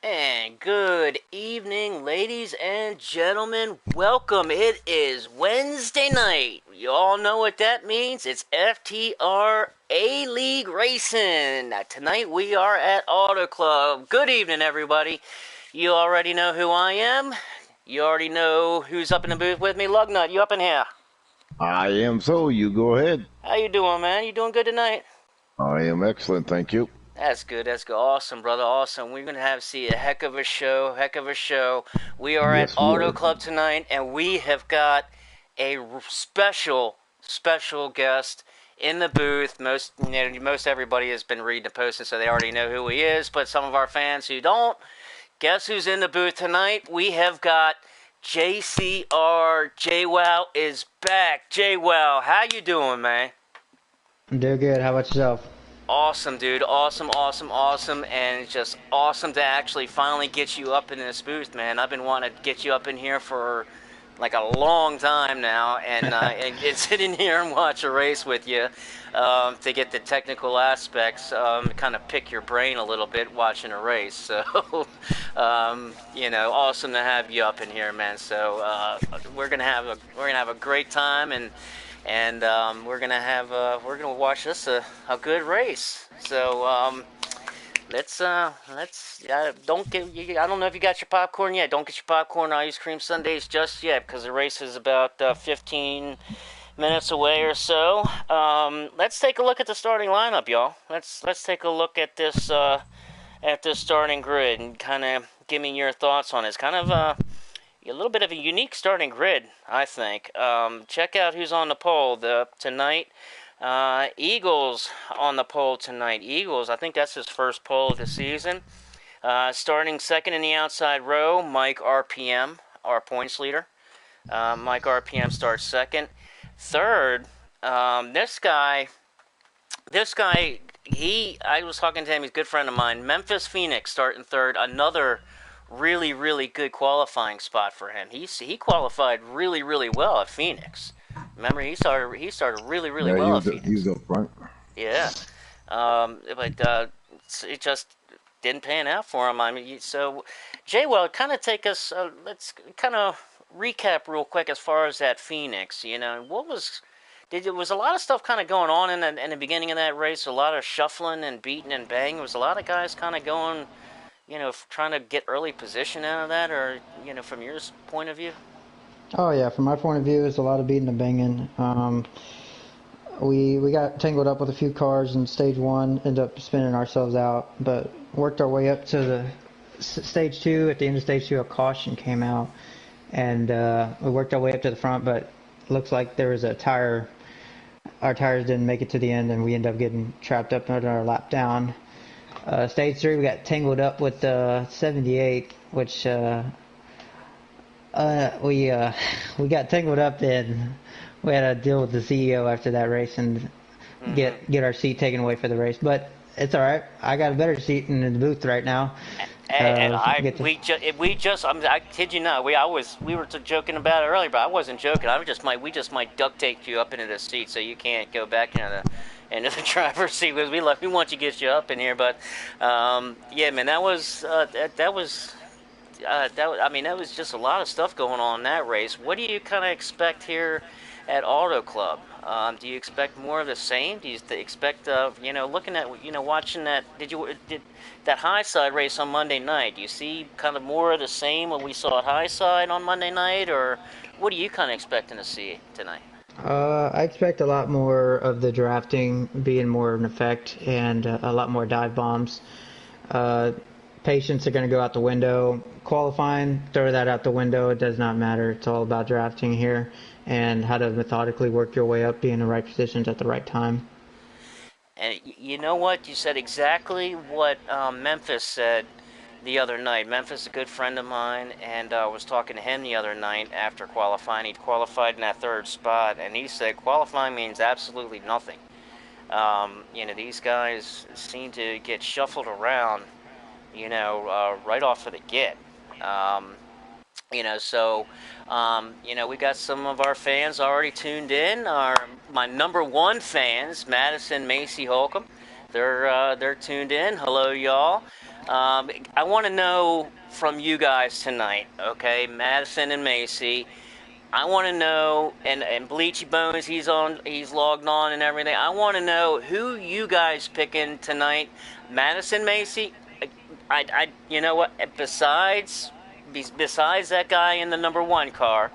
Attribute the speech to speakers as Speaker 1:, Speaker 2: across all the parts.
Speaker 1: And good evening, ladies and gentlemen. Welcome. It is Wednesday night. You all know what that means. It's FTR A-League Racing. Tonight we are at Auto Club. Good evening, everybody. You already know who I am. You already know who's up in the booth with me. Lugnut, you up in here?
Speaker 2: I am so. You go ahead.
Speaker 1: How you doing, man? You doing good tonight?
Speaker 2: I am excellent. Thank you.
Speaker 1: That's good. That's good. Awesome, brother. Awesome. We're gonna have see a heck of a show. Heck of a show. We are at
Speaker 2: Yes, we
Speaker 1: Auto
Speaker 2: are.
Speaker 1: Club tonight, and we have got a special guest in the booth. Most everybody has been reading the posting, so they already know who he is. But some of our fans who don't, guess who's in the booth tonight? We have got JCR. JWoww is back. JWoww, how you doing, man?
Speaker 3: I'm doing good. How about yourself?
Speaker 1: Awesome, dude. Awesome. And it's just awesome to actually finally get you up in this booth, man. I've been wanting to get you up in here for like a long time now, and sit in here and watch a race with you to get the technical aspects, kind of pick your brain a little bit watching a race. So, awesome to have you up in here, man. So we're gonna have a great time, and we're gonna watch this a good race. So let's don't get I don't know if you got your popcorn yet. Don't get your popcorn or ice cream sundaes just yet because the race is about 15 minutes away or so. Let's take a look at the starting lineup, y'all. Let's take a look at this starting grid and kind of give me your thoughts on it. It's kind of a little bit of a unique starting grid, I think. Check out who's on the pole tonight. Eagles on the pole tonight. Eagles, I think that's his first pole of the season. Starting second in the outside row, Mike RPM, our points leader. Mike RPM starts second. Third, this guy, I was talking to him, he's a good friend of mine. Memphis Phoenix starting third, another really good qualifying spot for him. He qualified really well at Phoenix. Remember, he started really
Speaker 2: Yeah,
Speaker 1: well at Phoenix.
Speaker 2: he was up front.
Speaker 1: Yeah, but it just didn't pan out for him. I mean, so Jay, well, kind of take us. Let's kind of recap real quick as far as that Phoenix. What was. Was a lot of stuff kind of going on in the beginning of that race? A lot of shuffling and beating and banging. Was a lot of guys kind of going, trying to get early position out of that, or from your point of view?
Speaker 3: Oh yeah, from my point of view, it's a lot of beating and banging. We got tangled up with a few cars in stage one, ended up spinning ourselves out, but worked our way up to the stage two. At the end of stage two, a caution came out, and we worked our way up to the front, but looks like there was a tire. Our tires didn't make it to the end, and we ended up getting trapped up under our lap down. Stage three, we got tangled up with 78, which we got tangled up, and we had to deal with the CEO after that race and get our seat taken away for the race. But it's all right. I got a better seat in the booth right now.
Speaker 1: I kid you not, we were joking about it earlier, but I wasn't joking. We just might duct tape you up into the seat so you can't go back into the driver's seat because we want to get you up in here. But yeah, man, that was just a lot of stuff going on in that race. What do you kind of expect here at Auto Club? Do you expect more of the same? Do you expect, looking at, watching that, did that high side race on Monday night, do you see kind of more of the same what we saw at high side on Monday night, or what are you kind of expecting to see tonight?
Speaker 3: I expect a lot more of the drafting being more in effect and a lot more dive bombs. Patience are going to go out the window. Qualifying, throw that out the window. It does not matter. It's all about drafting here and how to methodically work your way up, be in the right positions at the right time.
Speaker 1: And you know what? You said exactly what Memphis said the other night. Memphis is a good friend of mine, and I was talking to him the other night after qualifying. He qualified in that third spot, and he said qualifying means absolutely nothing. These guys seem to get shuffled around, right off of the get. We got some of our fans already tuned in. My number one fans, Madison, Macy, Holcomb. They're tuned in. Hello, y'all. I want to know from you guys tonight, okay? Madison and Macy. I want to know, and Bleachy Bones, he's logged on and everything. I want to know who you guys picking tonight. Madison, Macy. You know what? Besides that guy in the number one car,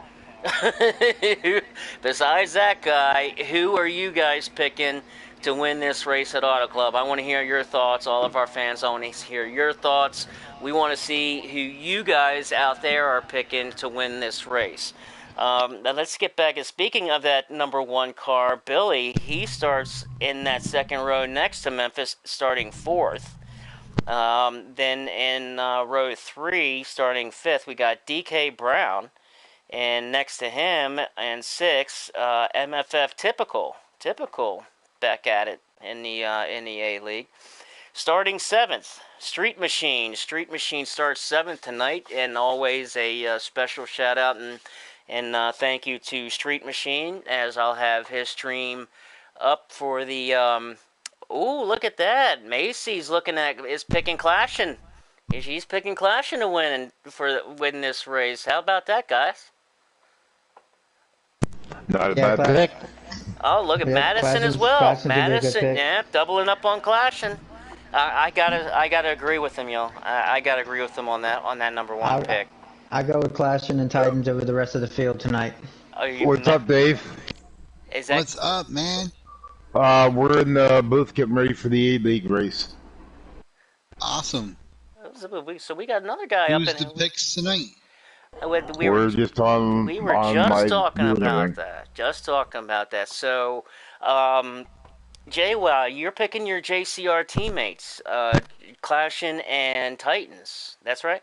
Speaker 1: besides that guy, who are you guys picking to win this race at Auto Club? I want to hear your thoughts. All of our fans, I want to hear your thoughts. We want to see who you guys out there are picking to win this race. Now let's get back. And speaking of that number one car, Billy, he starts in that second row next to Memphis, starting fourth. Then in row 3, starting 5th, we got DK Brown. And next to him, and 6, MFF Typical, back at it in the A League. Starting 7th, Street Machine. Street Machine starts 7th tonight, and always a special shout out and thank you to Street Machine, as I'll have his stream up for the. Ooh, look at that! Macy's is picking Clashing. She's picking Clashing to win this race. How about that, guys?
Speaker 2: Not a bad pick.
Speaker 1: Oh, look at Madison as well. Madison, yeah, doubling up on Clashing. I gotta agree with him, y'all. I gotta agree with him on that number one pick.
Speaker 3: I go with Clashing and Titans over the rest of the field tonight.
Speaker 2: What's up, Dave?
Speaker 4: What's up, man?
Speaker 2: We're in the booth getting ready for the A-League race.
Speaker 4: Awesome.
Speaker 1: So we got another guy up in.
Speaker 4: Who's the picks tonight?
Speaker 1: We were just talking about that. So, Jay, you're picking your JCR teammates, Clashing and Titans. That's right?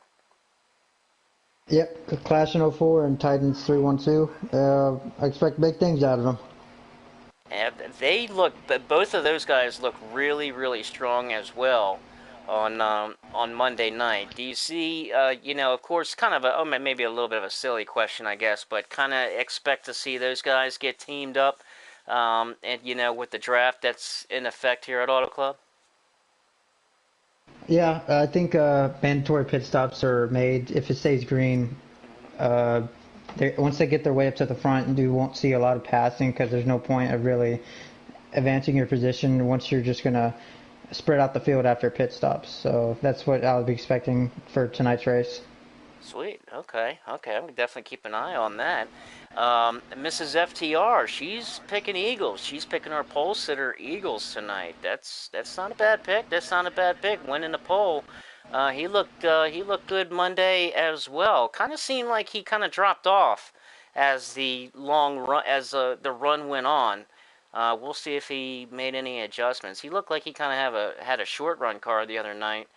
Speaker 3: Yep, Clashing 04 and Titans 312. I expect big things out of them.
Speaker 1: And both of those guys look really, really strong as well on Monday night. Do you see, of course, kind of maybe a little bit of a silly question, I guess, but kind of expect to see those guys get teamed up, and with the draft that's in effect here at Auto Club?
Speaker 3: Yeah, I think mandatory pit stops are made if it stays green. Once they get their way up to the front, you won't see a lot of passing because there's no point of really advancing your position once you're just going to spread out the field after pit stops. So that's what I'll be expecting for tonight's race.
Speaker 1: Sweet. Okay. I'm going to definitely keep an eye on that. Mrs. FTR, she's picking Eagles. She's picking our pole sitter Eagles tonight. That's not a bad pick. Winning the pole. He looked good Monday as well. Kind of seemed like he kind of dropped off as the the run went on. We'll see if he made any adjustments. He looked like he kind of had a short run car the other night,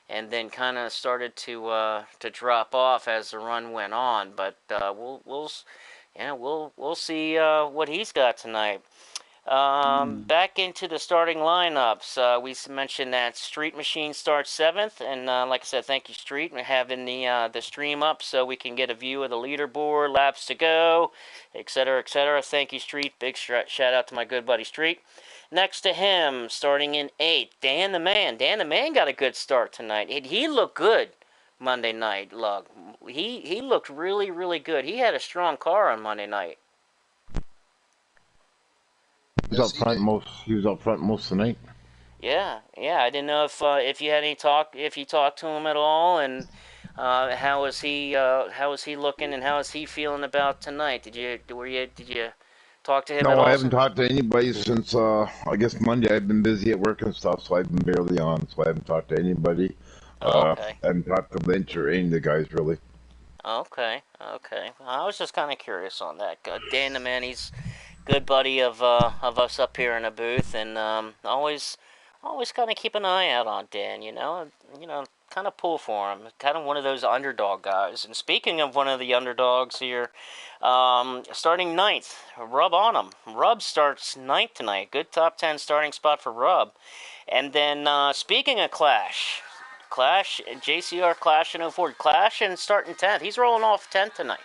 Speaker 1: and then kind of started to drop off as the run went on. But we'll see what he's got tonight. Back into the starting lineups. We mentioned that Street Machine starts 7th, and like I said, thank you, Street. We're having the stream up so we can get a view of the leaderboard, laps to go, etc., etc. Thank you, Street. Big shout out to my good buddy Street. Next to him, starting in 8th, Dan the Man. Dan the Man got a good start tonight. He looked good Monday night, Lug. He looked really, really good. He had a strong car on Monday night.
Speaker 2: He was up front most of the night.
Speaker 1: Yeah. I didn't know if you had if you talked to him at all, and how is he looking, and how is he feeling about tonight? Did you talk to him at all?
Speaker 2: No, I haven't talked to anybody since I guess Monday. I've been busy at work and stuff, so I've been barely on. So I haven't talked to anybody.
Speaker 1: Okay.
Speaker 2: I haven't talked to Lynch or any of the guys really.
Speaker 1: Okay. I was just kind of curious on that. Dan the Man, he's good buddy of us up here in the booth, and always kind of keep an eye out on Dan. Kind of pull for him. Kind of one of those underdog guys. And speaking of one of the underdogs here, starting 9th, Rub on him. Rub starts 9th tonight. Good top 10 starting spot for Rub. And then speaking of Clash, JCR Clash in 04. Clash and starting 10th. He's rolling off 10th tonight.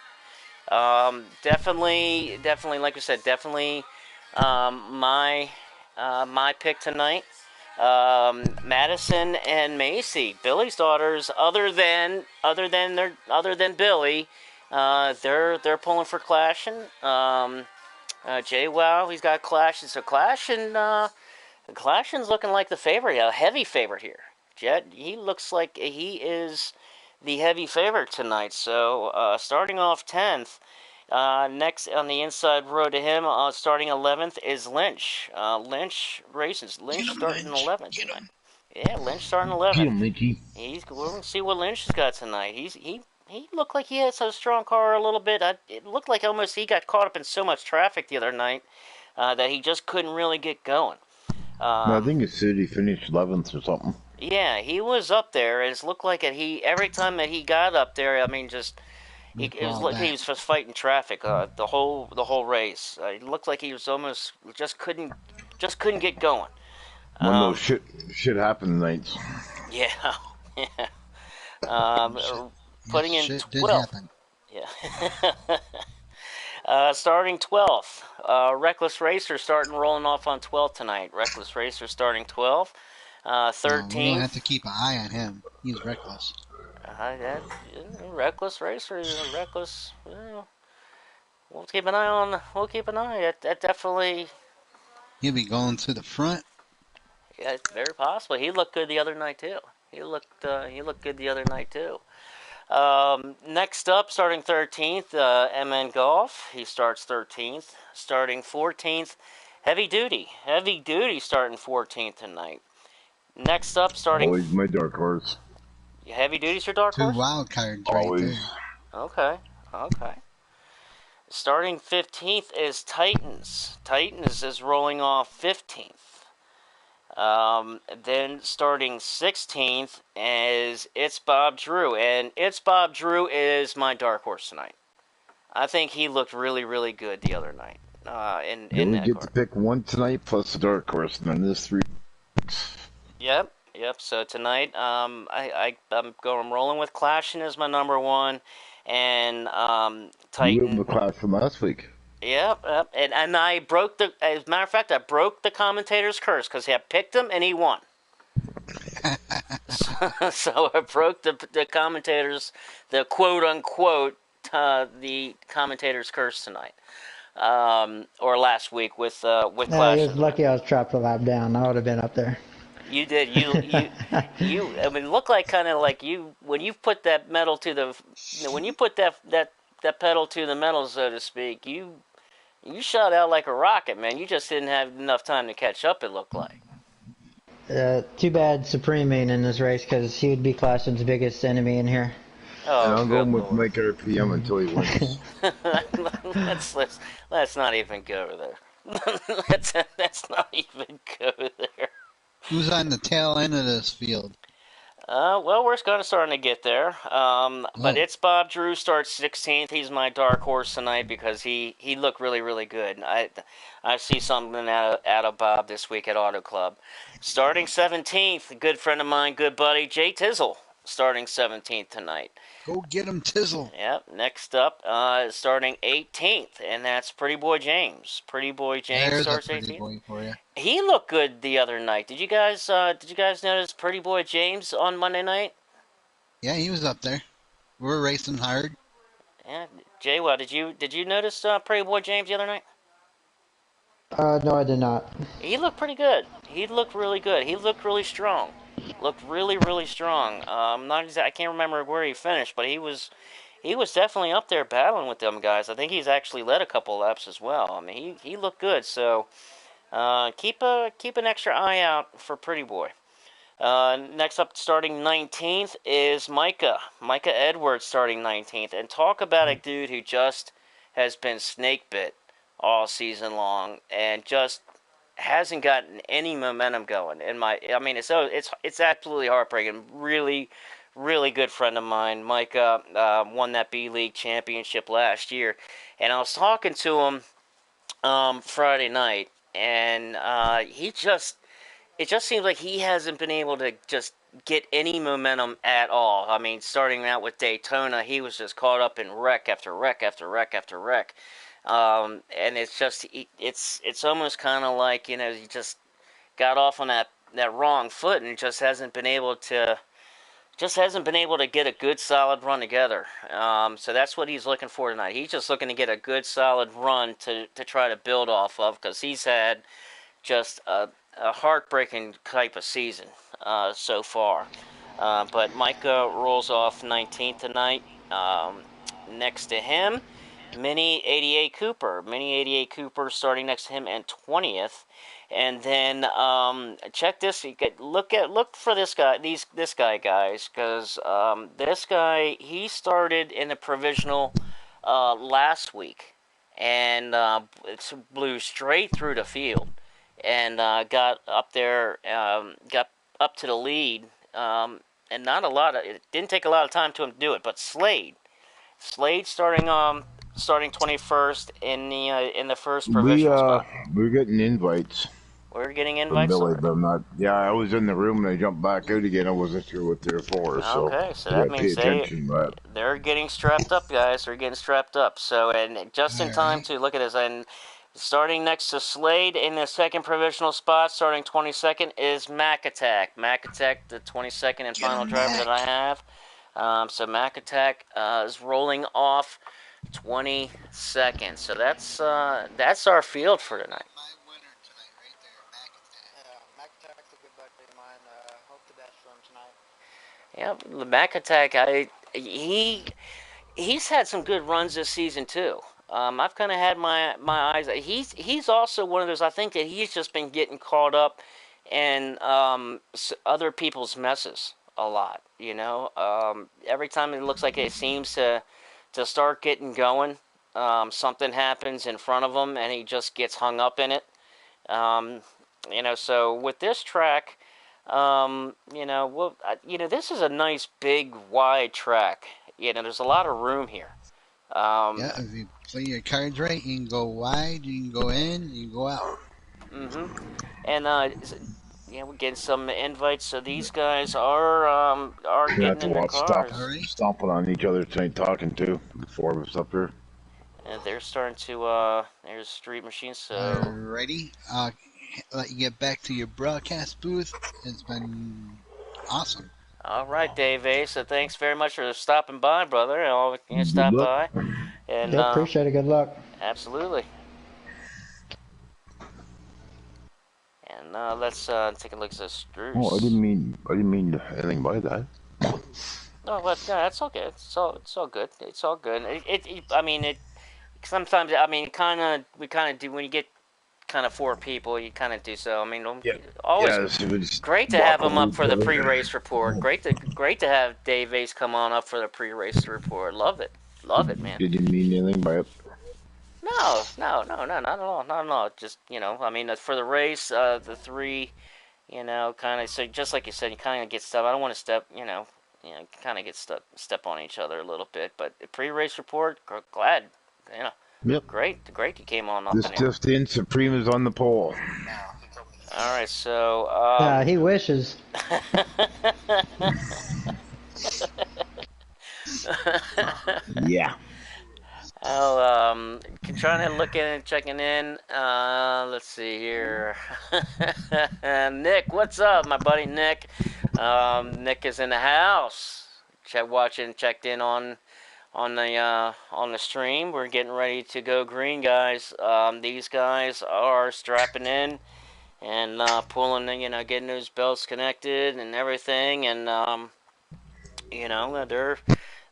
Speaker 1: Definitely, like I said, my pick tonight. Madison and Macy, Billy's daughters. Other than Billy, they're pulling for Clashing. Jay Wow, he's got Clashing. So Clashin's looking like the favorite, a heavy favorite here. Jet, he looks like he is the heavy favorite tonight. So starting off 10th, next on the inside road to him, starting 11th is Lynch. Lynch races. Lynch starting 11th tonight. Yeah, Lynch starting 11th. We'll see what Lynch has got tonight. He looked like he has a strong car a little bit. It looked like almost he got caught up in so much traffic the other night that he just couldn't really get going.
Speaker 2: No, I think he said he finished 11th or something.
Speaker 1: Yeah, he was up there. It looked like every time that he got up there, I mean, it was like he was just fighting traffic the whole race. It looked like he was almost just couldn't get going.
Speaker 2: One of those shit happen nights.
Speaker 1: Yeah, yeah. Putting in 12th. Yeah. Starting 12th. Reckless Racer rolling off on 12th tonight. Reckless Racer starting 12th. 13th.
Speaker 4: We're going to have to keep an eye on him. He's reckless.
Speaker 1: Reckless Racer is reckless. We'll keep an eye. That definitely.
Speaker 4: He'll be going to the front.
Speaker 1: Yeah, it's very possible. He looked good the other night too. Next up, starting 13th, MN Golf. He starts 13th. Starting 14th, Heavy Duty. Heavy Duty starting 14th tonight. Next up, starting...
Speaker 2: Always my dark horse.
Speaker 1: Heavy Duty's your dark horse?
Speaker 4: 2 wild cards
Speaker 2: Always.
Speaker 4: right there.
Speaker 1: Okay. Starting 15th is Titans. Titans is rolling off 15th. Then starting 16th is It's Bob Drew. And It's Bob Drew is my dark horse tonight. I think he looked really, really good the other night.
Speaker 2: You only get to pick one tonight plus the dark horse, and then there's 3.
Speaker 1: Yep. So tonight, I'm rolling with Clashing as my number one, and Titan.
Speaker 2: You have the Clash from last week.
Speaker 1: Yep. And I broke as a matter of fact, I broke the commentator's curse because I picked him and he won. so I broke the commentator's, the quote unquote, the commentator's curse tonight. Or last week with Clash.
Speaker 3: He was lucky I was trapped a lap down. I would have been up there.
Speaker 1: You did. I mean, it looked like kind of like when you put that metal to that pedal to the metal, so to speak. You shot out like a rocket, man. You just didn't have enough time to catch up. It looked like.
Speaker 3: Too bad Supreme ain't in this race because he would be Clashing's biggest enemy in here.
Speaker 1: Oh,
Speaker 2: and I'm going with Mike RPM until he wins.
Speaker 1: let's not even go there. let's not even go there.
Speaker 4: Who's on the tail end of this field?
Speaker 1: Well, we're starting to get there. But It's Bob Drew starts 16th. He's my dark horse tonight because he looked really, really good. I see something out of Bob this week at Auto Club. Starting 17th, a good friend of mine, good buddy, Jay Tizzle, starting 17th tonight.
Speaker 4: Go get him, Tizzle.
Speaker 1: Yep. Next up, starting 18th, and that's Pretty Boy James. Pretty Boy James starts 18th.
Speaker 4: Pretty boy for you.
Speaker 1: He looked good the other night. Did you guys notice Pretty Boy James on Monday night?
Speaker 4: Yeah, he was up there. We were racing hard.
Speaker 1: Yeah, Jay, well, did you notice Pretty Boy James the other night?
Speaker 3: No, I did not.
Speaker 1: He looked pretty good. He looked really good. He looked really strong. Looked really, really strong. I can't remember where he finished, but he was definitely up there battling with them guys. I think he's actually led a couple laps as well. I mean, he looked good. So keep an extra eye out for Pretty Boy. Next up, starting 19th is Micah Edwards, starting 19th, and talk about a dude who just has been snake bit all season long and just hasn't gotten any momentum going. It's absolutely heartbreaking. Really, really good friend of mine, Micah, won that B League championship last year, and I was talking to him Friday night, and it just seems like he hasn't been able to just get any momentum at all. I mean, starting out with Daytona, he was just caught up in wreck after wreck after wreck after wreck. And it's almost kind of like, he just got off on that that wrong foot and just hasn't been able to get a good solid run together. So that's what he's looking for tonight. He's just looking to get a good solid run to try to build off of, because he's had just a heartbreaking type of season so far. But Micah rolls off 19th tonight. Next to him, Mini 88 Cooper. Mini 88 Cooper starting next to him and 20th. And then check this. Look for this guy. This guy, guys, because this guy, he started in the provisional last week and blew straight through the field and got up there, got up to the lead. And it didn't take a lot of time to him to do it. But Slade starting 21st in the first provisional spot.
Speaker 2: We're getting invites
Speaker 1: We're getting
Speaker 2: from
Speaker 1: invites
Speaker 2: Billy,
Speaker 1: already.
Speaker 2: but I'm not. Yeah, I was in the room and I jumped back out again. I wasn't sure what they're for, so
Speaker 1: Okay, so
Speaker 2: you
Speaker 1: that
Speaker 2: gotta pay
Speaker 1: means
Speaker 2: attention. But
Speaker 1: they're getting strapped up, guys. They're getting strapped up. So, and just in
Speaker 4: All
Speaker 1: time
Speaker 4: right.
Speaker 1: to look at this, and starting next to Slade in the second provisional spot, starting 22nd, is Mac Attack. Mac Attack, the 22nd and
Speaker 4: Get
Speaker 1: final
Speaker 4: him
Speaker 1: driver that I
Speaker 4: back.
Speaker 1: have. So Mac Attack is rolling off 22nd. So that's our field for tonight.
Speaker 4: My winner tonight, right there, Mac Attack.
Speaker 3: Yeah, Mac Attack's a good buddy of mine. Hope the best for him tonight.
Speaker 1: Yeah, the Mac Attack. He's had some good runs this season too. I've kind of had my eyes. He's also one of those. I think that he's just been getting caught up in other people's messes a lot. Every time it looks like it seems to start getting going, something happens in front of him, and he just gets hung up in it. Um, so with this track, this is a nice, big, wide track. There's a lot of room here.
Speaker 4: Yeah, if you play your cards right, you can go wide, you can go in, you can go out.
Speaker 1: Mm-hmm. And we're getting some invites. So these guys are getting
Speaker 2: that's a
Speaker 1: in their
Speaker 2: lot of stuff.
Speaker 1: cars,
Speaker 4: All right.
Speaker 2: Stomping on each other tonight, talking to the four of us up here.
Speaker 1: and they're starting to. There's Street Machines. So
Speaker 4: Alrighty. Let you get back to your broadcast booth. It's been awesome.
Speaker 1: all right, Dave A. So thanks very much for stopping by, brother. You
Speaker 2: Good
Speaker 1: stop
Speaker 2: luck.
Speaker 1: by, and
Speaker 3: Yeah, appreciate it. Good luck.
Speaker 1: absolutely. And let's take a look at this Struce.
Speaker 2: Oh, I didn't mean anything by that.
Speaker 1: No, but no, that's all good. It's all good. It's all good. I mean, it. Sometimes, I mean, we kind of do when you get kind of four people, you kind of do so. I mean,
Speaker 2: Yeah.
Speaker 1: always
Speaker 2: Yeah,
Speaker 1: great to have him up for the pre-race report. Great to have Dave Ace come on up for the pre-race report. Love it, man.
Speaker 2: Didn't mean anything by it.
Speaker 1: No, not at all, not at all. Just I mean, for the race, the three, kind of. So just like you said, you kind of get stuff. I don't want to step, kind of get step on each other a little bit. But the pre-race report, glad,
Speaker 2: Yep.
Speaker 1: great you came on up
Speaker 2: This
Speaker 1: in here.
Speaker 2: just in, Supreme is on the pole.
Speaker 1: All right, so
Speaker 3: He wishes.
Speaker 2: Yeah.
Speaker 1: Oh, trying to look in and checking in. Let's see here. Nick, what's up, my buddy Nick? Nick is in the house. Checked in on the stream. We're getting ready to go green, guys. These guys are strapping in and pulling, getting those belts connected and everything, and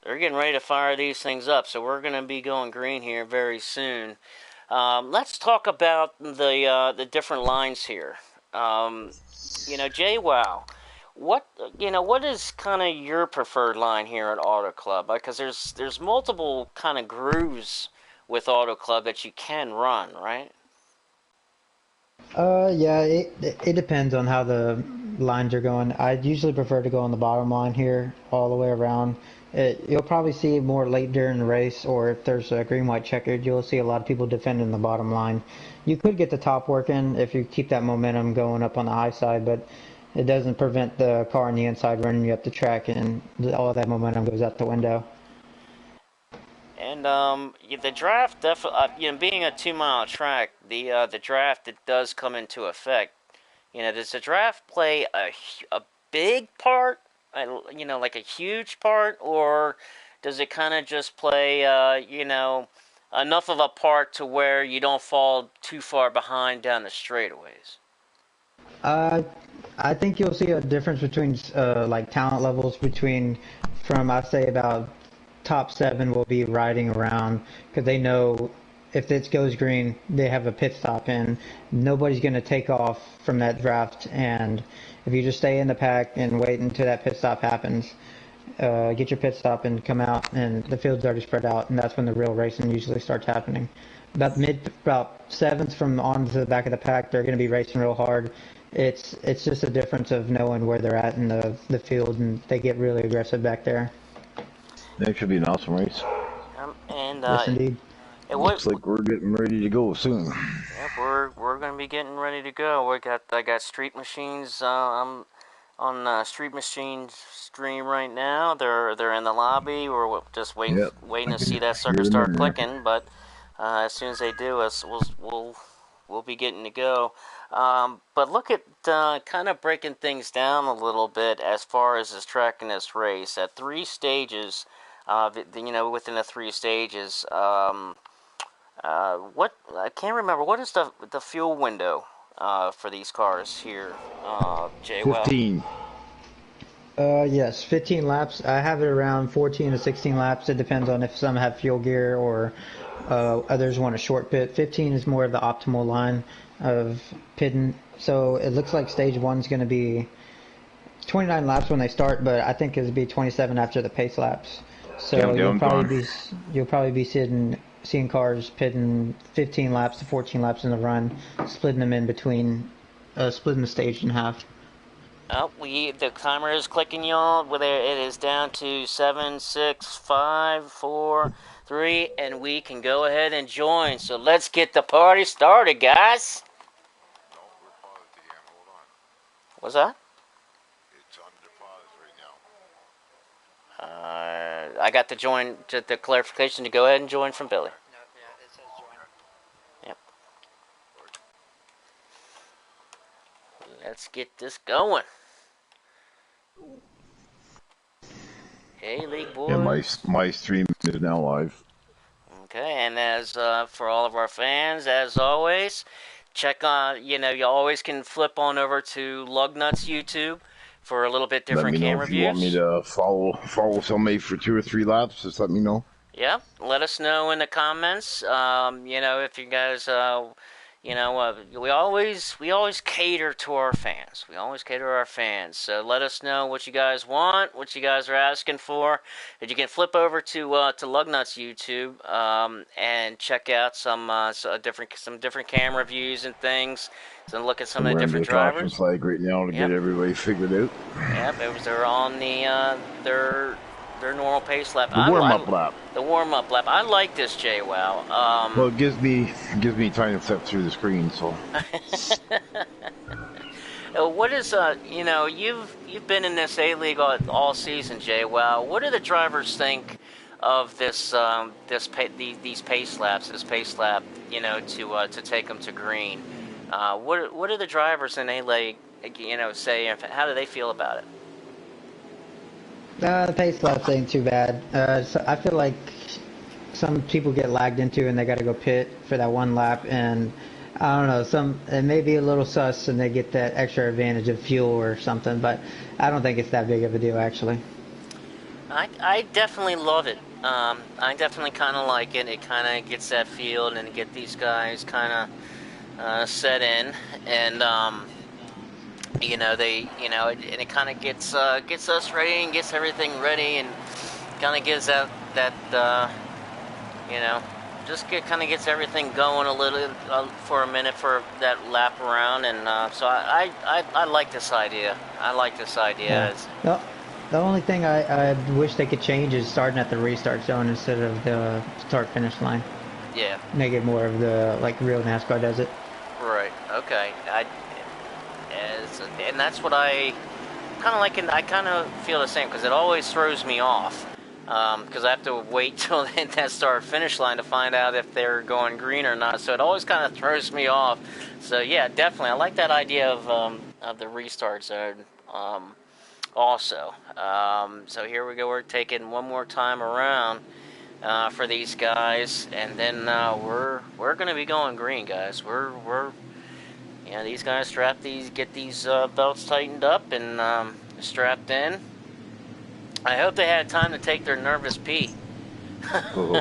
Speaker 1: they're getting ready to fire these things up. So we're going to be going green here very soon. Let's talk about the different lines here. JWoww. What is kind of your preferred line here at Auto Club? Because there's multiple kind of grooves with Auto Club that you can run, right?
Speaker 3: Yeah, it depends on how the lines are going. I usually prefer to go on the bottom line here all the way around. You'll probably see more late during the race, or if there's a green-white checkered, you'll see a lot of people defending the bottom line. You could get the top working if you keep that momentum going up on the high side, but it doesn't prevent the car on the inside running you up the track, and all of that momentum goes out the window.
Speaker 1: And the draft definitely, being a 2 mile track, the draft, it does come into effect, You know, does the draft play a big part? You know, like a huge part, or does it kind of just play, you know, enough of a part to where you don't fall too far behind down the straightaways?
Speaker 3: Uh, I think you'll see a difference between like talent levels between from I'd say about top seven will be riding around because they know if it goes green, they have a pit stop in. Nobody's going to take off from that draft, and if you just stay in the pack and wait until that pit stop happens, get your pit stop and come out, and the field's already spread out, and that's when the real racing usually starts happening. About seventh from on to the back of the pack, they're going to be racing real hard. It's just a difference of knowing where they're at in the field, and they get really aggressive back there.
Speaker 2: That should be an awesome race.
Speaker 1: And
Speaker 3: Yes, indeed.
Speaker 2: Looks like we're getting ready to go soon.
Speaker 1: Yep, we're gonna be getting ready to go. I got Street Machines. I'm on Street Machines stream right now. They're in the lobby. We're just waiting to see that sucker start clicking. But as soon as they do, we'll be getting to go. But look at kind of breaking things down a little bit as far as this track and this race at 3 stages. You know, within the 3 stages. What I can't remember. What is the fuel window for these cars here, Jay?
Speaker 2: 15.
Speaker 3: Yes, 15 laps. I have it around 14 to 16 laps. It depends on if some have fuel gear or others want a short pit. 15 is more of the optimal line of pitting. So it looks like stage one's going to be 29 laps when they start, but I think it'll be 27 after the pace laps. So you'll probably be seeing cars pitting 15 laps to 14 laps in the run, splitting them in between, splitting the stage in half.
Speaker 1: Oh, the timer is clicking, y'all. It is down to 7, 6, 5, 4, 3, and we can go ahead and join. So let's get the party started, guys.
Speaker 5: No, we're paused again. Hold on.
Speaker 1: What's that?
Speaker 5: It's under pause right now.
Speaker 1: I got the clarification to go ahead and join from Billy.
Speaker 3: Yeah, it says join.
Speaker 1: Yep. Let's get this going. Hey, League boys.
Speaker 2: Yeah, my stream is now live.
Speaker 1: Okay, and as for all of our fans, as always, check on, you always can flip on over to Lugnut's YouTube for a little bit different camera views.
Speaker 2: Let me know if you want me to follow somebody for 2 or 3 laps, just let me know.
Speaker 1: Yeah, let us know in the comments. If you guys, we always cater to our fans. We always cater to our fans. So let us know what you guys want, what you guys are asking for. And you can flip over to Lugnut's YouTube and check out some different camera views and things. So look at some of the different drivers.
Speaker 2: Flag right now to get everybody figured out.
Speaker 1: Yep, they're on their normal pace lap.
Speaker 2: The warm-up lap.
Speaker 1: The warm-up lap. I like this, JWoww.
Speaker 2: Well, it gives me time to step through the screen, so.
Speaker 1: What is you've been in this A-League all season, JWoww. What do the drivers think of this these pace laps, this pace lap, to take them to green? What do the drivers in A-League, say? How do they feel about it?
Speaker 3: The pace laps ain't too bad. So I feel like some people get lagged into and they got to go pit for that one lap, and I don't know, it may be a little sus and they get that extra advantage of fuel or something, but I don't think it's that big of a deal actually.
Speaker 1: I definitely love it. I definitely kind of like it. It kind of gets that feel and get these guys kind of set in, and it kind of gets us ready and gets everything ready, and kind of gives that kind of gets everything going a little for a minute for that lap around, and so I like this idea. I like this idea.
Speaker 3: Yeah. The only thing I wish they could change is starting at the restart zone instead of the start-finish line.
Speaker 1: Yeah.
Speaker 3: Make it more of the like real NASCAR does it.
Speaker 1: Right. Okay. And that's what I kind of like. I kind of feel the same because it always throws me off because I have to wait till they hit that start-finish line to find out if they're going green or not. So it always kind of throws me off. So yeah, definitely, I like that idea of the restart zone. Also, so here we go. We're taking one more time around for these guys, and then we're gonna be going green, guys. We're yeah, these guys get these belts tightened up and strapped in. I hope they had time to take their nervous pee.
Speaker 2: Oh.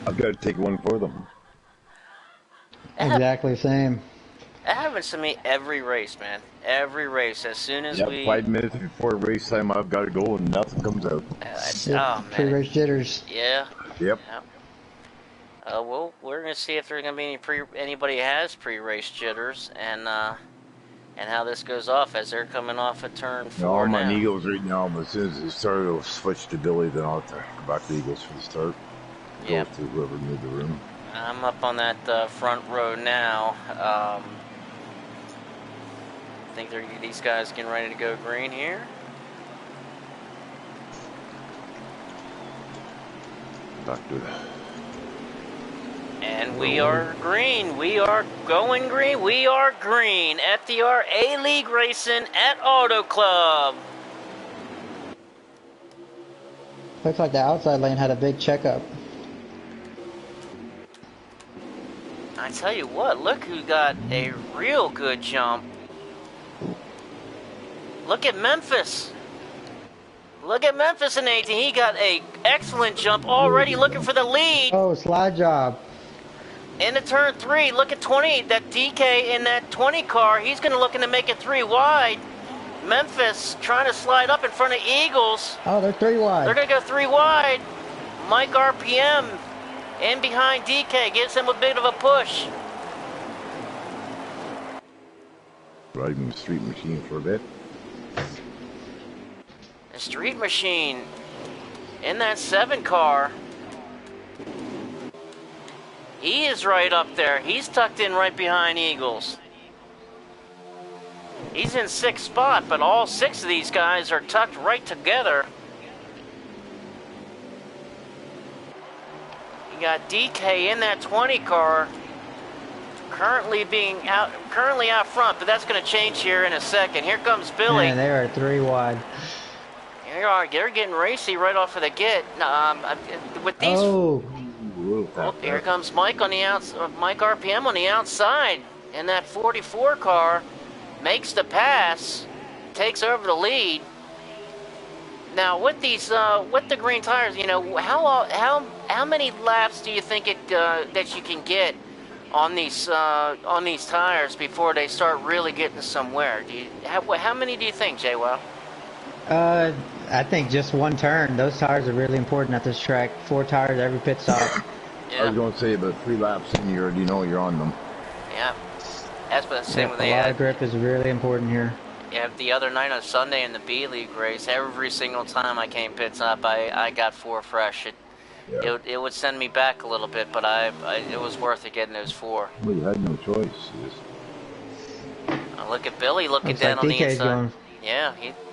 Speaker 2: I've got to take one for them.
Speaker 3: Exactly same.
Speaker 1: That happens to me every race, man. Every race. As soon as we
Speaker 2: 5 minutes before race time, I've got to go and nothing comes out.
Speaker 1: oh man,
Speaker 3: Pre-race jitters.
Speaker 1: yeah.
Speaker 2: Yep.
Speaker 1: Well, we're gonna see if there's gonna be anybody has pre-race jitters and how this goes off as they're coming off at turn 4
Speaker 2: I'm
Speaker 1: now.
Speaker 2: on Eagles right now, but as soon as they start, I'll switch to Billy, then I'll have to go back to Eagles for the start.
Speaker 1: Yep.
Speaker 2: Go to whoever made the room.
Speaker 1: I'm up on that front row now. I think these guys getting ready to go green here.
Speaker 2: Back to
Speaker 1: And we are green. We are going green. We are green. FTR A-League Racing at Auto Club.
Speaker 3: Looks like the outside lane had a big checkup.
Speaker 1: I tell you what, look who got a real good jump. Look at Memphis. Look at Memphis in 18. He got a excellent jump already, looking for the lead.
Speaker 3: Oh, slide job.
Speaker 1: Into turn 3, look at 20. That DK in that 20 car, he's going to looking to make it 3 wide. Memphis trying to slide up in front of Eagles.
Speaker 3: Oh, they're 3 wide.
Speaker 1: They're going to go 3 wide. Mike RPM in behind DK gives him a bit of a push.
Speaker 2: riding the street machine for a bit.
Speaker 1: The Street Machine in that 7 car. He is right up there. He's tucked in right behind Eagles. He's in 6th spot, but all 6 of these guys are tucked right together. You got DK in that 20 car, currently out front, but that's going to change here in a second. Here comes Billy.
Speaker 3: Man, they are 3 wide.
Speaker 1: They're getting racy right off of the get. With these, here comes Mike on the Mike RPM on the outside, and that 44 car makes the pass, takes over the lead. Now with these, with the green tires, you know, how many laps do you think that you can get on these tires before they start really getting somewhere? How many do you think, JWoww?
Speaker 3: I think just 1 turn. Those tires are really important at this track. 4 tires every pit stop.
Speaker 1: Yeah.
Speaker 2: I was going to say about 3 laps in, you already know you're on them.
Speaker 1: Yeah, that's what I'm saying.
Speaker 3: A lot of grip is really important here.
Speaker 1: Yeah, the other night on Sunday in the B-League race, every single time I came pit stop, I got 4 fresh. It would send me back a little bit, but it was worth it getting those 4.
Speaker 2: Well, you had no choice.
Speaker 1: Look at Billy looking
Speaker 3: Looks
Speaker 1: down
Speaker 3: like
Speaker 1: on the
Speaker 3: DK's
Speaker 1: inside.
Speaker 3: going.
Speaker 1: Yeah,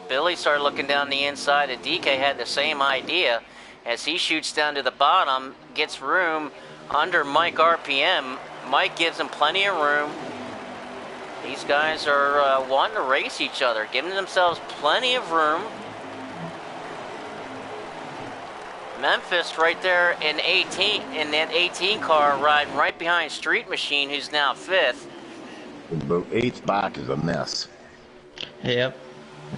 Speaker 1: Billy started looking down the inside, and DK had the same idea. As he shoots down to the bottom, gets room under Mike RPM. Mike gives him plenty of room. These guys are wanting to race each other, giving themselves plenty of room. Memphis right there in that 18 car, riding right behind Street Machine, who's now 5th.
Speaker 2: About 8th back is a mess.
Speaker 3: Yep.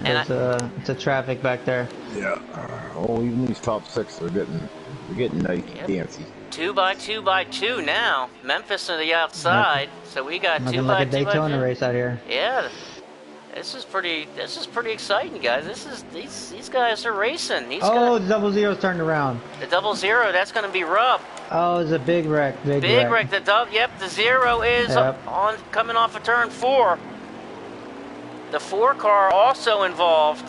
Speaker 3: It's a traffic back there.
Speaker 2: Yeah. Oh, even these top 6, they're getting nice, fancy.
Speaker 1: 2x2x2 now. Memphis on the outside, so we got 2x2x2.
Speaker 3: Looking like a Daytona race out here.
Speaker 1: Yeah, this is pretty exciting, guys. These guys are racing.
Speaker 3: The 00's turned around.
Speaker 1: The 00, that's going to be rough.
Speaker 3: Oh, it's a big wreck. Big wreck.
Speaker 1: The 0 is on coming off of turn 4. The 4 car also involved,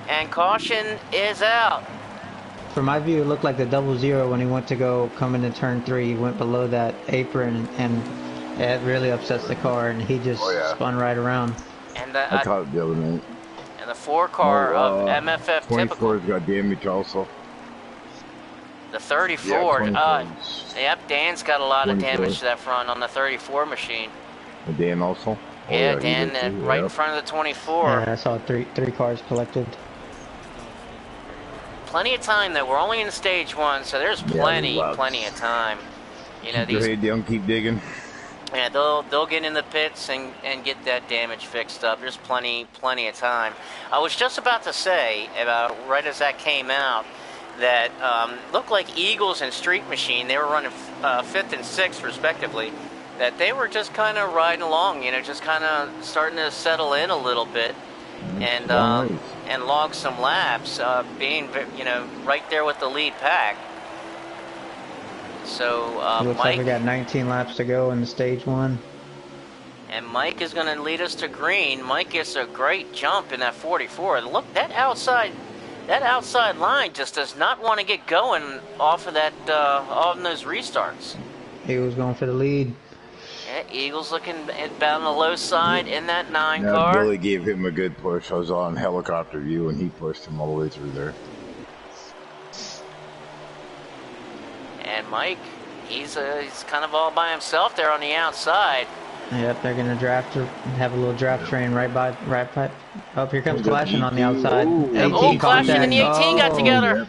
Speaker 1: and caution is out.
Speaker 3: From my view, it looked like the 00 when he went to go come into turn 3. He went below that apron, and it really upsets the car, and he just spun right around.
Speaker 1: And
Speaker 2: I caught it the other night.
Speaker 1: And the 4 car of MFF
Speaker 2: 24
Speaker 1: Typical.
Speaker 2: has got damage also.
Speaker 1: The
Speaker 2: Yeah,
Speaker 1: 34.
Speaker 2: 24.
Speaker 1: Yep, Dan's got a lot of
Speaker 2: 24.
Speaker 1: damage to that front on the 34 machine.
Speaker 2: And Dan also. Oh,
Speaker 1: Yeah,
Speaker 2: he
Speaker 1: Dan,
Speaker 2: did too,
Speaker 1: right in
Speaker 2: yep.
Speaker 1: front of the 24.
Speaker 3: Yeah, I saw three cars collected.
Speaker 1: Plenty of time though. We're only in stage 1, so there's plenty of time. You know,
Speaker 2: Keep your
Speaker 1: these.
Speaker 2: head down, keep digging.
Speaker 1: Yeah, they'll get in the pits and get that damage fixed up. There's plenty of time. I was just about to say, about right as that came out, that looked like Eagles and Street Machine, they were running 5th and 6th respectively, that they were just kind of riding along, you know, just kind of starting to settle in a little bit and log some laps, being, you know, right there with the lead pack. So
Speaker 3: Looks
Speaker 1: Mike,
Speaker 3: like we got 19 laps to go in the stage 1.
Speaker 1: and Mike is going to lead us to green. Mike gets a great jump in that 44. Look, that outside line just does not want to get going off of that on those restarts.
Speaker 3: He was going for the lead.
Speaker 1: Yeah, Eagles looking about on the low side in that 9
Speaker 2: Now,
Speaker 1: car.
Speaker 2: Billy gave him a good push. I was on helicopter view and he pushed him all the way through there.
Speaker 1: And Mike, he's kind of all by himself there on the outside.
Speaker 3: Yep, they're gonna have a little draft train right by. Oh, here comes Clashing on the outside.
Speaker 2: Ooh.
Speaker 3: 18
Speaker 1: Clashing and the 18
Speaker 3: contact.
Speaker 1: got together.
Speaker 2: Yep.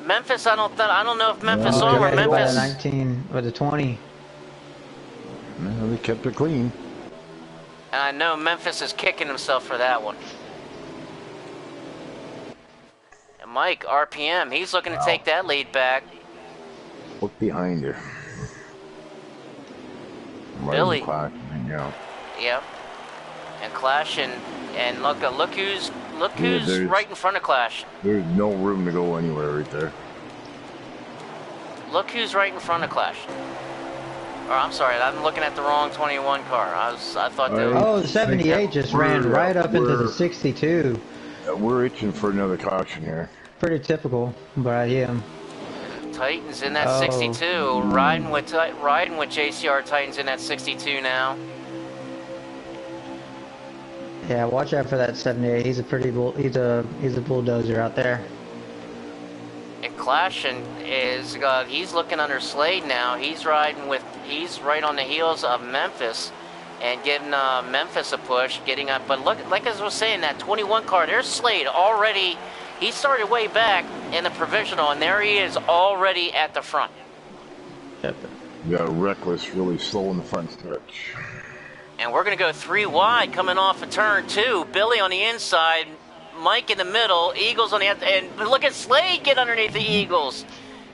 Speaker 1: Memphis, I don't know if Memphis
Speaker 2: Oh,
Speaker 1: on or
Speaker 3: By the
Speaker 1: Memphis.
Speaker 3: 19 or the 20.
Speaker 2: No, they kept it clean.
Speaker 1: And I know Memphis is kicking himself for that one. And Mike, RPM, he's looking to take that lead back.
Speaker 2: Look behind her.
Speaker 1: Billy.
Speaker 2: Yeah.
Speaker 1: Yep. And Clash and look who's
Speaker 2: there's-
Speaker 1: right in front of Clash.
Speaker 2: There's no room to go anywhere right there.
Speaker 1: Look who's right in front of Clash. Or I'm sorry, I'm looking at the wrong 21 car. I thought they were.
Speaker 3: Oh, the 78 just ran right up into the 62.
Speaker 2: We're itching for another caution here.
Speaker 3: Pretty typical, but yeah.
Speaker 1: Titans in that
Speaker 3: Oh.
Speaker 1: 62, riding with JCR Titans in that 62 now.
Speaker 3: Yeah, watch out for that 78. He's a he's a bulldozer out there.
Speaker 1: And Clashing is he's looking under Slade now. He's right on the heels of Memphis, and giving Memphis a push, getting up. But look, like I was saying, that 21 car, there's Slade already. He started way back in the provisional, and there he is already at the front.
Speaker 3: Yep.
Speaker 2: We got Reckless really slow in the front stretch.
Speaker 1: And we're going to go 3 wide coming off of turn 2. Billy on the inside, Mike in the middle, Eagles on the outside. And look at Slade get underneath the Eagles.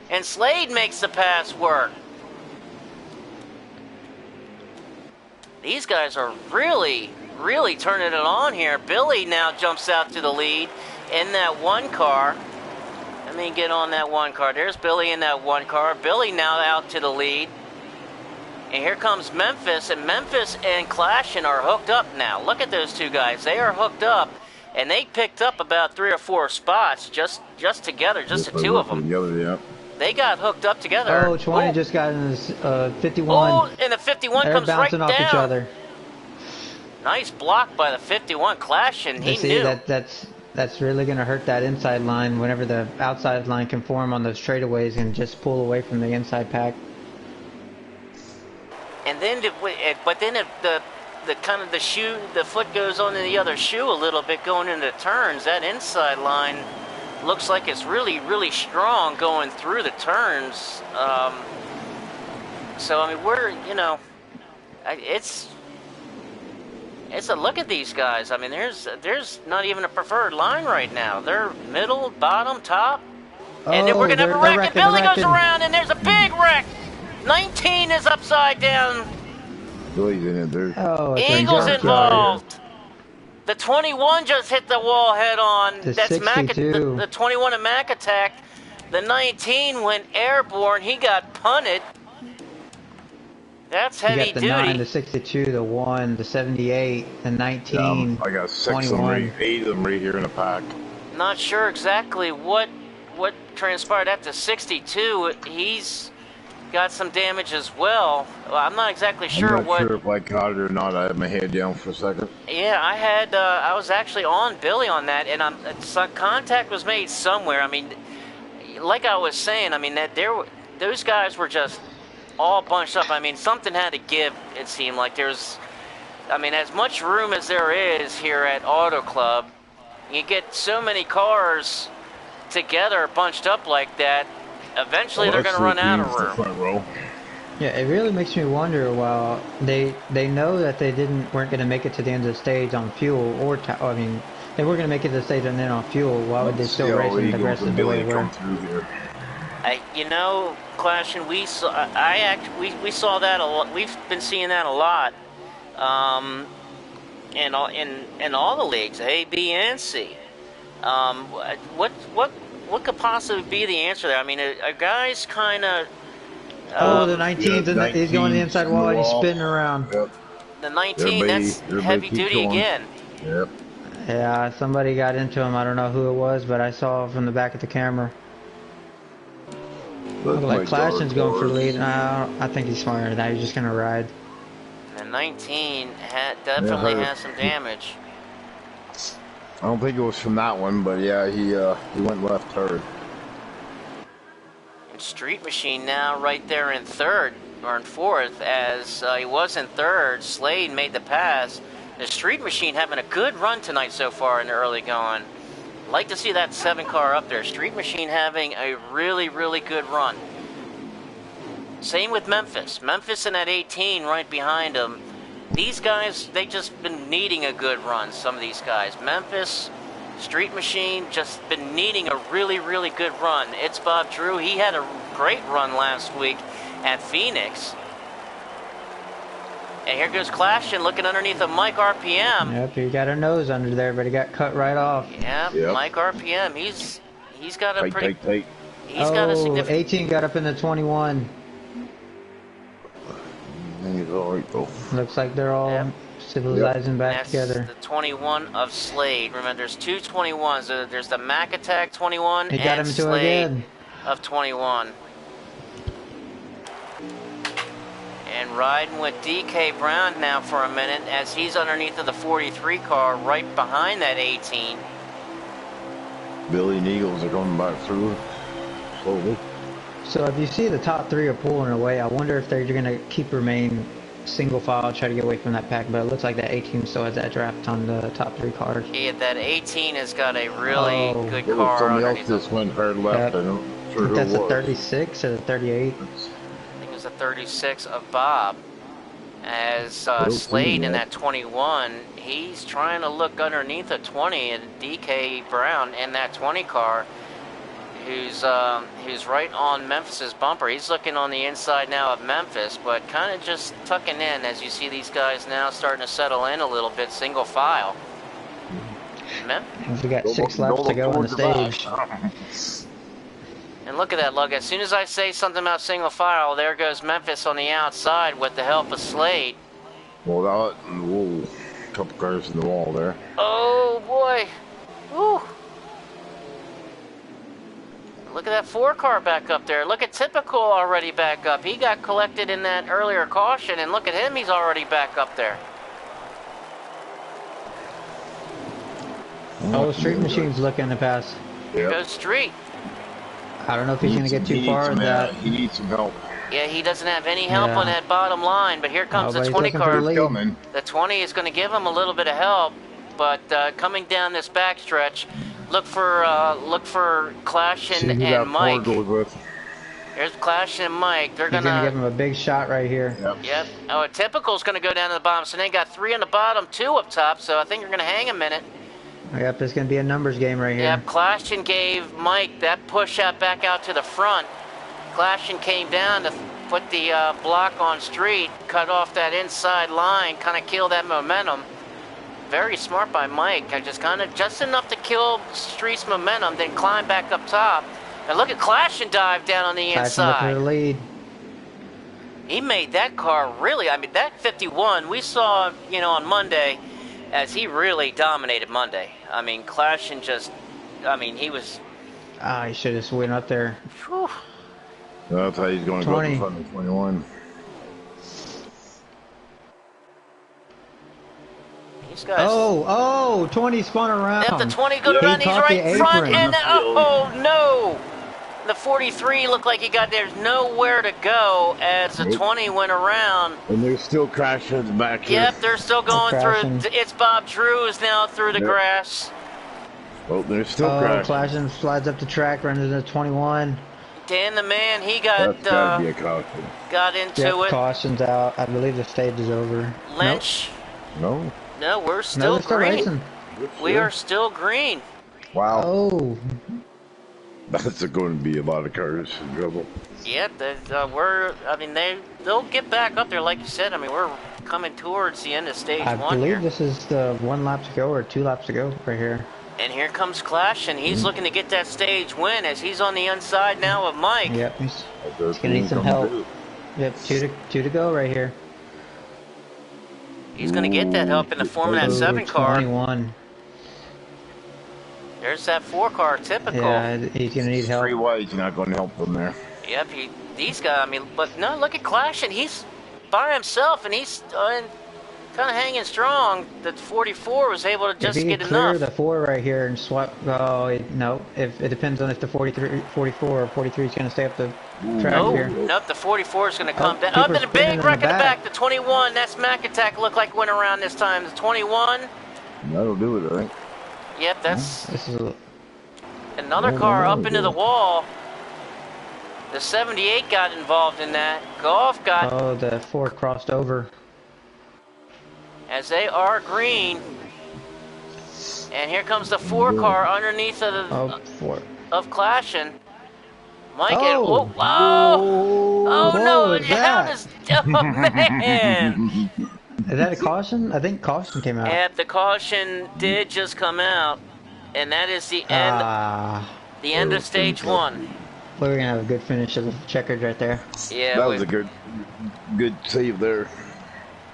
Speaker 1: And Slade makes the pass work. These guys are really, really turning it on here. Billy now jumps out to the lead in that 1 car. Let me get on that 1 car. There's Billy in that 1 car. Billy now out to the lead. And here comes Memphis, and Memphis and Clashing are hooked up now. Look at those 2 guys. They are hooked up, and they picked up about 3 or 4 spots just together, just the 2 of them.
Speaker 2: Together, yeah.
Speaker 1: They got hooked up together.
Speaker 3: Oh, 20 just got in this 51.
Speaker 1: Oh, and the 51
Speaker 3: They're
Speaker 1: comes right
Speaker 3: bouncing off
Speaker 1: down.
Speaker 3: each other.
Speaker 1: Nice block by the 51 Clashing. He
Speaker 3: See,
Speaker 1: knew.
Speaker 3: that's really going to hurt that inside line whenever the outside line can form on those straightaways and just pull away from the inside pack.
Speaker 1: And then, but then the kind of the foot goes on to the other shoe a little bit going into turns. That inside line looks like it's really, really strong going through the turns. So I mean, it's a look at these guys. I mean, there's not even a preferred line right now. They're middle, bottom, top, and then we're gonna have a wreck. And Billy goes around, and there's a big wreck. 19 is upside down.
Speaker 2: Billy's in it there.
Speaker 3: Oh, it's a
Speaker 1: Eagles
Speaker 3: junkyard.
Speaker 1: involved. The 21 just hit the wall head on.
Speaker 3: The
Speaker 1: That's Mac.
Speaker 3: 62.
Speaker 1: The 21 and Mac attacked. The 19 went airborne. He got punted. That's
Speaker 3: You
Speaker 1: heavy
Speaker 3: got the 9, the
Speaker 1: duty.
Speaker 3: 62, the 1, the 78, the 19,
Speaker 2: I got 6 of
Speaker 3: 21.
Speaker 2: them, 8 of them right here in a pack.
Speaker 1: Not sure exactly what transpired at the 62. got some damage as well. I'm not exactly sure
Speaker 2: I'm not sure if I caught it or not. I had my head down for a second.
Speaker 1: Yeah, I was actually on Billy on that, and some contact was made somewhere. I mean, like I was saying, I mean those guys were just all bunched up. I mean, something had to give. It seemed like I mean, as much room as there is here at Auto Club, you get so many cars together, bunched up like that. Eventually, they're going to run out of room.
Speaker 2: Front row.
Speaker 3: Yeah, it really makes me wonder. Well, they know that they weren't going to make it to the end of the stage on fuel I mean, they were going to make it to the stage and then on fuel. Why would they still race the rest of the way they were?
Speaker 1: You know, Clash, and we saw we saw that a lot. We've been seeing that a lot, in all the leagues, A, B, and C. What could possibly be the answer there? I mean, a guy's kind of.
Speaker 3: The 19's he's going to the inside wall and he's spinning around.
Speaker 2: Yep.
Speaker 1: The 19, that's heavy duty again.
Speaker 2: Yep.
Speaker 3: Yeah, somebody got into him. I don't know who it was, but I saw from the back of the camera. Look like Claston's going for the lead. I think he's smarter than that. He's just going to ride.
Speaker 1: The 19 definitely has some damage.
Speaker 2: I don't think it was from that one, but yeah, he went left hard.
Speaker 1: And Street Machine now right there in third, or in fourth, as he was in third. Slade made the pass. The Street Machine having a good run tonight so far in the early going. Like to see that 7 car up there. Street Machine having a really, really good run. Same with Memphis. Memphis in that 18 right behind him. These guys, they just been needing a good run, some of these guys. Memphis, Street Machine, just been needing a really, really good run. It's Bob Drew. He had a great run last week at Phoenix. And here goes Clashin looking underneath of Mike RPM.
Speaker 3: Yep, he got a nose under there, but he got cut right off.
Speaker 1: Yep. Mike RPM. He's got a pretty.
Speaker 2: Tight.
Speaker 1: He's got a significant.
Speaker 3: 18 got up in the 21.
Speaker 2: He's all right though.
Speaker 3: Looks like they're all civilizing back together.
Speaker 1: The 21 of Slade. Remember, there's two 21s. There's the Mac Attack 21
Speaker 3: he got
Speaker 1: and
Speaker 3: him
Speaker 1: Slade
Speaker 3: again.
Speaker 1: of 21. And riding with DK Brown now for a minute as he's underneath of the 43 car right behind that 18.
Speaker 2: Billy and Eagles are going back through slowly.
Speaker 3: So if you see the top 3 are pulling away, I wonder if they're going to remain single file, try to get away from that pack. But it looks like that 18 still has that draft on the top 3 cars.
Speaker 1: Yeah, that 18 has got a really good car.
Speaker 2: Somebody else just went hard left.
Speaker 3: Yep.
Speaker 2: I'm not sure who
Speaker 3: That's
Speaker 2: it
Speaker 3: the
Speaker 2: was.
Speaker 1: 36
Speaker 3: or the 38.
Speaker 1: I think it was the 36 of Bob. As Slade in that 21, he's trying to look underneath a 20, and DK Brown in that 20 car, who's right on Memphis's bumper. He's looking on the inside now of Memphis, but kind of just tucking in as you see these guys now starting to settle in a little bit, single file.
Speaker 3: We got 6 laps to go on the stage.
Speaker 1: And look at that, look. As soon as I say something about single file, there goes Memphis on the outside with the help of Slade.
Speaker 2: Well, that, whoa, couple cars in the wall there.
Speaker 1: Oh, boy. Woo. Look at that 4 car back up there. Look at Typical already back up. He got collected in that earlier caution, and look at him. He's already back up there.
Speaker 3: Oh, Street Machine's looking to pass.
Speaker 1: Here goes Street.
Speaker 3: I don't know if he's going to get too far with that.
Speaker 2: He needs some help.
Speaker 1: Yeah, he doesn't have any help on that bottom line, but here comes the 20 car. The 20 is going to give him a little bit of help, but coming down this backstretch, look for Clashin and Mike. Here's Clashin and Mike. They're going to
Speaker 3: give him a big shot right here.
Speaker 1: Yep. Oh, Typical's going to go down to the bottom, so they got 3 on the bottom, 2 up top, so I think you're going to hang a minute.
Speaker 3: Yep, it's going to be a numbers game right here.
Speaker 1: Yep, Clashin gave Mike that push out back out to the front. Clashin came down to put the block on Street, cut off that inside line, kind of kill that momentum. Very smart by Mike. Just enough to kill Street's momentum, then climb back up top. And look at Clashin dive down on the inside.
Speaker 3: For the lead.
Speaker 1: He made that car really, I mean, that 51, we saw, on Monday, as he really dominated Monday. I mean, Clashin he was...
Speaker 3: He should have went up there.
Speaker 1: Whew.
Speaker 2: That's how he's going to go up in
Speaker 3: 20.
Speaker 2: front of 21.
Speaker 1: These guys.
Speaker 3: Oh, 20 spun
Speaker 1: At the
Speaker 3: around.
Speaker 1: 20 going
Speaker 2: Yep.
Speaker 1: around,
Speaker 3: He
Speaker 1: he's
Speaker 3: caught the
Speaker 1: right front,
Speaker 3: apron.
Speaker 1: and oh no! The 43 looked like he got there's nowhere to go as the
Speaker 2: Nope.
Speaker 1: 20 went around.
Speaker 2: And there's still crashes back here.
Speaker 1: Yep, they're still
Speaker 3: They're
Speaker 1: going through.
Speaker 3: crashing.
Speaker 1: It's Bob Drew is now through the
Speaker 2: Yep.
Speaker 1: grass.
Speaker 2: Oh, there's still
Speaker 3: Oh,
Speaker 2: crashes.
Speaker 3: Clashing slides up the track, runs into 21.
Speaker 1: Dan the man, he got
Speaker 2: That's gotta be a caution.
Speaker 1: got into
Speaker 3: Yep,
Speaker 1: it.
Speaker 3: caution's out. I believe the stage is over.
Speaker 1: Lynch.
Speaker 2: No.
Speaker 1: No, we're
Speaker 3: Nope.
Speaker 1: still
Speaker 3: No, they're still
Speaker 1: green.
Speaker 3: racing.
Speaker 1: We are still green.
Speaker 2: Wow.
Speaker 3: Oh,
Speaker 2: That's going to be a lot of cars in trouble.
Speaker 1: Yep, we're. I mean, they'll get back up there, like you said. I mean, we're coming towards the end of stage
Speaker 3: I
Speaker 1: one
Speaker 3: believe
Speaker 1: here.
Speaker 3: this is the 1 lap to go or 2 laps to go right here.
Speaker 1: And here comes Clash, and he's looking to get that stage win as he's on the inside now of Mike.
Speaker 3: Yep, he's gonna need some help. Yep, two to go right here.
Speaker 1: He's going to get that help in the form of that
Speaker 3: Ooh,
Speaker 1: 7 car.
Speaker 3: 21.
Speaker 1: There's that 4 car, typical.
Speaker 3: Yeah, he's gonna need help.
Speaker 2: 3 wide's not going to help them there.
Speaker 1: Yep, these guys, I mean, but no, look at Clash, and he's by himself, and he's kind of hanging strong. The 44 was able to just
Speaker 3: if he
Speaker 1: get
Speaker 3: could clear
Speaker 1: enough.
Speaker 3: the 4 right here and swap, no. If it depends on if the 44 or 43 is gonna stay up the track
Speaker 1: Nope,
Speaker 3: here.
Speaker 1: nope, the 44 is going to come
Speaker 3: Oh,
Speaker 1: down.
Speaker 3: people
Speaker 1: Up to
Speaker 3: are
Speaker 1: the
Speaker 3: spinning
Speaker 1: big
Speaker 3: in
Speaker 1: wreck
Speaker 3: the
Speaker 1: in the
Speaker 3: back.
Speaker 1: back. The 21, that's Mac Attack, looked like went around this time. The 21,
Speaker 2: That'll do it, I think.
Speaker 1: yep, that's
Speaker 3: This is
Speaker 1: another car up into the wall. The 78 got involved in that. Golf got,
Speaker 3: the 4 crossed over.
Speaker 1: as they are green. And here comes the 4 car underneath of the,
Speaker 3: Oh, 4.
Speaker 1: of Clashing. Mike,
Speaker 3: Oh.
Speaker 1: oh
Speaker 3: What
Speaker 1: no,
Speaker 3: was
Speaker 1: how
Speaker 3: that?
Speaker 1: does, oh man.
Speaker 3: Is that a caution? I think caution came out.
Speaker 1: Yep, the caution did just come out. And that is the end, the end of stage 1.
Speaker 3: We're gonna have a good finish of the checkered right there.
Speaker 1: Yeah,
Speaker 2: That was a good save there.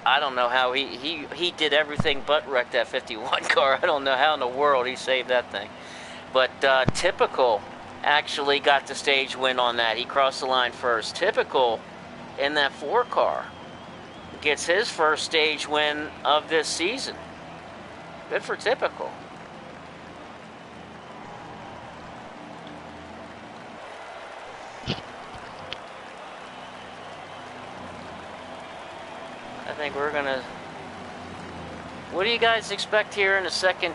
Speaker 1: I don't know how he did everything but wreck that 51 car. I don't know how in the world he saved that thing. But Typical actually got the stage win on that. He crossed the line first. Typical in that 4 car gets his first stage win of this season. Good for Typical. I think we're gonna. What do you guys expect here in the second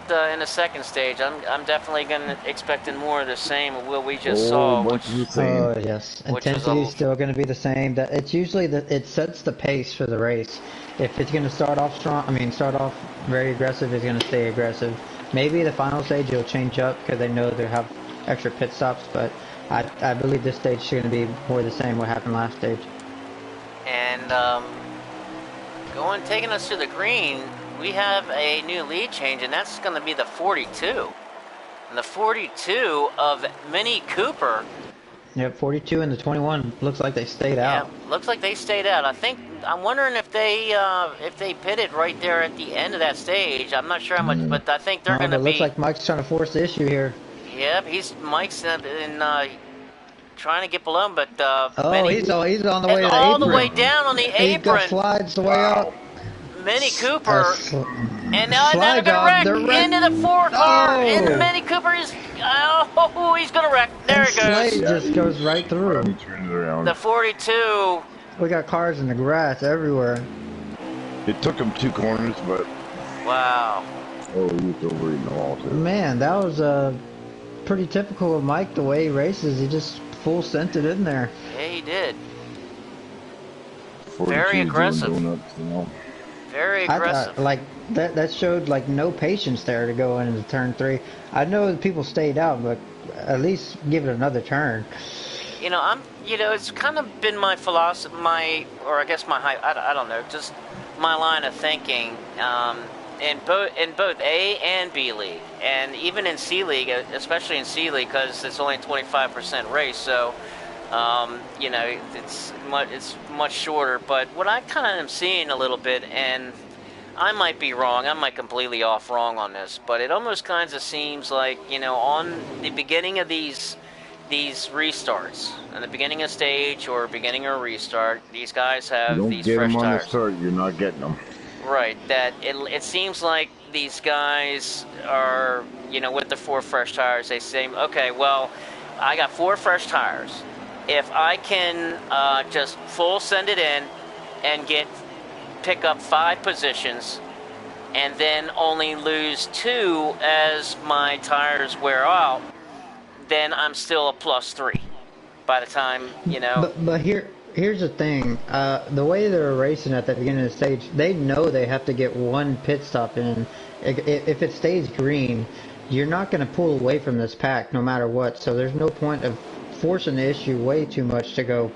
Speaker 1: stage? I'm definitely gonna expecting more of the same of what we just saw.
Speaker 2: Bunch of the same.
Speaker 3: Oh yes,
Speaker 1: Which is
Speaker 3: intensity
Speaker 1: a-
Speaker 3: is still going to be the same. That it's usually that it sets the pace for the race. If it's going to start off strong, start off very aggressive, it's going to stay aggressive. Maybe the final stage will change up because they know they have extra pit stops. But I believe this stage is going to be more the same what happened last stage.
Speaker 1: And taking us to the green, we have a new lead change, and that's going to be the 42. And the 42 of Mini Cooper.
Speaker 3: Yep, 42 and the 21 looks like they stayed out.
Speaker 1: Yeah, looks like they stayed out. I'm wondering if they pitted right there at the end of that stage. I'm not sure how much, but I think they're going to
Speaker 3: It
Speaker 1: be.
Speaker 3: looks like Mike's trying to force the issue here.
Speaker 1: Yep, Mike's trying to get below him, but
Speaker 3: He's on the way to the
Speaker 1: all the
Speaker 3: apron.
Speaker 1: way down on the
Speaker 3: He
Speaker 1: apron.
Speaker 3: slides the way up.
Speaker 1: Mini Cooper. And now
Speaker 3: Slide
Speaker 1: they're
Speaker 3: job,
Speaker 1: gonna
Speaker 3: they're
Speaker 1: wreck
Speaker 3: wrecked.
Speaker 1: into the 4 car.
Speaker 3: Oh.
Speaker 1: And Mini Cooper is he's gonna wreck. There it
Speaker 3: Slade
Speaker 1: goes.
Speaker 3: just goes right through.
Speaker 2: He turned it around.
Speaker 1: The 42.
Speaker 3: We got cars in the grass everywhere.
Speaker 2: It took him 2 corners, but
Speaker 1: Wow.
Speaker 2: he was over in the wall too.
Speaker 3: Man, that was pretty typical of Mike. The way he races, he just full sent it in there.
Speaker 1: Yeah, he did.
Speaker 2: 42
Speaker 1: Very
Speaker 2: doing
Speaker 1: aggressive.
Speaker 2: donuts, you know.
Speaker 1: Very aggressive.
Speaker 3: Like that showed like no patience there to go into turn 3. I know that people stayed out, but at least give it another turn.
Speaker 1: It's kind of been my philosophy, I don't know, just my line of thinking, in both A and B League, and even in C League, especially in C League, because it's only a 25% race, so, it's much shorter, but what I kind of am seeing a little bit, and I might be wrong, I might completely wrong on this, but it almost kind of seems like, on the beginning of these these restarts in the beginning of stage or beginning of restart. These guys have
Speaker 2: You don't
Speaker 1: these
Speaker 2: get
Speaker 1: fresh
Speaker 2: them on the
Speaker 1: tires.
Speaker 2: start, you're not getting them.
Speaker 1: Right. That it seems like these guys are, you know, with the 4 fresh tires. They say, okay, well, I got 4 fresh tires. If I can just full send it in and pick up 5 positions, and then only lose 2 as my tires wear out, then I'm still a +3 by the time, you know.
Speaker 3: But here's the thing. The way they're racing at the beginning of the stage, they know they have to get 1 pit stop in. If it stays green, you're not going to pull away from this pack no matter what. So there's no point of forcing the issue way too much to go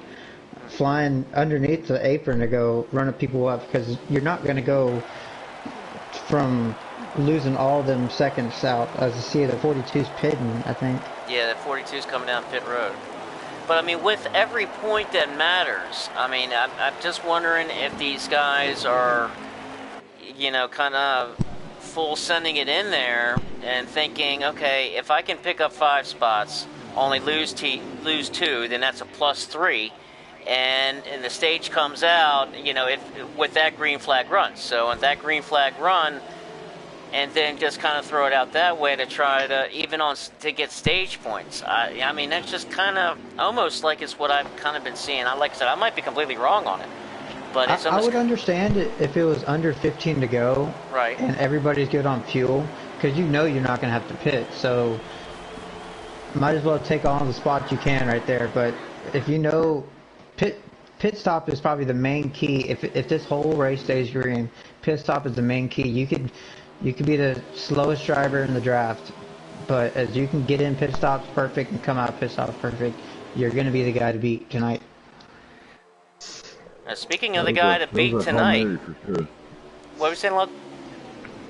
Speaker 3: flying underneath the apron to go running people up, because you're not going to go from losing all them seconds out. As you see, the 42's pitting, I think.
Speaker 1: Yeah, the 42's coming down pit road. But I mean, with every point that matters, I mean, I'm just wondering if these guys are, you know, kind of full sending it in there and thinking, okay, if I can pick up 5 spots, only lose 2, then that's a +3. And the stage comes out, you know, with that green flag run. So with that green flag run, and then just kind of throw it out that way to try to to get stage points. I mean, that's just kind of almost like it's what I've kind of been seeing. Like I said, I might be completely wrong on it, but it's
Speaker 3: I
Speaker 1: almost,
Speaker 3: would understand it if it was under 15 to go,
Speaker 1: right,
Speaker 3: and everybody's good on fuel, because you know you're not going to have to pit, so might as well take all the spots you can right there. But if you know, pit stop is probably the main key. If this whole race stays green, pit stop is the main key. You could be the slowest driver in the draft, but as you can get in pit stops perfect and come out pit stops perfect, you're going to be the guy to beat tonight.
Speaker 1: speaking of the guy to beat tonight,
Speaker 2: For sure.
Speaker 1: what were we saying, Lug?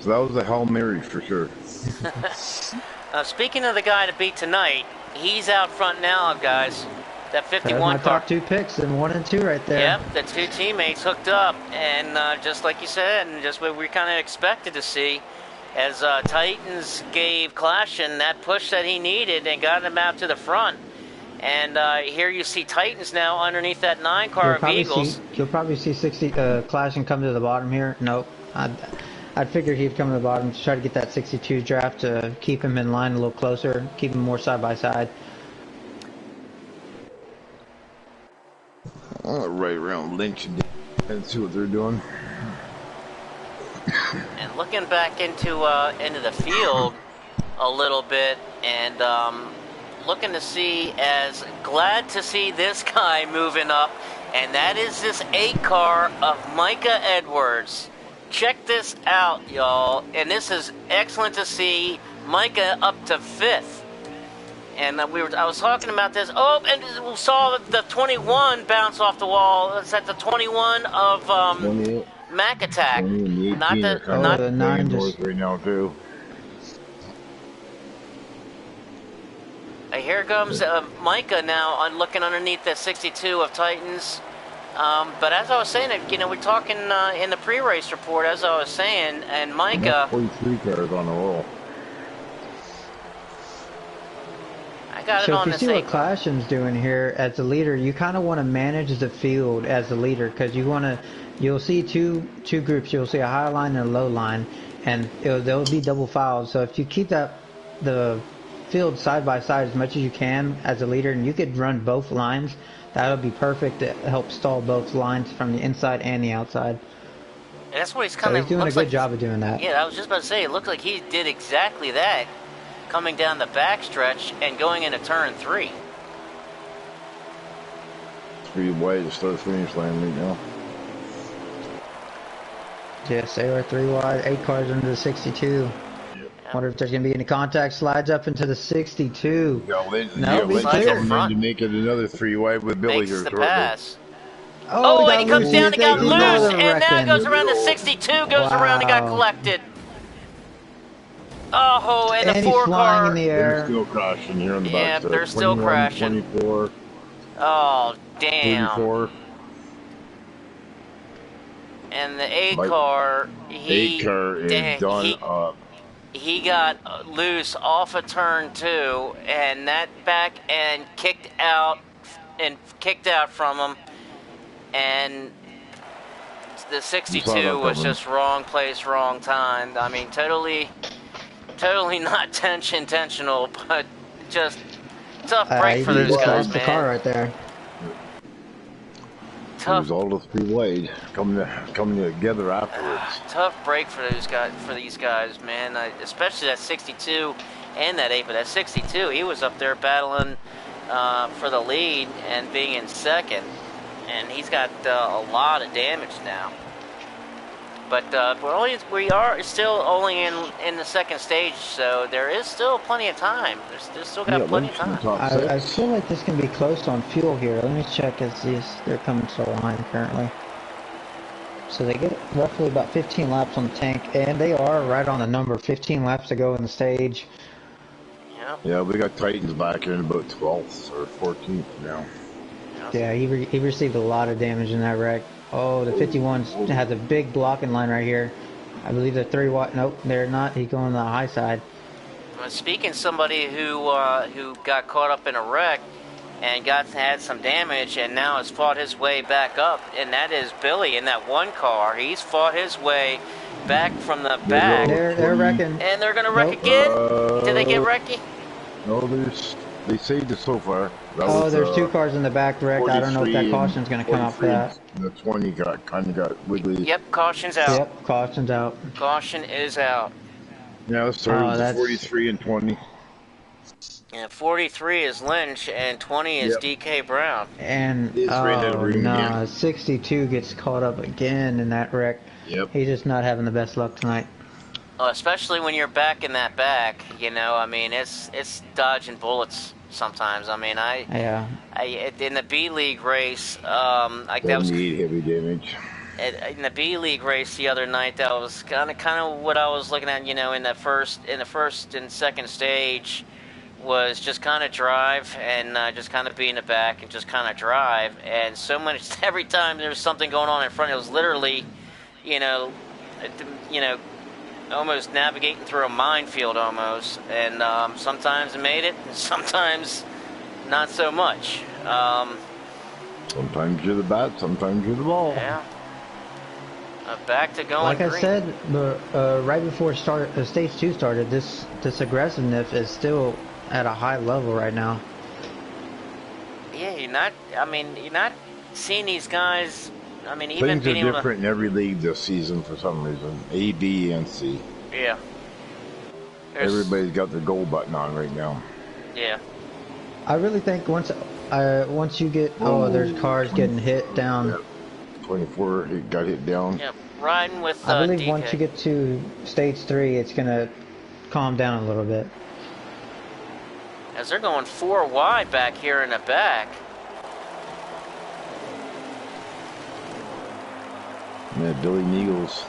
Speaker 2: So that was a Hail Mary for sure.
Speaker 1: Speaking of the guy to beat tonight, he's out front now, guys. That 51
Speaker 3: That's my
Speaker 1: car.
Speaker 3: top 2 picks, and 1 and 2 right there.
Speaker 1: Yep, the 2 teammates hooked up, and just like you said, and just what we kind of expected to see, as Titans gave Clashin that push that he needed and got him out to the front. And here you see Titans now underneath that 9 car of Eagles.
Speaker 3: You'll probably see 60 Clashin come to the bottom here. Nope. I'd figure he'd come to the bottom to try to get that 62 draft to keep him in line a little closer, keep him more side by side.
Speaker 2: Right around Lynch and see what they're doing.
Speaker 1: And looking back into the field a little bit, and looking to see, as glad to see this guy moving up, and that is this 8 car of Micah Edwards. Check this out, y'all, and this is excellent to see Micah up to 5th. And I was talking about this. Oh, and we saw the 21 bounce off the wall. It's at the 21 of Mac Attack. Not
Speaker 3: the 9 just
Speaker 2: right now too.
Speaker 1: Here comes Micah now looking underneath the 62 of Titans. But as I was saying, you know, we're talking in the pre-race report, as I was saying, and Micah.
Speaker 2: 43 cars on the roll.
Speaker 1: I got it
Speaker 3: So
Speaker 1: on
Speaker 3: if
Speaker 1: the
Speaker 3: you see
Speaker 1: same.
Speaker 3: what Clashin's doing here as the leader, you kind of want to manage the field as the leader, because you'll see two groups. You'll see a high line and a low line, and they'll be double files. So if you keep the field side by side as much as you can as a leader, and you could run both lines, that'll be perfect to help stall both lines from the inside and the outside.
Speaker 1: And that's what he's
Speaker 3: So
Speaker 1: kind
Speaker 3: he's
Speaker 1: of
Speaker 3: doing a
Speaker 1: looks
Speaker 3: good
Speaker 1: like.
Speaker 3: job of doing that.
Speaker 1: Yeah, I was just about to say, it looked like he did exactly that, coming down the backstretch and going into turn 3.
Speaker 2: 3 wide to start finish line right now.
Speaker 3: Yes, they were 3 wide, 8 cars under the 62. Wonder if there's going to be any contact. Slides up into the 62.
Speaker 2: You got Lynch,
Speaker 3: No,
Speaker 2: Lynch
Speaker 1: slides in
Speaker 2: coming
Speaker 1: front.
Speaker 2: in to make it another 3 wide with Billy
Speaker 1: Makes
Speaker 2: here
Speaker 1: the
Speaker 2: shortly.
Speaker 1: pass.
Speaker 3: Oh,
Speaker 1: And he comes
Speaker 3: loose.
Speaker 1: down and got
Speaker 3: They did
Speaker 1: loose,
Speaker 3: another
Speaker 1: and now
Speaker 3: wrecking.
Speaker 1: goes around the 62, goes around and got
Speaker 3: Wow.
Speaker 1: collected. Oh, and
Speaker 3: And
Speaker 1: the
Speaker 3: he's
Speaker 1: 4
Speaker 3: flying
Speaker 1: car.
Speaker 3: in the
Speaker 2: They're
Speaker 3: air.
Speaker 2: still crashing here on the
Speaker 1: Yeah,
Speaker 2: back.
Speaker 1: they're still
Speaker 2: 21,
Speaker 1: crashing.
Speaker 2: 24,
Speaker 1: Oh, damn.
Speaker 2: 34.
Speaker 1: And the 8
Speaker 2: Like,
Speaker 1: car,
Speaker 2: 8 car is done up.
Speaker 1: he got loose off of turn 2, and that back end kicked out from him, and the 62 was just wrong place, wrong time. I mean, totally not intentional, but just tough break for those guys,
Speaker 3: lost
Speaker 1: man.
Speaker 3: the car right there.
Speaker 1: Tough.
Speaker 2: It was all those three wide coming together afterwards.
Speaker 1: Tough break for these guys, man. Especially that 62 and that 8, but that 62, he was up there battling for the lead and being in second, and he's got a lot of damage now. But we are still only in the second stage, so there is still plenty of time. There's still got plenty of time.
Speaker 3: I feel like this can be close on fuel here. Let me check as they're coming to the line currently. So they get roughly about 15 laps on the tank, and they are right on the number. 15 laps to go in the stage.
Speaker 2: Yeah, we got Titans back here in about 12th or 14th now.
Speaker 3: Yeah, he received a lot of damage in that wreck. Oh, the 51 has a big blocking line right here. I believe they're 3 wide. Nope, they're not. He's going on the high side.
Speaker 1: Well, speaking of somebody who got caught up in a wreck and had some damage and now has fought his way back up, and that is Billy in that one car. He's fought his way back from the back.
Speaker 3: They're wrecking.
Speaker 1: And they're going to wreck again? Did they get wrecky?
Speaker 2: No, they saved it so far.
Speaker 3: There's 2 cars in the back wrecked. I don't know if that caution's going to come out for that.
Speaker 2: The 20 kind of got wiggly.
Speaker 1: Yep, caution's out.
Speaker 3: Yep, caution's out.
Speaker 1: Caution is out.
Speaker 2: Yeah, that's 43 and 20.
Speaker 1: Yeah, 43 is Lynch and 20 is DK Brown.
Speaker 3: And no, 62 gets caught up again in that wreck.
Speaker 2: Yep.
Speaker 3: He's just not having the best luck tonight.
Speaker 1: Especially when you're back in that back, you know. I mean, it's dodging bullets sometimes. I mean, in the B League race, that was
Speaker 2: heavy damage.
Speaker 1: In the B League race the other night, that was kind of what I was looking at. You know, in the first and second stage, was just kind of drive and just kind of be in the back and just kind of drive. And so much every time there was something going on in front, it was literally, you know, almost navigating through a minefield almost. And sometimes it made it, and sometimes not so much.
Speaker 2: Sometimes you're the bat, sometimes you're the ball.
Speaker 1: Yeah. Back to going
Speaker 3: like
Speaker 1: green.
Speaker 3: I said, right before stage 2 started, this aggressiveness is still at a high level right now.
Speaker 1: Yeah, you're not seeing these guys. I mean, even
Speaker 2: things are different in every league this season for some reason. A, B, and C.
Speaker 1: Yeah.
Speaker 2: Everybody's got their goal button on right now.
Speaker 1: Yeah.
Speaker 3: I really think once you get there's cars getting hit down.
Speaker 2: Yep. 24, it got hit down.
Speaker 1: Yep. Riding with
Speaker 3: I believe
Speaker 1: DK.
Speaker 3: once you get to stage 3, it's gonna calm down a little bit.
Speaker 1: As they're going 4 wide back here in the back.
Speaker 2: Yeah, Billy and Eagles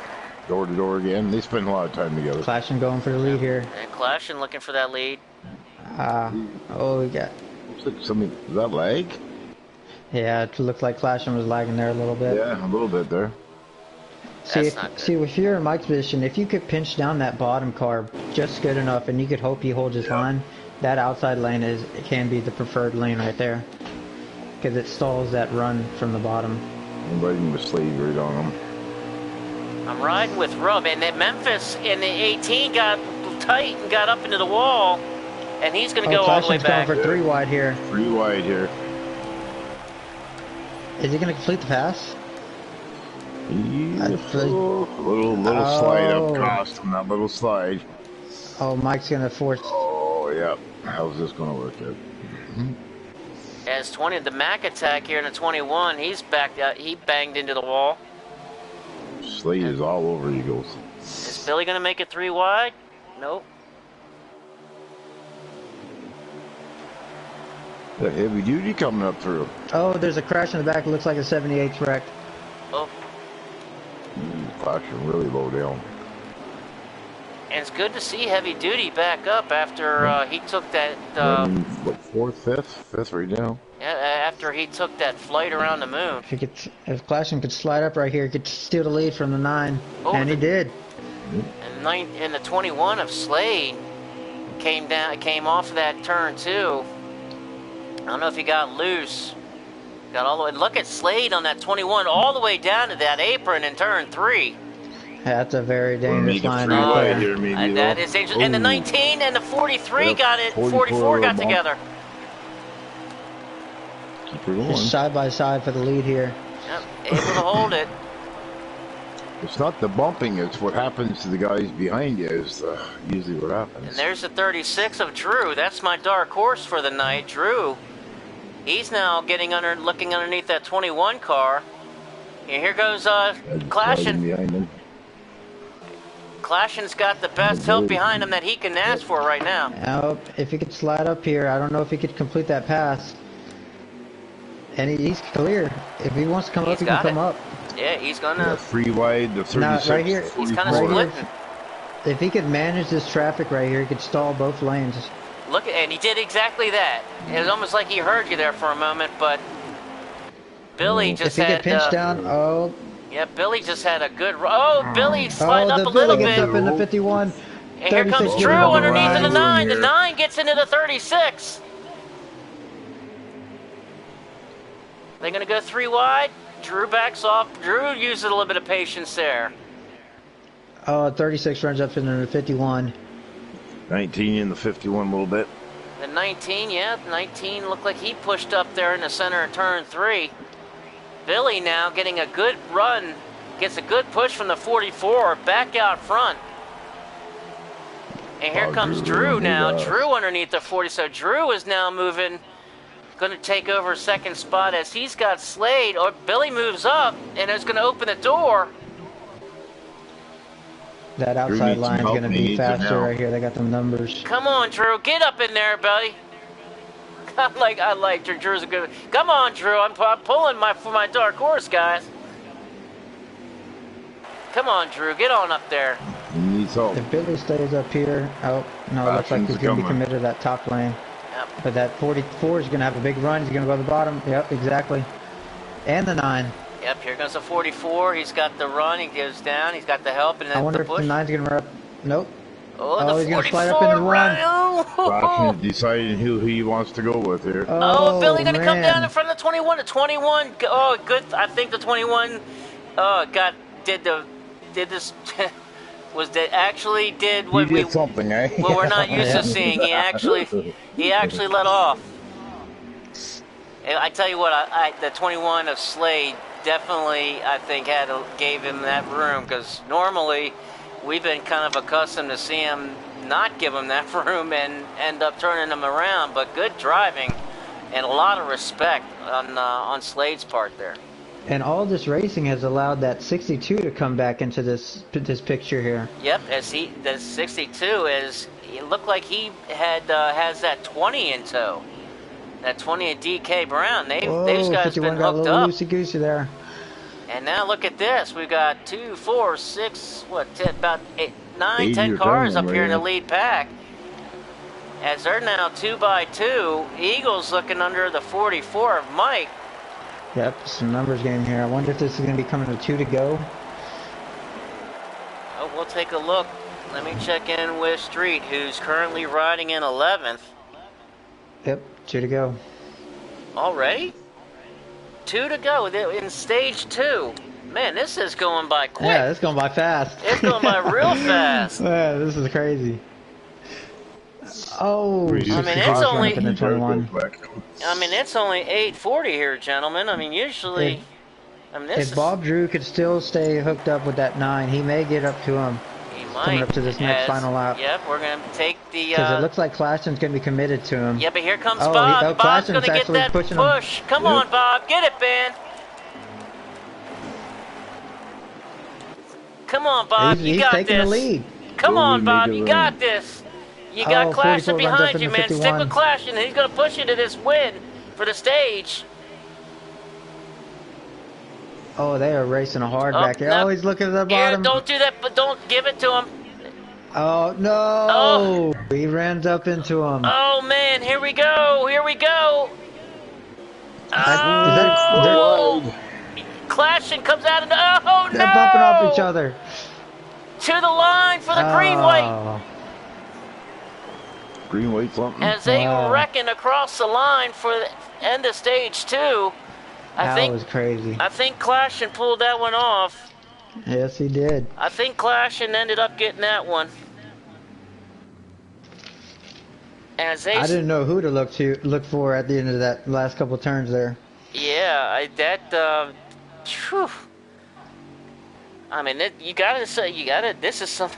Speaker 2: door to door again. They spend a lot of time together.
Speaker 3: Clashing going for the lead here.
Speaker 1: And Clashing looking for that lead.
Speaker 3: We got.
Speaker 2: Looks like something. Is that lag?
Speaker 3: Yeah, it looked like Clashing was lagging there a little bit.
Speaker 2: Yeah, a little bit there.
Speaker 3: See, if you're in Mike's position, if you could pinch down that bottom car just good enough, and you could hope he holds his line, that outside lane can be the preferred lane right there, because it stalls that run from the bottom.
Speaker 2: I'm riding with Slade right on him.
Speaker 1: I'm riding with Rub, and then Memphis in the 18 got tight and got up into the wall, and he's going to go all the way back.
Speaker 3: Going for 3 wide here.
Speaker 2: 3 wide here.
Speaker 3: Is he going to complete the pass?
Speaker 2: Yeah, little slide up cost him that little slide.
Speaker 3: Oh, Mike's going to force.
Speaker 2: Oh, yeah. How's this going to work out?
Speaker 1: As 20, the Mac attack here in the 21, he's backed out. He banged into the wall.
Speaker 2: Slade is all over Eagles.
Speaker 1: Is Billy going to make it 3 wide? Nope.
Speaker 2: The heavy duty coming up through.
Speaker 3: Oh, there's a crash in the back. It looks like a 78 wrecked.
Speaker 1: Oh.
Speaker 2: Flashing really low down.
Speaker 1: And it's good to see Heavy Duty back up after he took that.
Speaker 2: Fourth, fifth right now.
Speaker 1: After he took that flight around the moon.
Speaker 3: If Clashing could slide up right here, he could steal the lead from the 9, and he did.
Speaker 1: And the 21 of Slade came off of that turn too. I don't know if he got loose. Got all the way. Look at Slade on that 21, all the way down to that apron in turn 3.
Speaker 3: That's a very dangerous line
Speaker 2: Three
Speaker 3: right
Speaker 2: wide
Speaker 3: there.
Speaker 2: here, maybe.
Speaker 1: That is dangerous. And the 19 and the 43
Speaker 2: Yep,
Speaker 1: got it.
Speaker 2: 44
Speaker 1: 44 got
Speaker 2: bump.
Speaker 1: together.
Speaker 2: Keep her going.
Speaker 3: Just side by side for the lead here.
Speaker 1: Yep, able to hold it.
Speaker 2: It's not the bumping, it's what happens to the guys behind you is usually what happens.
Speaker 1: And there's the 36 of Drew. That's my dark horse for the night. Drew, he's now looking underneath that 21 car. And here goes Clashin.
Speaker 2: Behind him.
Speaker 1: Clashin's got the best help behind him that he can ask for right now.
Speaker 3: Now, if he could slide up here, I don't know if he could complete that pass. And he's clear. If he wants to come up, he can come up.
Speaker 1: Yeah, he's
Speaker 2: Yeah,
Speaker 1: gonna.
Speaker 2: 3 wide, the 36.
Speaker 3: Now, right here,
Speaker 1: He's kind of
Speaker 3: right
Speaker 1: splitting.
Speaker 3: here, if he could manage this traffic right here, he could stall both lanes.
Speaker 1: Look, and he did exactly that. It was almost like he heard you there for a moment, but Billy just
Speaker 3: If he
Speaker 1: had.
Speaker 3: could pinch down, oh.
Speaker 1: Yeah, Billy just had a good. Billy sliding up a little
Speaker 3: Billy gets
Speaker 1: bit.
Speaker 3: up in the 51.
Speaker 1: And here
Speaker 3: 36
Speaker 1: comes
Speaker 3: gets
Speaker 1: Drew
Speaker 3: up on the
Speaker 1: underneath in the
Speaker 3: line.
Speaker 1: 9. The 9 gets into the 36. They're going to go 3 wide. Drew backs off. Drew used a little bit of patience there.
Speaker 3: 36 runs up into the 51.
Speaker 2: 19 in the 51 a little bit.
Speaker 1: The 19, yeah, 19 looked like he pushed up there in the center of turn 3. Billy now getting a good run. Gets a good push from the 44 back out front. And here comes Drew now. Drew underneath the 40. So Drew is now moving. Going to take over second spot as he's got Slade. Or Billy moves up and is going to open the door.
Speaker 3: That
Speaker 2: Drew
Speaker 3: outside
Speaker 2: needs some
Speaker 3: line's
Speaker 2: help,
Speaker 3: going to
Speaker 2: he
Speaker 3: be
Speaker 2: needs it
Speaker 3: faster
Speaker 2: now.
Speaker 3: right here. They got them numbers.
Speaker 1: Come on, Drew. Get up in there, buddy. I like Drew. Drew's a good. Come on, Drew. I'm pulling for my dark horse, guys. Come on, Drew. Get on up there.
Speaker 2: He needs help.
Speaker 3: If Billy stays up here, oh, no, it looks like he's going to be committed to that top lane.
Speaker 1: Yep.
Speaker 3: But that 44 is going to have a big run. He's going to go to the bottom. Yep, exactly. And the 9.
Speaker 1: Yep, here goes the 44. He's got the run. He goes down. He's got the help and then
Speaker 3: I wonder
Speaker 1: the
Speaker 3: if
Speaker 1: push.
Speaker 3: the 9's going to run up. Nope.
Speaker 1: Oh,
Speaker 3: he's
Speaker 1: the
Speaker 3: going to
Speaker 1: 44
Speaker 3: slide up into the 1.
Speaker 1: right.
Speaker 2: Clashin is deciding who he wants to go with here.
Speaker 1: Oh, Billy going to come
Speaker 3: man.
Speaker 1: down in front of the 21. The 21. Oh, good. I think the 21 did this. Actually did what
Speaker 2: He did something, eh?
Speaker 1: what we're not used to seeing. He actually let off. And I tell you what, the 21 of Slade definitely, I think, gave him that room, because normally we've been kind of accustomed to see him not give him that room and end up turning him around. But good driving and a lot of respect on Slade's part there.
Speaker 3: And all this racing has allowed that 62 to come back into this picture here.
Speaker 1: Yep, the 62 it looked like he has that 20 in tow. That 20 of DK Brown. Those guys been
Speaker 3: got a
Speaker 1: hooked
Speaker 3: little
Speaker 1: up.
Speaker 3: loosey-goosey there.
Speaker 1: And now look at this. We've got 2, 4, 6, about 8, 9,
Speaker 2: 80
Speaker 1: 10
Speaker 2: or
Speaker 1: cars
Speaker 2: 10
Speaker 1: up here in the
Speaker 2: right
Speaker 1: lead pack. As they're now 2 by 2. Eagles looking under the 44 of Mike.
Speaker 3: Yep, some numbers game here. I wonder if this is going to be coming to 2 to go.
Speaker 1: Oh, we'll take a look. Let me check in with Street, who's currently riding in 11th.
Speaker 3: Yep, 2 to go.
Speaker 1: Already? 2 to go in stage 2. Man, this is going by quick.
Speaker 3: Yeah, it's going by fast.
Speaker 1: It's going by real fast.
Speaker 3: Yeah, this is crazy. Oh,
Speaker 1: I mean, it's only.
Speaker 3: in the 21.
Speaker 1: I mean, it's only 8:40 here, gentlemen. I mean, usually.
Speaker 3: If Bob Drew could still stay hooked up with that 9, he may get up to him.
Speaker 1: He might.
Speaker 3: Coming up to this next final lap.
Speaker 1: Yep, we're going to take the.
Speaker 3: Because it looks like Claston's going to be committed to him.
Speaker 1: Yeah, but here comes
Speaker 3: Oh,
Speaker 1: Bob. Bob's
Speaker 3: Claston's
Speaker 1: going to get
Speaker 3: actually
Speaker 1: that
Speaker 3: pushing him.
Speaker 1: push. Come on, Bob. Get it, Ben. Come on, Bob.
Speaker 3: He's
Speaker 1: you got
Speaker 3: taking
Speaker 1: this.
Speaker 3: the lead.
Speaker 1: Come on, Bob.
Speaker 2: make it
Speaker 1: You
Speaker 2: run.
Speaker 1: got this. You got
Speaker 3: 44
Speaker 1: Claston
Speaker 3: runs up
Speaker 1: behind
Speaker 3: in
Speaker 1: you,
Speaker 3: the
Speaker 1: man. Stick
Speaker 3: 51.
Speaker 1: with Claston. He's going to push you to this win for the stage.
Speaker 3: Oh, they are racing hard
Speaker 1: Oh,
Speaker 3: back here.
Speaker 1: no.
Speaker 3: Oh, he's looking at the
Speaker 1: Here,
Speaker 3: bottom.
Speaker 1: don't do that, but don't give it to him.
Speaker 3: Oh, no.
Speaker 1: Oh.
Speaker 3: He runs up into him.
Speaker 1: Oh, man. Here we go. Here we go.
Speaker 3: They're
Speaker 1: Clashing comes out of the. Oh, no.
Speaker 3: bumping off each other.
Speaker 1: to the line for the green white.
Speaker 3: Oh,
Speaker 2: Green white something.
Speaker 1: As they
Speaker 3: Wow.
Speaker 1: reckon across the line for the end of stage 2.
Speaker 3: that was crazy.
Speaker 1: I think Clashin pulled that one off.
Speaker 3: Yes, he did.
Speaker 1: I think Clashin ended up getting that one. As they,
Speaker 3: I didn't know who to look for at the end of that last couple turns there.
Speaker 1: yeah, phew. I mean, you gotta say, this is some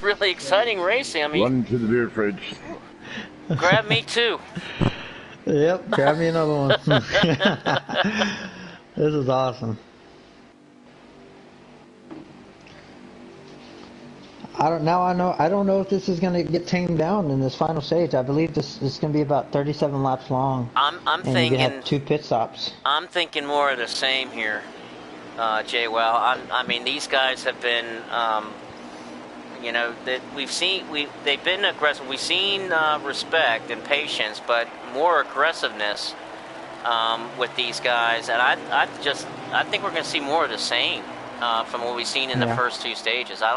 Speaker 1: really exciting racing. I mean,
Speaker 2: Run to the beer fridge.
Speaker 1: grab me too.
Speaker 3: Yep, grab me another one. This is awesome. I don't know if this is gonna get tamed down in this final stage. I believe this is gonna be about 37 laps long.
Speaker 1: I'm
Speaker 3: and you
Speaker 1: thinking
Speaker 3: can have 2 pit stops.
Speaker 1: I'm thinking more of the same here, Jay. Well, I mean, these guys have been, you know, that they've been aggressive. We've seen respect and patience, but more aggressiveness with these guys, and I think we're going to see more of the same from what we've seen in the first 2 stages. I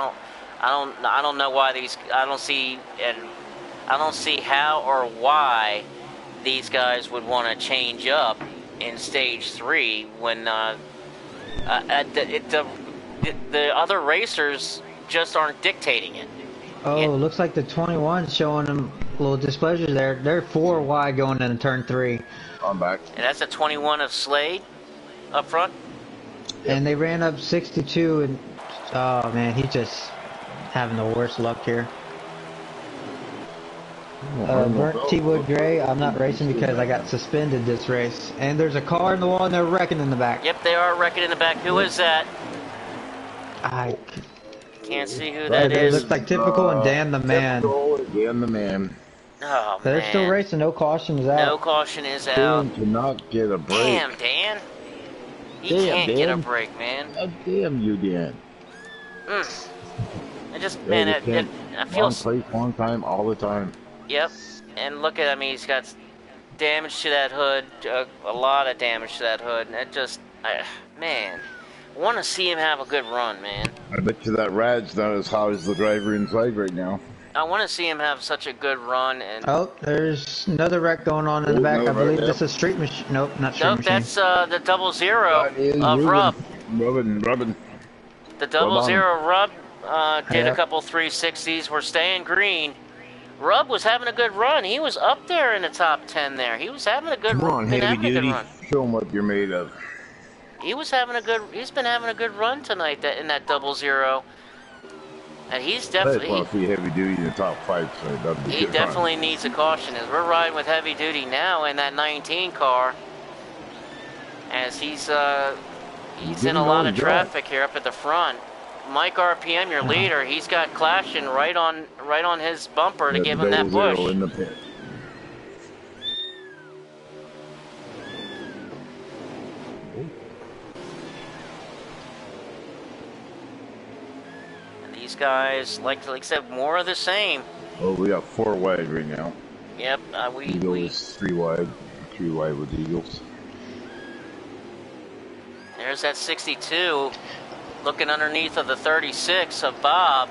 Speaker 1: don't know why I don't see how or why these guys would want to change up in stage 3 when the other racers just aren't dictating it.
Speaker 3: Oh, looks like the 21 showing them a little displeasure there. They're 4 wide going into turn 3.
Speaker 2: I'm back.
Speaker 1: And that's a 21 of Slade up front.
Speaker 3: And they ran up 62, and oh man, he just having the worst luck here. Burnt T-Wood Gray, I'm not racing because I got suspended this race. And there's a car in the wall and they're wrecking in the back.
Speaker 1: Yep, they are wrecking in the back. Who is that?
Speaker 3: I
Speaker 1: can't see who that
Speaker 3: It
Speaker 1: is.
Speaker 3: looks like Typical and Dan the Man.
Speaker 2: Dan the Man.
Speaker 1: Oh,
Speaker 3: They're
Speaker 1: man.
Speaker 3: still racing, no caution is out.
Speaker 1: No caution is out.
Speaker 2: Dan cannot get a break.
Speaker 1: Damn, Dan. You can't get a break, man.
Speaker 2: Oh, damn you, Dan.
Speaker 1: I just, man, I feel...
Speaker 2: Long place, long time, all the time.
Speaker 1: Yep. And look at him, he's got damage to that hood, a lot of damage to that hood. And it just, man, I want to see him have a good run, man.
Speaker 2: I bet you that Rad's not as hot as the driver inside right now.
Speaker 1: I want to see him have such a good run. And
Speaker 3: oh, there's another wreck going on in the back. I believe this is Street Machine. Nope, not Street Machine.
Speaker 1: That's the 00 of Rub.
Speaker 2: Rubbin.
Speaker 1: The 00 Rub did a couple 360s. We're staying green. Rub was having a good run. He was up there in the top 10 there. He was having a good run.
Speaker 2: Show him what you're made of.
Speaker 1: He's been having a good run tonight in that 00. And he's definitely...
Speaker 2: I see heavy duty in the top 5, so that'd be
Speaker 1: he definitely needs a caution. As we're riding with heavy duty now in that 19 car, as he's in a lot of traffic here up at the front. Mike RPM, your leader, he's got Clashing right on his bumper to give him that push.
Speaker 2: In the pit.
Speaker 1: And these guys, like I said, more of the same.
Speaker 2: Oh, we got 4 wide right now.
Speaker 1: Yep,
Speaker 2: Eagles 3 wide. 3 wide with Eagles.
Speaker 1: There's that 62. Looking underneath of the 36 of Bob.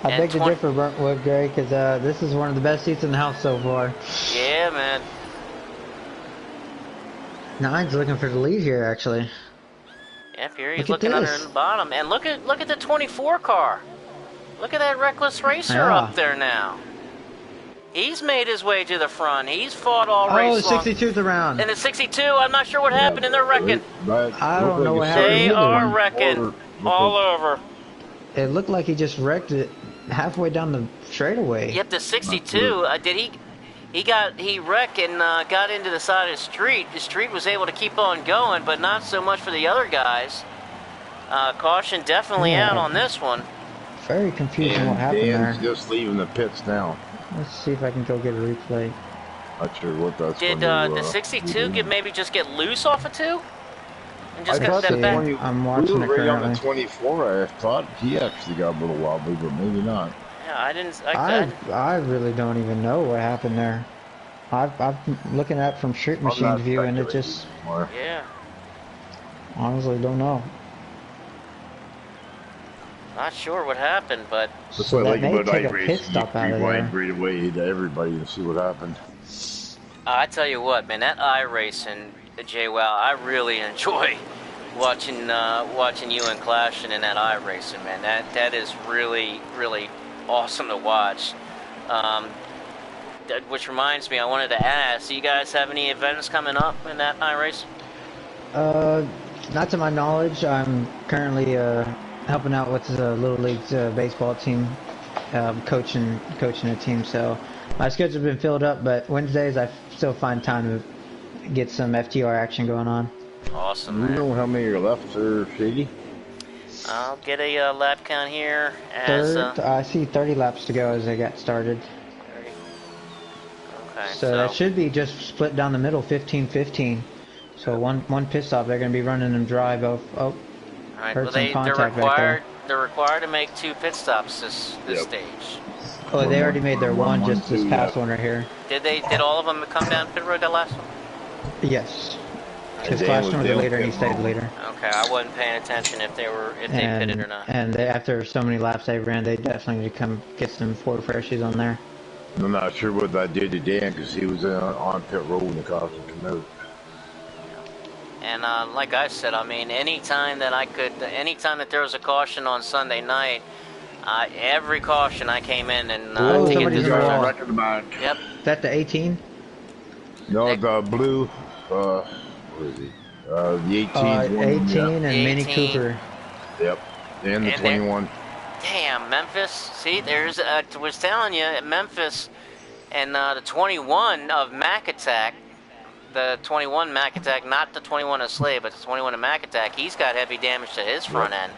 Speaker 3: I beg to differ, Burntwood Gray, because this is one of the best seats in the house so far.
Speaker 1: Yeah, man.
Speaker 3: Nine's looking for the lead here, actually.
Speaker 1: Yep, here he's looking under in the bottom. And look at the 24 car. Look at that Reckless Racer up there now. He's made his way to the front. He's fought all race long.
Speaker 3: Oh, the 62's around.
Speaker 1: And the 62, I'm not sure what happened, and they're wrecking.
Speaker 3: I don't know what happened.
Speaker 1: They are wrecking all over.
Speaker 3: It looked like he just wrecked it halfway down the straightaway.
Speaker 1: Yep, the 62, he wrecked and got into the side of the street. The street was able to keep on going, but not so much for the other guys. Caution definitely out on this one.
Speaker 3: Very confusing what happened there.
Speaker 2: Just leaving the pits now.
Speaker 3: Let's see if I can go get a replay.
Speaker 2: Not sure what that's.
Speaker 1: Did the 62 maybe just get loose off of 2? And just got that back?
Speaker 3: I'm watching it
Speaker 2: right
Speaker 3: currently.
Speaker 2: on the 24, I thought he actually got a little wobbly, but maybe not.
Speaker 1: Yeah, I didn't.
Speaker 3: I really don't even know what happened there. I'm looking at it from Street Machine's view, and it just...
Speaker 1: Yeah.
Speaker 3: Honestly, don't know.
Speaker 1: Not sure what happened, but
Speaker 2: That's
Speaker 3: So
Speaker 2: what I
Speaker 3: that
Speaker 2: like
Speaker 3: may
Speaker 2: about
Speaker 3: take a pit
Speaker 2: iRacing. You
Speaker 3: stop out
Speaker 2: can
Speaker 3: of
Speaker 2: rewind
Speaker 3: there.
Speaker 2: right away to everybody and see what happened.
Speaker 1: I tell you what, man, that iRacing, JWoww, I really enjoy watching you and Clashing in that iRacing, man. That is really, really awesome to watch. Which reminds me, I wanted to ask, do you guys have any events coming up in that iRacing?
Speaker 3: Not to my knowledge. I'm currently helping out with the Little League's baseball team, coaching a team. So my schedule's been filled up, but Wednesdays I still find time to get some FTR action going on.
Speaker 1: Awesome,
Speaker 2: Do you
Speaker 1: man.
Speaker 2: know how many are left, Sir Shady?
Speaker 1: I'll get a lap count here as
Speaker 3: I see 30 laps to go as I got started.
Speaker 1: 30. Okay,
Speaker 3: So that should be just split down the middle, 15-15. So one pit stop, they're going to be running them dry both. Oh,
Speaker 1: all right.
Speaker 3: heard
Speaker 1: Well,
Speaker 3: some contact back there.
Speaker 1: they're required to make 2 pit stops this
Speaker 2: Yep.
Speaker 1: stage.
Speaker 3: Oh, they already made their one
Speaker 2: one,
Speaker 3: just this
Speaker 2: two,
Speaker 3: past
Speaker 2: yeah.
Speaker 3: one right here.
Speaker 1: Did all of them come down pit road that last one?
Speaker 3: Yes. Because
Speaker 2: Dan
Speaker 3: Clashton was the
Speaker 2: down
Speaker 3: leader and he
Speaker 2: pit
Speaker 3: stayed
Speaker 2: road.
Speaker 3: leader.
Speaker 1: Okay, I wasn't paying attention if they pitted or not.
Speaker 3: And they, after so many laps they ran, they definitely need to come get some 4 freshies on there.
Speaker 2: I'm not sure what I did to Dan because he was on pit road when the caution came out.
Speaker 1: And like I said, I mean, anytime that there was a caution on Sunday night, every caution I came in and
Speaker 3: Oh,
Speaker 1: to get
Speaker 3: somebody's
Speaker 1: this
Speaker 3: in the
Speaker 1: result.
Speaker 3: wall.
Speaker 2: Right to the back.
Speaker 1: Yep.
Speaker 3: Is that the 18?
Speaker 2: No, the blue. Where is he? The 18.
Speaker 3: 18 and
Speaker 1: The
Speaker 3: Mini
Speaker 1: 18.
Speaker 3: Cooper.
Speaker 2: Yep. And the
Speaker 1: And there-
Speaker 2: 21.
Speaker 1: Damn, Memphis. See, there's I was telling you, Memphis and the 21 of Mac Attack, the 21 Mac Attack, not the 21 of Slave, but the 21 of Mac Attack. He's got heavy damage to his front end.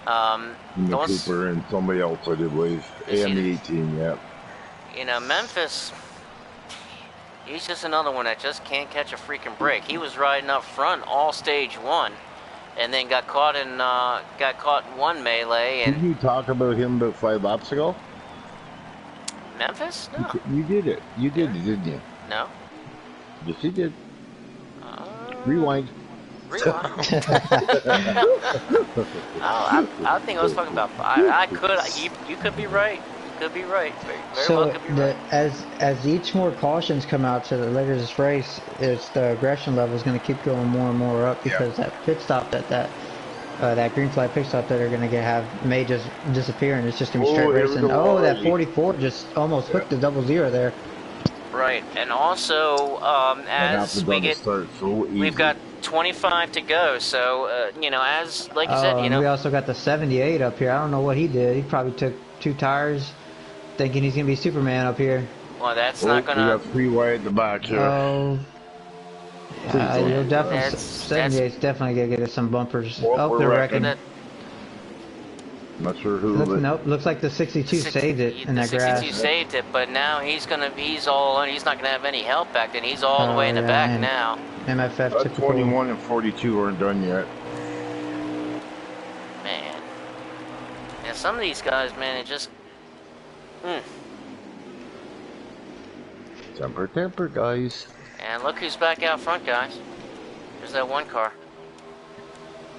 Speaker 2: And the
Speaker 1: Those-
Speaker 2: Cooper and somebody else, I did believe.
Speaker 1: Is he
Speaker 2: And
Speaker 1: the-
Speaker 2: the 18, yeah.
Speaker 1: You know, Memphis, he's just another one that just can't catch a freaking break. He was riding up front all stage 1, and then got caught in one melee.
Speaker 2: Did
Speaker 1: And
Speaker 2: you talk about him about 5 laps ago?
Speaker 1: Memphis? No,
Speaker 2: You did it. You did it, didn't you?
Speaker 1: no.
Speaker 2: Yes, you did. Rewind.
Speaker 1: Rewind. I think I was talking about. You could be right. You could be right. Very
Speaker 3: So
Speaker 1: well could be right.
Speaker 3: as each more cautions come out to the later this race, it's the aggression level is going to keep going more and more up because that pit stop that green flag pit stop that they're going to have may just disappear and it's just going to be straight
Speaker 2: here we
Speaker 3: racing.
Speaker 2: go
Speaker 3: Oh, that
Speaker 2: already.
Speaker 3: 44 just almost hooked the 00 there.
Speaker 1: Right, and also as we get,
Speaker 2: start so easy.
Speaker 1: we've got 25 to go. So you know, as like you said, you
Speaker 3: And
Speaker 1: know,
Speaker 3: we also got the 78 up here. I don't know what he did. He probably took 2 tires, thinking he's going to be Superman up here.
Speaker 1: well, that's
Speaker 2: Oh,
Speaker 1: not
Speaker 2: we
Speaker 1: gonna.
Speaker 2: got 3 wide at the back here.
Speaker 3: Oh. You'll definitely,
Speaker 1: That's-
Speaker 3: 78's definitely going to get us some bumpers.
Speaker 2: Well,
Speaker 3: Oh,
Speaker 2: we're
Speaker 3: they're
Speaker 2: wrecking.
Speaker 3: wrecking.
Speaker 2: Not sure who. but
Speaker 3: Nope, looks like the 62 saved it in
Speaker 1: the
Speaker 3: that
Speaker 1: 62
Speaker 3: grass.
Speaker 1: saved it, but now he's not gonna have any help back then. He's all the way in the
Speaker 3: yeah,
Speaker 1: back
Speaker 3: and-
Speaker 1: now.
Speaker 3: MFF
Speaker 2: That
Speaker 3: typical.
Speaker 2: 21 and 42 aren't done yet.
Speaker 1: Man, yeah, some of these guys, man, it just.
Speaker 2: Temper, guys.
Speaker 1: And look who's back out front, guys. There's that one car.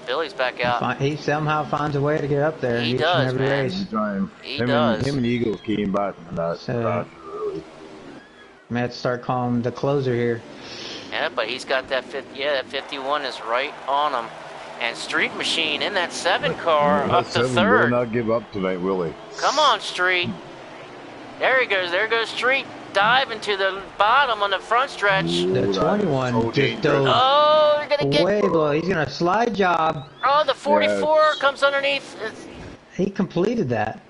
Speaker 1: Billy's back out.
Speaker 3: He somehow finds a way to get up there.
Speaker 1: He
Speaker 3: each
Speaker 1: does,
Speaker 3: and every
Speaker 1: man.
Speaker 3: race.
Speaker 2: Every time.
Speaker 1: He
Speaker 2: him
Speaker 1: does.
Speaker 2: And, him and Eagles came back from that.
Speaker 3: So-
Speaker 2: crash, really.
Speaker 3: We have to start calling him the closer here.
Speaker 1: Yeah, but he's got that that 51 is right on him. And Street Machine in that 7 car up to
Speaker 2: Seven better
Speaker 1: 3rd.
Speaker 2: not give up tonight, will he?
Speaker 1: Come on, Street. There he goes. There goes Street. Diving to the bottom on the front stretch.
Speaker 3: The
Speaker 2: Ooh,
Speaker 3: 21
Speaker 2: that's so
Speaker 3: just
Speaker 2: dangerous.
Speaker 3: dove
Speaker 1: Oh, they're gonna get.
Speaker 3: way below. He's going to slide job.
Speaker 1: Oh, the 44
Speaker 2: Yes.
Speaker 1: comes underneath.
Speaker 3: He completed that.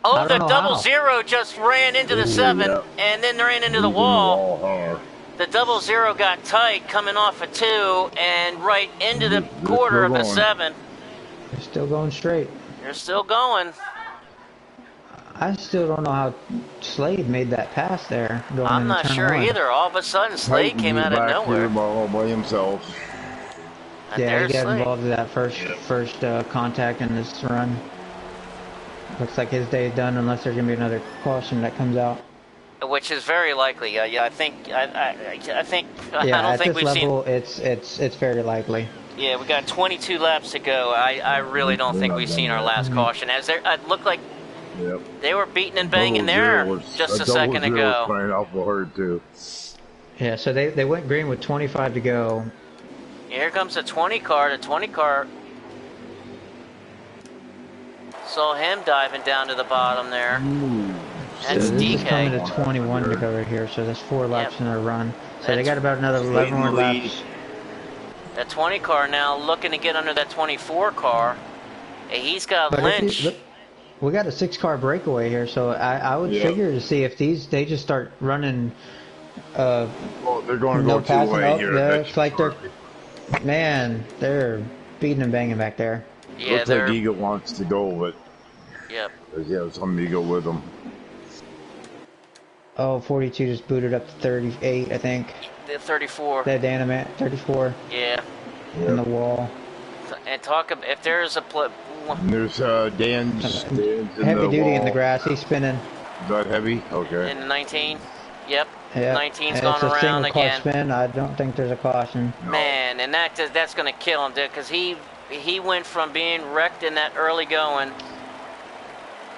Speaker 1: Oh,
Speaker 3: I
Speaker 1: the
Speaker 3: don't know how.
Speaker 1: 00 just ran into the 7
Speaker 2: yeah.
Speaker 1: and then ran into the
Speaker 2: Moving
Speaker 1: wall.
Speaker 2: hard.
Speaker 1: The 00 got tight coming off a 2 and right into the
Speaker 2: They're
Speaker 1: quarter of
Speaker 2: still
Speaker 1: the
Speaker 2: going.
Speaker 1: 7.
Speaker 3: They're still going straight.
Speaker 1: They're still going.
Speaker 3: I still don't know how Slade made that pass there. Going
Speaker 1: I'm
Speaker 3: into
Speaker 1: not
Speaker 3: turn
Speaker 1: sure
Speaker 3: 1.
Speaker 1: either. All of a sudden, Slade
Speaker 2: Titan
Speaker 1: came
Speaker 2: was
Speaker 1: out of
Speaker 2: back
Speaker 1: nowhere.
Speaker 2: here all by himself.
Speaker 1: And
Speaker 3: Yeah, he
Speaker 1: there's
Speaker 3: got
Speaker 1: Slade.
Speaker 3: involved in that first contact in this run. Looks like his day is done unless there's gonna be another caution that comes out.
Speaker 1: Which is very likely. Yeah, I think. I think. I
Speaker 3: Yeah,
Speaker 1: don't
Speaker 3: at
Speaker 1: think
Speaker 3: this
Speaker 1: we've
Speaker 3: level, it's very likely.
Speaker 1: Yeah, we got 22 laps to go. I really don't
Speaker 2: We're
Speaker 1: think
Speaker 2: not
Speaker 1: we've
Speaker 2: done
Speaker 1: seen our
Speaker 2: yet.
Speaker 1: last caution. As there, it looked like
Speaker 2: Yep.
Speaker 1: they were beating and
Speaker 2: Double
Speaker 1: banging
Speaker 2: zero
Speaker 1: there
Speaker 2: was
Speaker 1: just a
Speaker 2: double
Speaker 1: second
Speaker 2: zero was
Speaker 1: ago.
Speaker 2: crying awful hard too.
Speaker 3: Yeah, so they went green with 25 to go.
Speaker 1: Here comes the 20 car. The 20 car saw him diving down to the bottom there.
Speaker 3: So
Speaker 1: That's
Speaker 3: this is coming
Speaker 1: DK.
Speaker 3: to 21 to go right here. So that's 4 laps
Speaker 1: Yep.
Speaker 3: in their run. So they
Speaker 1: That's-
Speaker 3: got about another 11 more laps.
Speaker 1: The 20 car now looking to get under that 24 car. Hey, he's got
Speaker 3: But
Speaker 1: Lynch.
Speaker 3: look, we got a 6-car breakaway here, so I would
Speaker 2: Yeah.
Speaker 3: figure to see if they just start running.
Speaker 2: Well, they're going to
Speaker 3: No
Speaker 2: go two
Speaker 3: passing
Speaker 2: way
Speaker 3: up.
Speaker 2: here.
Speaker 3: Yeah, it's like they're beating and banging back there.
Speaker 1: Yeah,
Speaker 2: Looks
Speaker 1: they're.
Speaker 2: like Eagle wants to go, but
Speaker 1: Yep.
Speaker 2: yeah, somebody to go with him.
Speaker 3: Oh, 42 just booted up to 38, I think.
Speaker 1: The 34.
Speaker 3: That Dynamite 34
Speaker 1: Yeah.
Speaker 3: in the wall.
Speaker 1: And talk if there's a
Speaker 2: And there's Dan's in
Speaker 3: Heavy
Speaker 2: the
Speaker 3: duty
Speaker 2: wall.
Speaker 3: in the grass. He's spinning.
Speaker 2: Is that heavy? Okay.
Speaker 1: in the 19. Yep.
Speaker 3: Yeah,
Speaker 1: 19's
Speaker 3: and
Speaker 1: gone
Speaker 3: it's a
Speaker 1: around
Speaker 3: single car
Speaker 1: again.
Speaker 3: spin. I don't think there's a caution.
Speaker 1: Man, and that's gonna kill him, dude, because he went from being wrecked in that early going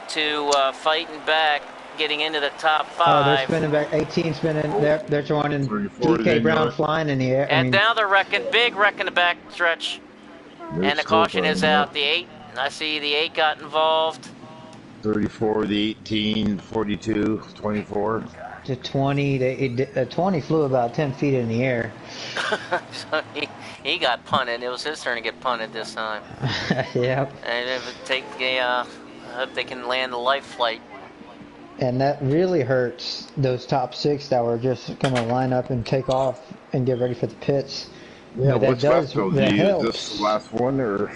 Speaker 1: to fighting back, getting into the top
Speaker 3: Oh, they're
Speaker 1: 5.
Speaker 3: spinning back. 18 spinning. They're joining
Speaker 2: 34
Speaker 3: DK
Speaker 2: in
Speaker 3: Brown
Speaker 2: there.
Speaker 3: flying in the air.
Speaker 1: And now they're wrecking, big wreck in the back stretch.
Speaker 2: There's
Speaker 1: And the
Speaker 2: still
Speaker 1: caution is
Speaker 2: plenty
Speaker 1: out. The 8, I see the 8 got involved.
Speaker 2: 34, the 18, 42, 24.
Speaker 3: to 20. The 20 flew about 10 feet in the air.
Speaker 1: So he got punted. It was his turn to get punted this time.
Speaker 3: Yep.
Speaker 1: And it would take I hope they can land the life flight.
Speaker 3: And that really hurts those top 6 that were just going to line up and take off and get ready for the pits.
Speaker 2: Yeah,
Speaker 3: But that
Speaker 2: what's
Speaker 3: does,
Speaker 2: left though?
Speaker 3: that
Speaker 2: Do you use
Speaker 3: helps.
Speaker 2: this the last one or?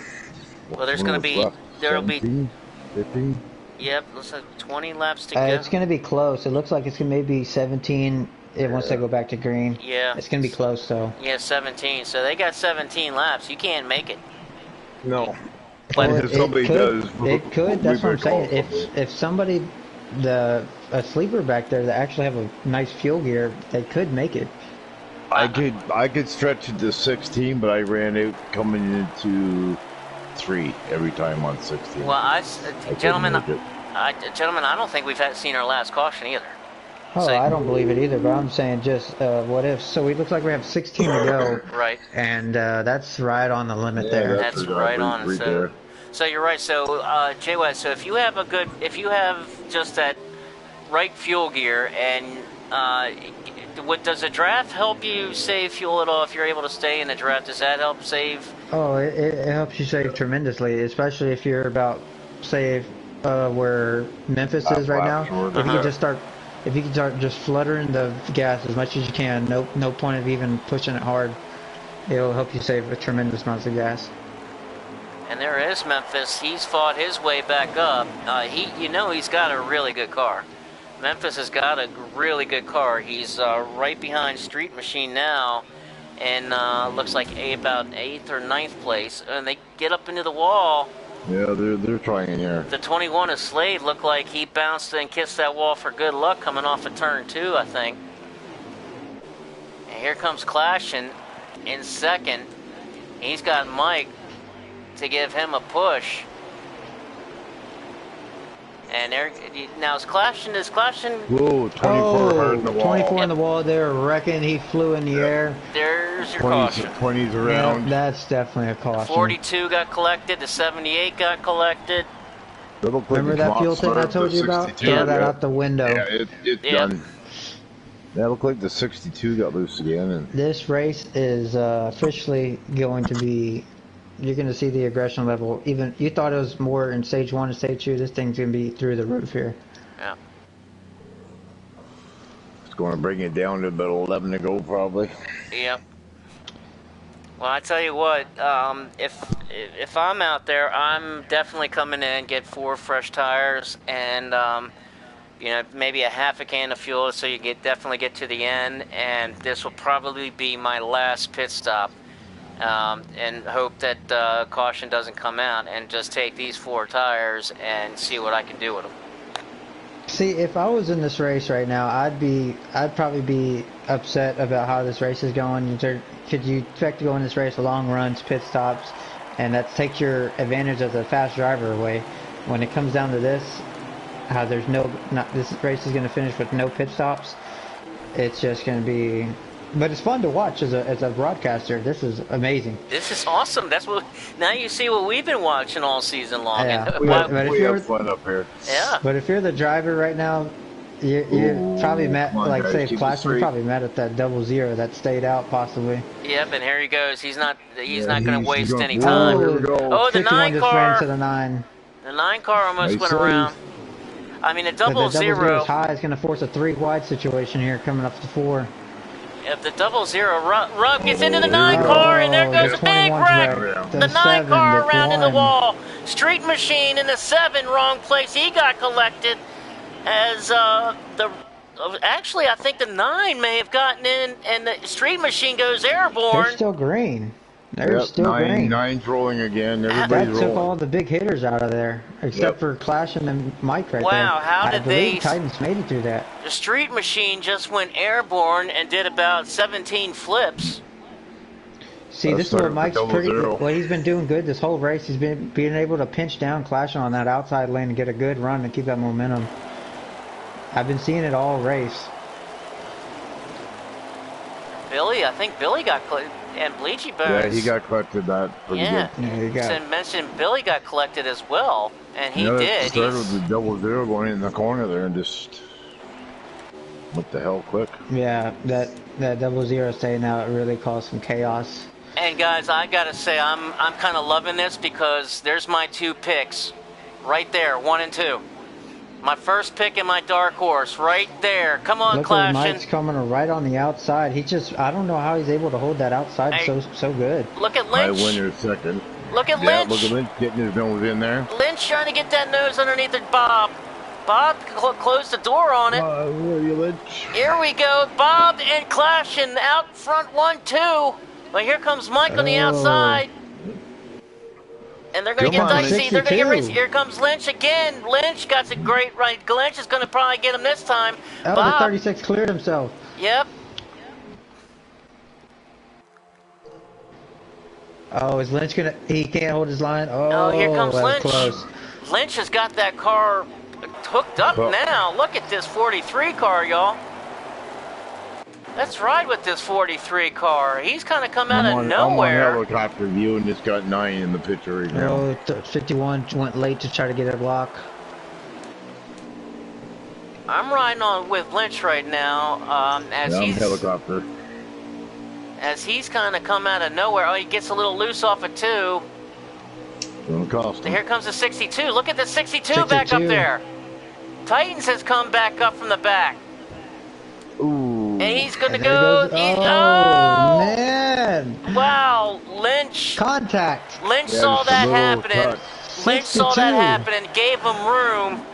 Speaker 1: Well, there's
Speaker 2: what
Speaker 1: gonna
Speaker 2: was
Speaker 1: be-
Speaker 2: left?
Speaker 1: there'll be-
Speaker 2: 17, 15.
Speaker 1: Yep, looks like 20 laps to go.
Speaker 3: It's going to be close. It looks like it's going to maybe 17 once they go back to green.
Speaker 1: Yeah.
Speaker 3: It's going to be close, though.
Speaker 1: Yeah, 17. So they got 17 laps. You can't make it.
Speaker 2: No.
Speaker 1: But
Speaker 3: Or
Speaker 2: if somebody does,
Speaker 3: it could.
Speaker 2: we
Speaker 3: That's what I'm
Speaker 2: better call
Speaker 3: saying.
Speaker 2: somebody.
Speaker 3: If somebody, a sleeper back there that actually have a nice fuel gear, they could make it.
Speaker 2: I could stretch it to 16, but I ran out coming into 3 every time on 16.
Speaker 1: Well,
Speaker 2: couldn't
Speaker 1: gentlemen,
Speaker 2: make it.
Speaker 1: I don't think we've seen our last caution either.
Speaker 3: Oh,
Speaker 1: So-
Speaker 3: I don't believe it either, but I'm saying just what if. So it looks like we have 16 to go,
Speaker 1: Right.
Speaker 3: and that's right on the limit there.
Speaker 1: That's right on.
Speaker 2: Right
Speaker 1: So,
Speaker 2: there.
Speaker 1: so you're right. So, Jay West, so if you have just that right fuel gear, and does the draft help you save fuel at all? If you're able to stay in the draft, does that help save?
Speaker 3: Oh, it helps you save tremendously, especially if you're about, say, where Memphis is right now.
Speaker 2: Short.
Speaker 3: If you can start just fluttering the gas as much as you can, no point of even pushing it hard. It'll help you save a tremendous amount of gas.
Speaker 1: And there is Memphis. He's fought his way back up. He's got a really good car. Memphis has got a really good car. He's right behind Street Machine now, and looks like about 8th or 9th place. And they get up into the wall.
Speaker 2: Yeah, they're trying here.
Speaker 1: The 21 of Slade looked like he bounced and kissed that wall for good luck coming off of turn 2, I think. And here comes Clash in second. He's got Mike to give him a push. And now is Clashing?
Speaker 2: Whoa, 24 hard in the wall.
Speaker 3: 24 in the wall there, wrecking. He flew in the air.
Speaker 1: There's your
Speaker 2: 20s,
Speaker 1: caution.
Speaker 2: 20s
Speaker 3: Yeah,
Speaker 2: around.
Speaker 3: that's definitely a caution.
Speaker 1: 42 got collected. The 78 got collected.
Speaker 2: That'll put
Speaker 3: Remember
Speaker 2: the
Speaker 3: that
Speaker 2: clock
Speaker 3: fuel thing I
Speaker 2: start
Speaker 3: told
Speaker 2: to
Speaker 3: you about?
Speaker 2: 62.
Speaker 3: Throw that
Speaker 2: Yeah.
Speaker 3: out the window.
Speaker 2: Yeah, it's
Speaker 1: Yeah.
Speaker 2: done. That looked like the 62 got loose again. And
Speaker 3: This race is officially going to be. You're going to see the aggression level. Even you thought it was more in stage 1 and stage 2. This thing's going to be through the roof here.
Speaker 1: Yeah.
Speaker 2: it's going to bring it down to about 11 to go probably.
Speaker 1: Yep. Well, I tell you what, if I'm out there, I'm definitely coming in, get 4 fresh tires, and maybe a half a can of fuel, so you definitely get to the end. And this will probably be my last pit stop, and hope that caution doesn't come out, and just take these 4 tires and see what I can do with them.
Speaker 3: See, if I was in this race right now, I'd probably be upset about how this race is going. Could you expect to go in this race long runs, pit stops, and that takes your advantage as a fast driver away? When it comes down to this, how there's this race is going to finish with no pit stops. It's just going to be, but it's fun to watch as a broadcaster. This is amazing.
Speaker 1: This is awesome. That's what. Now you see what we've been watching all season long.
Speaker 3: Yeah.
Speaker 1: And,
Speaker 2: We have fun up here.
Speaker 1: yeah.
Speaker 3: But if you're the driver right now, you're probably met,
Speaker 2: come on,
Speaker 3: like
Speaker 2: guys,
Speaker 3: say
Speaker 2: keep it
Speaker 3: Clash, you're
Speaker 2: straight.
Speaker 3: probably mad at that 00 that stayed out possibly.
Speaker 1: Yep. And here he goes. He's not going
Speaker 2: He's
Speaker 1: to waste
Speaker 2: gonna-
Speaker 1: any
Speaker 2: Whoa,
Speaker 1: time.
Speaker 2: here we go.
Speaker 1: Oh, the
Speaker 3: 61
Speaker 1: 9
Speaker 3: just ran
Speaker 1: car.
Speaker 3: to the 9.
Speaker 1: The 9 car almost
Speaker 2: Nice
Speaker 1: went
Speaker 2: save.
Speaker 1: around. I mean, the
Speaker 3: But the
Speaker 1: 00.
Speaker 3: is high is going to force a 3 wide situation here coming up to 4.
Speaker 1: If the 00 Rub gets into the 9 car, and there goes
Speaker 3: the
Speaker 1: a big
Speaker 3: 21's
Speaker 1: wreck.
Speaker 3: wrecked.
Speaker 1: The 9
Speaker 3: 7,
Speaker 1: car
Speaker 3: the
Speaker 1: around in the
Speaker 3: 1.
Speaker 1: wall. Street Machine in the 7, wrong place. He got collected. As actually, I think the 9 may have gotten in, and the Street Machine goes airborne.
Speaker 3: They're still green. They're
Speaker 2: Yep,
Speaker 3: still green.
Speaker 2: Nine's rolling again.
Speaker 3: That
Speaker 2: Everybody's
Speaker 3: took
Speaker 2: rolling.
Speaker 3: all the big hitters out of there, except
Speaker 2: Yep.
Speaker 3: for Clash and then Mike right there.
Speaker 1: Wow, how did
Speaker 3: I believe
Speaker 1: they-
Speaker 3: Titans made it through that.
Speaker 1: The Street Machine just went airborne and did about 17 flips.
Speaker 3: See,
Speaker 2: Let's
Speaker 3: this is where
Speaker 2: start with
Speaker 3: Mike's
Speaker 2: 00.
Speaker 3: well, he's been doing good this whole race. He's been being able to pinch down Clash on that outside lane and get a good run and keep that momentum. I've been seeing it all race.
Speaker 1: I think Billy got and Bleachy Bones.
Speaker 2: Yeah, he got collected that pretty
Speaker 1: Yeah.
Speaker 2: good.
Speaker 3: Yeah, you got
Speaker 1: And mentioned Billy got collected as well, and he
Speaker 2: Yeah,
Speaker 1: did.
Speaker 2: Started
Speaker 1: He's-
Speaker 2: with the 00 going in the corner there and just what the hell, quick.
Speaker 3: Yeah, that 00 staying out really caused some chaos.
Speaker 1: And guys, I gotta say, I'm kind of loving this because there's my 2 picks, right there, 1 and 2. My first pick and my dark horse, right there. Come on,
Speaker 3: Look at
Speaker 1: Clashin'.
Speaker 3: Mike's coming right on the outside. I don't know how he's able to hold that outside
Speaker 1: Hey.
Speaker 3: so good.
Speaker 1: Look at
Speaker 2: I
Speaker 1: Lynch.
Speaker 2: win your second.
Speaker 1: Look at
Speaker 2: Yeah,
Speaker 1: Lynch.
Speaker 2: look at Lynch getting his nose in there.
Speaker 1: Lynch trying to get that nose underneath it, Bob. Bob closed the door on it.
Speaker 2: Where are you, Lynch?
Speaker 1: Here we go. Bob and Clashin' out front 1-2. But here comes Mike on the
Speaker 3: Oh.
Speaker 1: outside. And they're going to
Speaker 2: Come
Speaker 1: get
Speaker 2: on,
Speaker 1: dicey. They're going to get
Speaker 3: 62.
Speaker 1: racy. Here comes Lynch again. Lynch got a great right. Lynch is going to probably get him this time.
Speaker 3: Oh, the
Speaker 1: Bob.
Speaker 3: 36 cleared himself.
Speaker 1: Yep.
Speaker 3: Oh, is Lynch gonna? He can't hold his line. Oh,
Speaker 1: Oh, here comes
Speaker 3: that was
Speaker 1: Lynch.
Speaker 3: close.
Speaker 1: Lynch has got that car hooked up
Speaker 2: Oh.
Speaker 1: now. Look at this 43 car, y'all. Let's ride with this 43 car. He's kind of come out of
Speaker 2: I'm on
Speaker 1: nowhere.
Speaker 2: helicopter view and it's got 9 in the picture right now.
Speaker 3: Oh, 51 went late to try to get a block.
Speaker 1: I'm riding on with Lynch right now,
Speaker 2: Yeah, I'm helicopter.
Speaker 1: as he's kind of come out of nowhere. Oh, he gets a little loose off of 2.
Speaker 2: Gonna cost him.
Speaker 1: Here comes the 62. Look at the 62 back up
Speaker 3: 62.
Speaker 1: there. Titans has come back up from the back.
Speaker 2: Ooh.
Speaker 1: And he's going to
Speaker 3: And there
Speaker 1: go.
Speaker 3: goes-
Speaker 1: he-
Speaker 3: oh, man!
Speaker 1: Wow, Lynch.
Speaker 3: Contact.
Speaker 1: Lynch
Speaker 2: Yeah,
Speaker 1: saw
Speaker 2: just a
Speaker 1: that
Speaker 2: little
Speaker 1: happening.
Speaker 2: touch.
Speaker 1: Lynch saw that
Speaker 3: 62.
Speaker 1: happen and gave him room.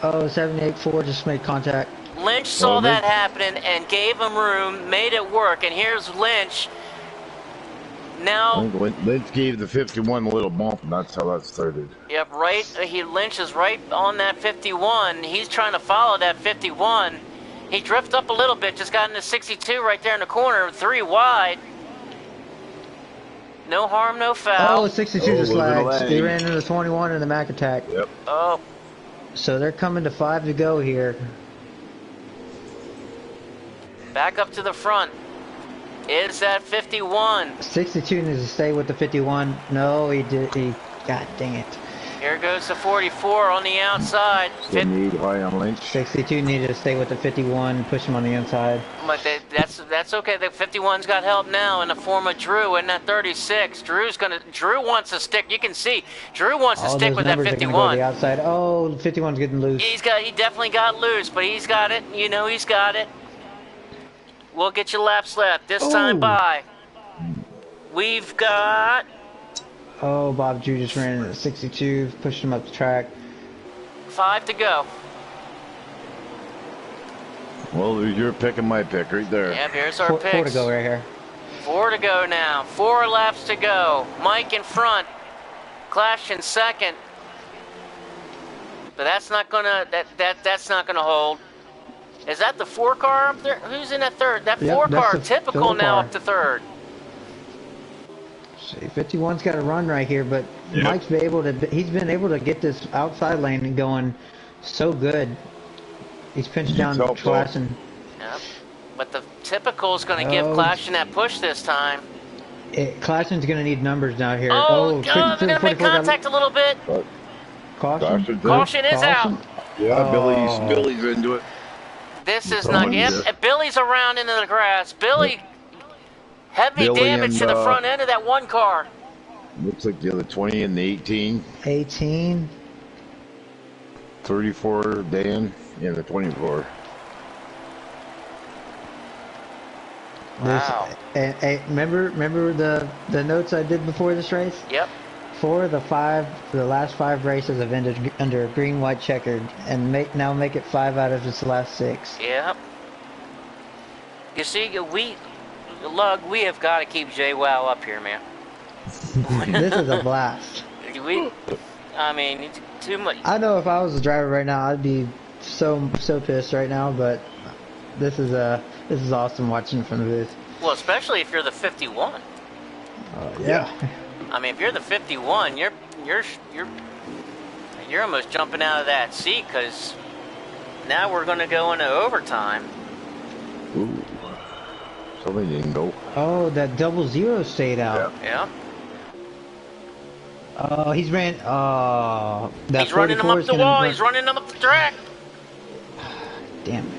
Speaker 3: Oh, 78-4 just made contact.
Speaker 1: Lynch saw
Speaker 2: Oh,
Speaker 1: that
Speaker 2: Lynch-
Speaker 1: happening and gave him room, made it work. And here's Lynch.
Speaker 2: I
Speaker 1: Now,
Speaker 2: think Lynch gave the 51 a little bump and that's how that started.
Speaker 1: yep, right. Lynch is right on that 51. He's trying to follow that 51. He drifted up a little bit, just got into 62 right there in the corner, 3 wide. No harm, no
Speaker 3: Oh,
Speaker 1: foul.
Speaker 3: 62
Speaker 2: Oh,
Speaker 3: just
Speaker 2: was it a
Speaker 3: lagged.
Speaker 2: lag?
Speaker 3: They ran into the 21 in the Mac attack.
Speaker 2: Yep.
Speaker 1: Oh,
Speaker 3: So they're coming to 5 to go here.
Speaker 1: back up to the front. Is that 51?
Speaker 3: 62 needs to stay with the 51. No, he did. God dang it.
Speaker 1: Here goes the 44 on the outside.
Speaker 2: 78 high on Lynch.
Speaker 3: 62 needed to stay with the 51, push him on the inside.
Speaker 1: But that's okay. The 51's got help now in the form of Drew and that 36. Drew wants to stick. You can see Drew wants to
Speaker 3: All
Speaker 1: stick
Speaker 3: those
Speaker 1: with that
Speaker 3: numbers are gonna go to
Speaker 1: 51.
Speaker 3: the outside. Oh, 51's getting loose.
Speaker 1: He definitely got loose, but he's got it. You know he's got it. We'll get you laps left this time
Speaker 3: Ooh.
Speaker 1: by. We've got
Speaker 3: Oh, Bob Drew just ran into 62, pushed him up the track.
Speaker 1: 5 to go.
Speaker 2: Well, there's your pick and my pick right there.
Speaker 1: Yep, here's our
Speaker 3: 4
Speaker 1: picks.
Speaker 3: to go right here.
Speaker 1: 4 to go now. 4 laps to go. Mike in front. Clash in second. But that's not gonna that's not gonna hold. Is that the 4 car up there? Who's in that third? That
Speaker 3: Yep,
Speaker 1: 4
Speaker 3: that's
Speaker 1: car
Speaker 3: the
Speaker 1: typical
Speaker 3: third
Speaker 1: now
Speaker 3: car.
Speaker 1: up to third.
Speaker 3: See, 51's got a run right here, but
Speaker 2: Yep.
Speaker 3: Mike's been able to. He's been able to get this outside lane going so good. He's pinched down
Speaker 2: help, though.
Speaker 3: Classen.
Speaker 1: Yep. But the typical is gonna give
Speaker 3: Oh.
Speaker 1: Clashing that push this time.
Speaker 3: Classen's going to need numbers down here.
Speaker 1: Oh, they're
Speaker 3: 52,
Speaker 1: gonna make
Speaker 3: 44 got
Speaker 1: contact a little bit.
Speaker 3: Caution.
Speaker 1: Caution is out.
Speaker 2: Yeah,
Speaker 3: Oh.
Speaker 2: Billy's into it.
Speaker 1: This is
Speaker 2: Someone
Speaker 1: not. Yep,
Speaker 2: did.
Speaker 1: and Billy's around into the grass. Billy, heavy
Speaker 2: Billy
Speaker 1: damage
Speaker 2: and,
Speaker 1: to the front end of that 1 car.
Speaker 2: Looks like the other 20 and the 18.
Speaker 3: 18.
Speaker 2: 34, Dan. Yeah, the 24.
Speaker 1: Wow.
Speaker 3: Remember the notes I did before this race?
Speaker 1: Yep.
Speaker 3: The last 5 races have ended under green, white, checkered, and make it 5 out of its last 6.
Speaker 1: Yep. You see, we have got to keep JWoww up here, man.
Speaker 3: This is a blast.
Speaker 1: I mean, it's too much.
Speaker 3: I know if I was a driver right now, I'd be so pissed right now. But this is awesome watching from the booth.
Speaker 1: Well, especially if you're the 51.
Speaker 3: Yeah.
Speaker 1: I mean, if you're the 51, you're almost jumping out of that seat because now we're going to go into overtime.
Speaker 2: Ooh. Somebody didn't go.
Speaker 3: Oh, that 00 stayed out.
Speaker 1: Yeah.
Speaker 3: Oh, he's ran. Oh, that
Speaker 1: He's running him
Speaker 3: 44
Speaker 1: up
Speaker 3: is
Speaker 1: the
Speaker 3: gonna
Speaker 1: wall.
Speaker 3: run-
Speaker 1: He's running him up the track.
Speaker 3: Damn it.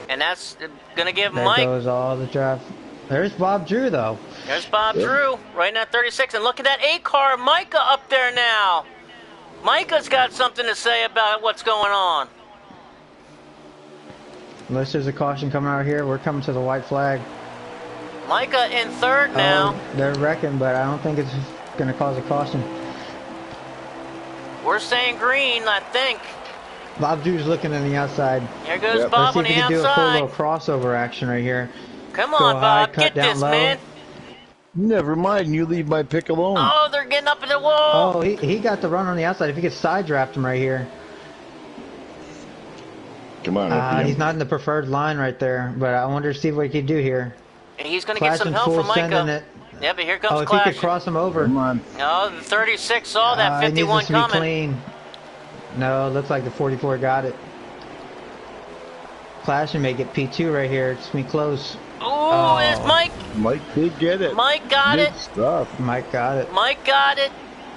Speaker 1: And that's going to give
Speaker 3: There
Speaker 1: Mike.
Speaker 3: goes all the drive. There's Bob Drew though.
Speaker 1: There's Bob Drew right in that 36. And look at that 8 car. Micah up there now. Micah's got something to say about what's going on.
Speaker 3: Unless there's a caution coming out here, we're coming to the white flag.
Speaker 1: Micah in 3rd now.
Speaker 3: They're wrecking, but I don't think it's going to cause a caution.
Speaker 1: We're saying green, I think.
Speaker 3: Bob Drew's looking on the outside.
Speaker 1: Here goes
Speaker 2: Yep.
Speaker 1: Bob
Speaker 3: Let's see
Speaker 1: on
Speaker 3: if
Speaker 1: the
Speaker 3: he can do a full
Speaker 1: outside.
Speaker 3: little crossover action right here.
Speaker 1: Come
Speaker 3: Go
Speaker 1: on,
Speaker 3: high,
Speaker 1: Bob.
Speaker 3: cut
Speaker 1: Get
Speaker 3: down
Speaker 1: this,
Speaker 3: low.
Speaker 1: man.
Speaker 2: Never mind, you leave my pick alone.
Speaker 1: Oh, they're getting up in the wall.
Speaker 3: Oh, he got the run on the outside. If he could side draft him right here.
Speaker 2: Come on, FTR.
Speaker 3: He's not in the preferred line right there, but I wonder to see what he can do here.
Speaker 1: And he's going to get some
Speaker 3: Clashing
Speaker 1: help
Speaker 3: full
Speaker 1: from
Speaker 3: sending
Speaker 1: Micah.
Speaker 3: it.
Speaker 1: Yeah, but here comes
Speaker 3: Oh, if
Speaker 1: Clash.
Speaker 3: he could cross him over.
Speaker 2: Come on.
Speaker 1: No, the 36 saw that
Speaker 3: He needs
Speaker 1: 51
Speaker 3: this to be
Speaker 1: coming.
Speaker 3: clean. No, looks like the 44 got it. Clash and make it P2 right here. It's me close.
Speaker 1: Ooh, it's Mike.
Speaker 2: Mike did get it.
Speaker 1: Mike got
Speaker 2: Good
Speaker 1: it.
Speaker 2: stuff.
Speaker 3: Mike got it.
Speaker 1: Mike got it.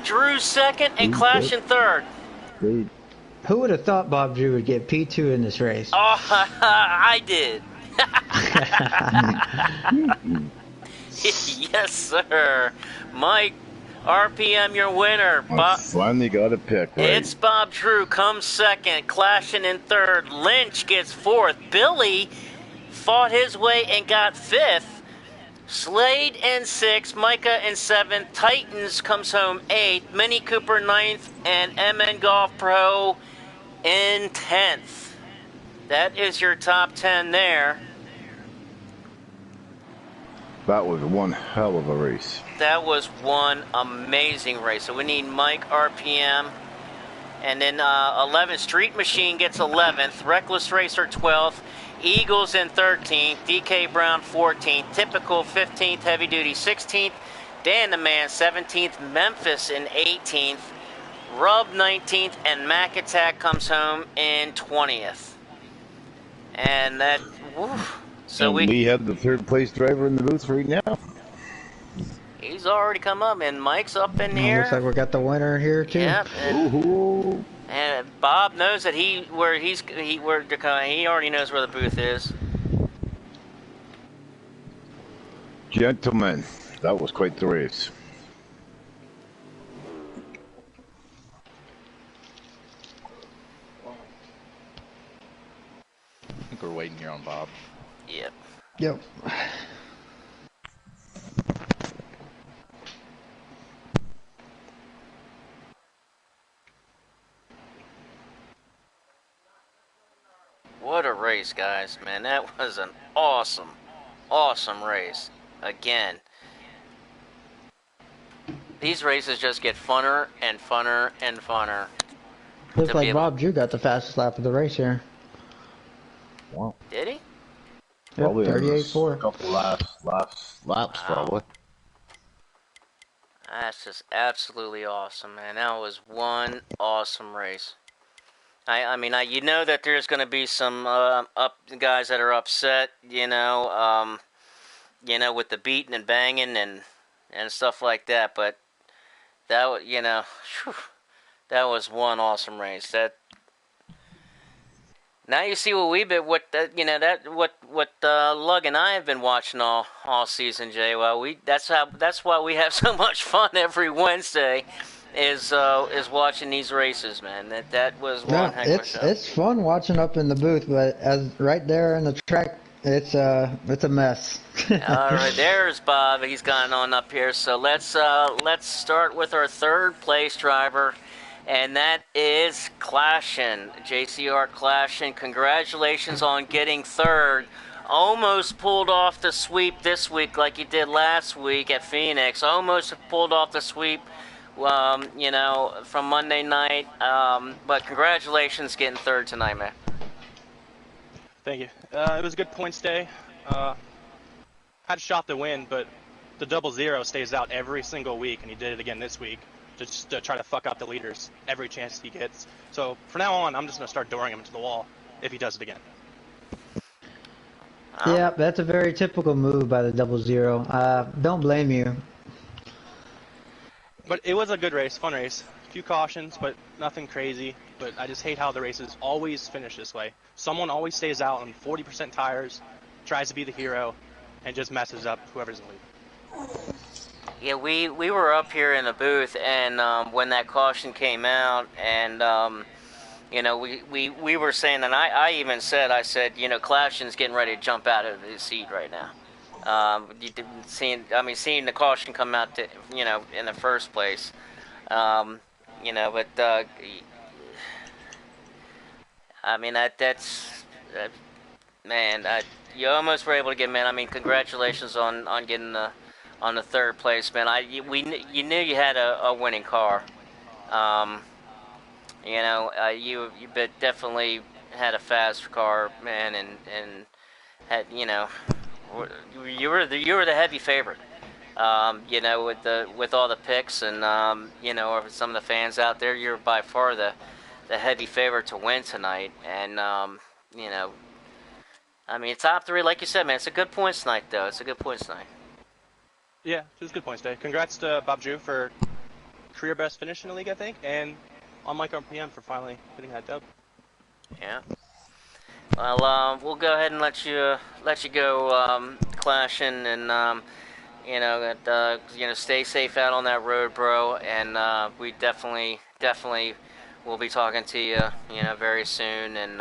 Speaker 1: Drew's 2nd and Clash in 3rd.
Speaker 2: Great.
Speaker 3: Who would have thought Bob Drew would get P2 in this race?
Speaker 1: Oh, I did. Yes, sir. Mike, RPM, your winner.
Speaker 2: I finally got a pick right.
Speaker 1: It's Bob Drew comes 2nd, Clashing in 3rd. Lynch gets 4th. Billy fought his way and got 5th. Slade in 6th, Micah in 7th. Titans comes home 8th. Mini Cooper 9th, and MN Golf Pro in 10th. That is your top 10 there.
Speaker 2: That was one hell of a race.
Speaker 1: That was one amazing race. So we need Mike RPM. And then 11th, Street Machine gets 11th. Reckless Racer 12th. Eagles in 13th. DK Brown 14th. Typical 15th. Heavy Duty 16th. Dan the Man 17th. Memphis in 18th. Rub 19th. And Mac Attack comes home in 20th. And that... Woo, so
Speaker 2: and we have the 3rd place driver in the booth right now.
Speaker 1: He's already come up, and Mike's up in here.
Speaker 3: Looks like we got the winner here too.
Speaker 1: Yep.
Speaker 2: Ooh.
Speaker 1: And Bob knows that he already knows where the booth is.
Speaker 2: Gentlemen, that was quite the race.
Speaker 6: I think we're waiting here on Bob.
Speaker 1: Yep.
Speaker 3: Yep.
Speaker 1: What a race, guys, man. That was an awesome, awesome race. Again, these races just get funner and funner and funner.
Speaker 3: Looks
Speaker 1: to be
Speaker 3: like
Speaker 1: able.
Speaker 3: Bob Drew got the fastest lap of the race here.
Speaker 2: Wow.
Speaker 1: Did he?
Speaker 3: Yep,
Speaker 2: Probably in a
Speaker 3: 38.4.
Speaker 2: couple laps,
Speaker 1: Wow.
Speaker 2: probably.
Speaker 1: That's just absolutely awesome, man. That was one awesome race. I mean, you know that there's going to be some guys that are upset, with the beating and banging and stuff like that. But whew, that was one awesome race. That now you see what Lug and I have been watching all season, Jay. Well, that's why we have so much fun every Wednesday, is watching these races, man. That was one
Speaker 3: No,
Speaker 1: heck of a
Speaker 3: it's
Speaker 1: show.
Speaker 3: it's fun watching up in the booth, but as right there in the track, it's a mess.
Speaker 1: All right, there's Bob. He's gone on up here. So let's start with our third place driver, and that is Clashin, JCR Clashin. Congratulations on getting third. Almost pulled off the sweep this week, like you did last week at Phoenix. Almost pulled off the sweep, from Monday night. But congratulations getting third tonight, man.
Speaker 7: Thank you. It was a good points day. Had a shot to win, but the 00 stays out every single week, and he did it again this week just to try to fuck out the leaders every chance he gets. So from now on, I'm just going to start dooring him into the wall if he does it again.
Speaker 3: Yeah, that's a very typical move by the 00. Don't blame you.
Speaker 7: But it was a good race, fun race. A few cautions, but nothing crazy. But I just hate how the races always finish this way. Someone always stays out on 40% tires, tries to be the hero, and just messes up whoever's in the lead.
Speaker 1: Yeah, we were up here in the booth, and when that caution came out, and we were saying, and I even said, Clashin's getting ready to jump out of his seat right now. Seeing the caution come out in the first place, but I mean man, you almost were able to get him in. I mean, congratulations on getting on the third place, man. You knew you had a winning car. You definitely had a fast car, man, and had you were the heavy favorite. With all the picks and some of the fans out there, you're by far the heavy favorite to win tonight, and top three, like you said, man. It's a good points night, though. It's a good points night.
Speaker 7: Yeah, it was a good points day. Congrats to Bob Drew for career best finish in the league, I think, and on Mike RPM for finally getting that dub.
Speaker 1: Yeah. Well, we'll go ahead and let you go, Clashin, and stay safe out on that road, bro. And we definitely will be talking to you, very soon. And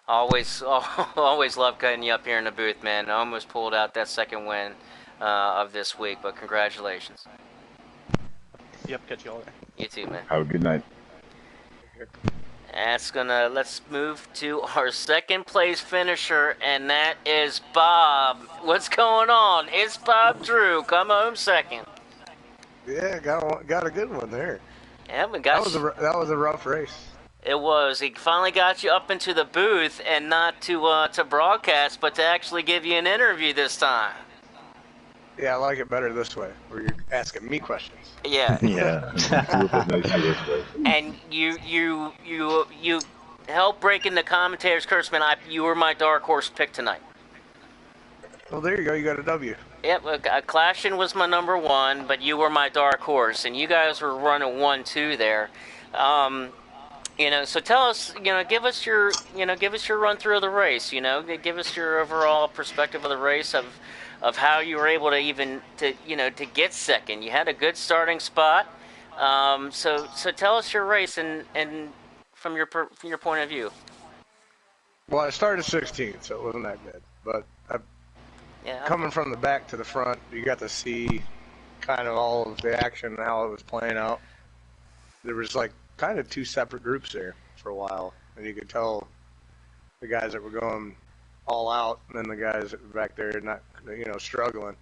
Speaker 1: always love cutting you up here in the booth, man. Almost pulled out that second win of this week, but congratulations.
Speaker 7: Yep, catch you all there.
Speaker 1: You too, man.
Speaker 2: Have a good night.
Speaker 1: Let's move to our second place finisher, and that is Bob. What's going on? It's Bob Drew. Come home second.
Speaker 8: Yeah, got a good one there.
Speaker 1: Yeah, we got
Speaker 8: that was a rough race.
Speaker 1: It was. He finally got you up into the booth, and not to broadcast, but to actually give you an interview this time.
Speaker 8: Yeah, I like it better this way, where you're asking me questions.
Speaker 1: Yeah.
Speaker 2: Yeah. A little bit nicer this way.
Speaker 1: And you helped breaking the commentator's curse, man. You were my dark horse pick tonight.
Speaker 8: Well, there you go. You got a W.
Speaker 1: Yep, Clashin was my number one, but you were my dark horse, and you guys were running 1-2 there. So tell us, give us your run through of the race. Give us your overall perspective of the race of how you were able to get second. You had a good starting spot. So tell us your race and from your point of view.
Speaker 8: Well, I started 16th, so it wasn't that good. But coming from the back to the front, you got to see kind of all of the action and how it was playing out. There was like kind of two separate groups there for a while, and you could tell the guys that were going all out, and then the guys that were back there not, struggling.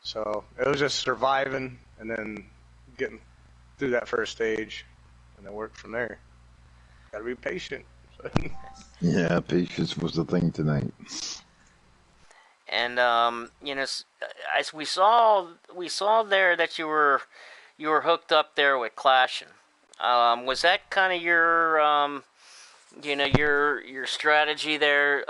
Speaker 8: So it was just surviving and then getting through that first stage, and then work from there. Got to be patient.
Speaker 2: Yeah, patience was the thing tonight.
Speaker 1: And as we saw there that you were hooked up there with Clashing. Was that kind of your your strategy there?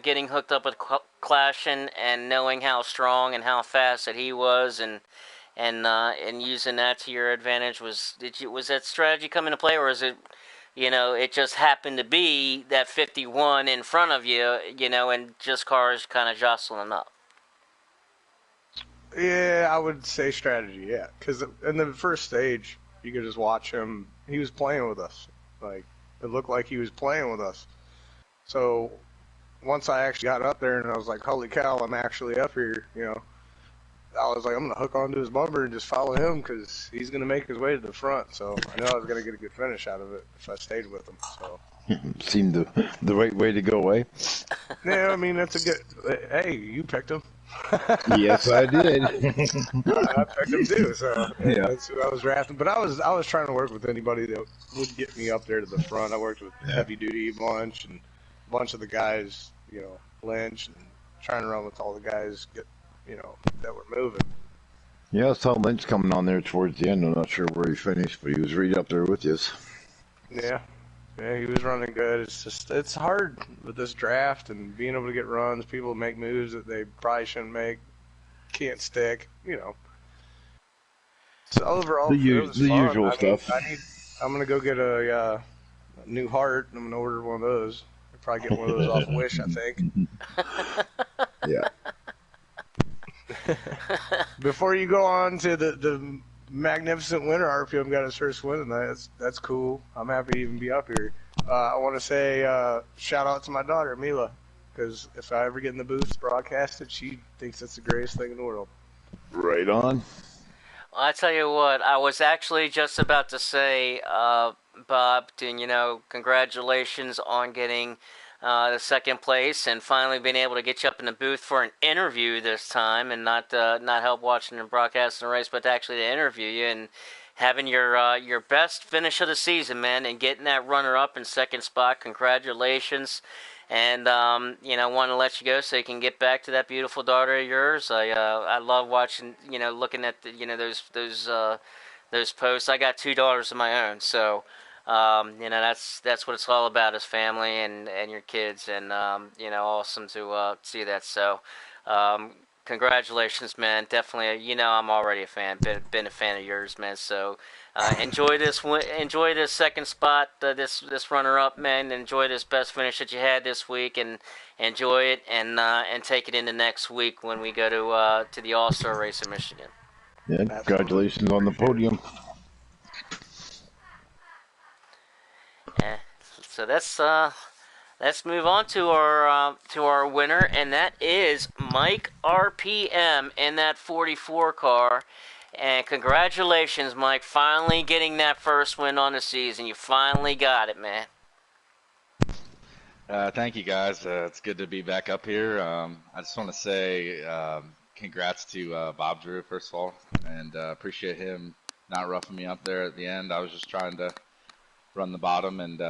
Speaker 1: Getting hooked up with Clashing and knowing how strong and how fast that he was, and using that to your advantage. Was that strategy come into play, or is it? It just happened to be that 51 in front of you, and just cars kind of jostling up.
Speaker 8: Yeah, I would say strategy, yeah. Because in the first stage, you could just watch him. He was playing with us. Like, it looked like he was playing with us. So once I actually got up there and I was like, holy cow, I'm actually up here, I was like, I'm going to hook onto his bumper and just follow him because he's going to make his way to the front. So I know I was going to get a good finish out of it if I stayed with him. So
Speaker 2: seemed the right way to go, eh?
Speaker 8: Yeah, I mean, that's a good. Hey, you picked him.
Speaker 2: Yes, I did.
Speaker 8: I picked him too, so
Speaker 2: Yeah.
Speaker 8: that's who I was drafting. But I was trying to work with anybody that would get me up there to the front. I worked with Heavy Duty a bunch and a bunch of the guys, Lynch, and trying to run with all the guys that were moving.
Speaker 2: Yeah, I saw Lynch coming on there towards the end. I'm not sure where he finished, but he was right up there with you.
Speaker 8: Yeah, he was running good. It's hard with this draft and being able to get runs. People make moves that they probably shouldn't make, can't stick. So overall, it was
Speaker 2: the
Speaker 8: fun.
Speaker 2: usual stuff.
Speaker 8: I'm gonna go get a new heart. I'm gonna order one of those. I'll probably get one of those off Wish, I think.
Speaker 2: Yeah.
Speaker 8: Before you go on to the magnificent winner, RPM got his first win tonight. That's cool. I'm happy to even be up here. I want to say shout out to my daughter, Mila, because if I ever get in the booth broadcasted, she thinks that's the greatest thing in the world.
Speaker 2: Right on.
Speaker 1: Well, I tell you what, I was actually just about to say, Bob, congratulations on getting the second place and finally being able to get you up in the booth for an interview this time, and not help watching and broadcasting the race, but to actually interview you and having your best finish of the season, man, and getting that runner up in second spot. Congratulations. And want to let you go so you can get back to that beautiful daughter of yours. I love watching, looking at the, those posts. I got 2 daughters of my own, so that's what it's all about, is family and your kids, and awesome to see that. So congratulations, man. Definitely, I'm already a fan. Been a fan of yours, man. So enjoy this second spot, this runner up, man. Enjoy this best finish that you had this week, and enjoy it, and take it into next week when we go to the All-Star race in Michigan.
Speaker 2: Yeah, congratulations on the podium.
Speaker 1: So let's move on to our winner, and that is Mike RPM in that 44 car. And congratulations, Mike, finally getting that first win on the season. You finally got it, man.
Speaker 6: Thank you, guys. It's good to be back up here. I just want to say congrats to Bob Drew, first of all, and appreciate him not roughing me up there at the end. I was just trying to run the bottom, and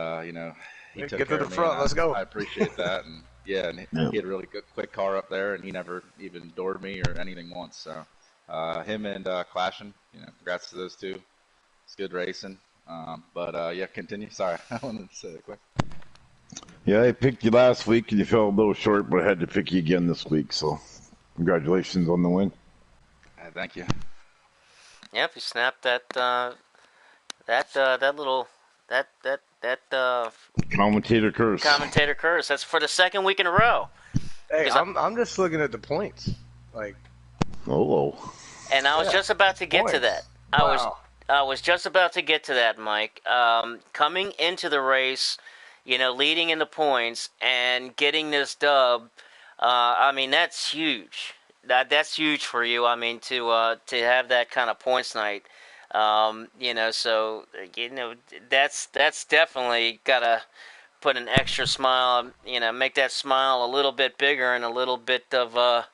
Speaker 6: he took
Speaker 8: get
Speaker 6: care
Speaker 8: to the
Speaker 6: of me.
Speaker 8: front. Let's go.
Speaker 6: I appreciate that, and he had a really good, quick car up there, and he never even doored me or anything once. So him and Clashing, congrats to those two. It's good racing. But continue. Sorry, I wanted to say it quick.
Speaker 2: Yeah, I picked you last week and you fell a little short, but I had to pick you again this week. So, congratulations on the win.
Speaker 6: Thank you.
Speaker 1: Yep, you snapped that little
Speaker 2: commentator curse.
Speaker 1: Commentator curse. That's for the second week in a row.
Speaker 8: Hey, I'm just looking at the points, like.
Speaker 2: Oh.
Speaker 1: And I was just about to get to that.
Speaker 8: Wow.
Speaker 1: I was just about to get to that, Mike. Coming into the race, leading in the points and getting this dub, that's huge. That's huge for you. To have that kind of points night, that's definitely gotta put an extra smile. Make that smile a little bit bigger and a little bit of a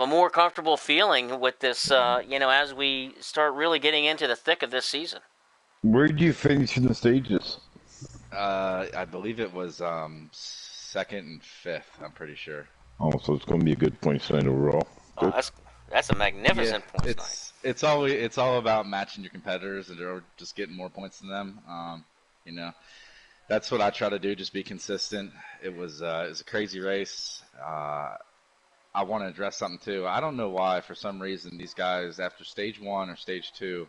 Speaker 1: more comfortable feeling with this. As we start really getting into the thick of this season.
Speaker 2: Where did you finish in the stages?
Speaker 6: I believe it was second and fifth. I'm pretty sure.
Speaker 2: Oh, so it's going to be a good points night overall.
Speaker 1: Oh,
Speaker 2: Good.
Speaker 1: that's a magnificent points night.
Speaker 6: It's all about matching your competitors and or just getting more points than them. You know, that's what I try to do. Just be consistent. It was a crazy race. I want to address something too. I don't know why, for some reason, these guys after stage 1 or stage 2,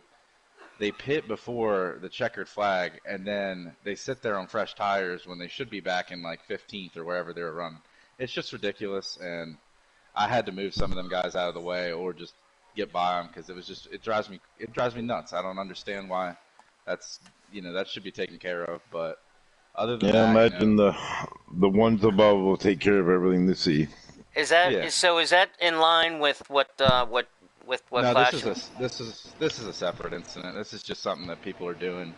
Speaker 6: they pit before the checkered flag, and then they sit there on fresh tires when they should be back in like 15th or wherever they were running. It's just ridiculous, and I had to move some of them guys out of the way or just get by them because it drives me nuts. I don't understand why that should be taken care of. But other than
Speaker 2: Yeah,
Speaker 6: that,
Speaker 2: imagine the ones above will take care of everything they see.
Speaker 1: Is that in line with what
Speaker 6: no,
Speaker 1: Clash?
Speaker 6: this is a separate incident. This is just something that people are doing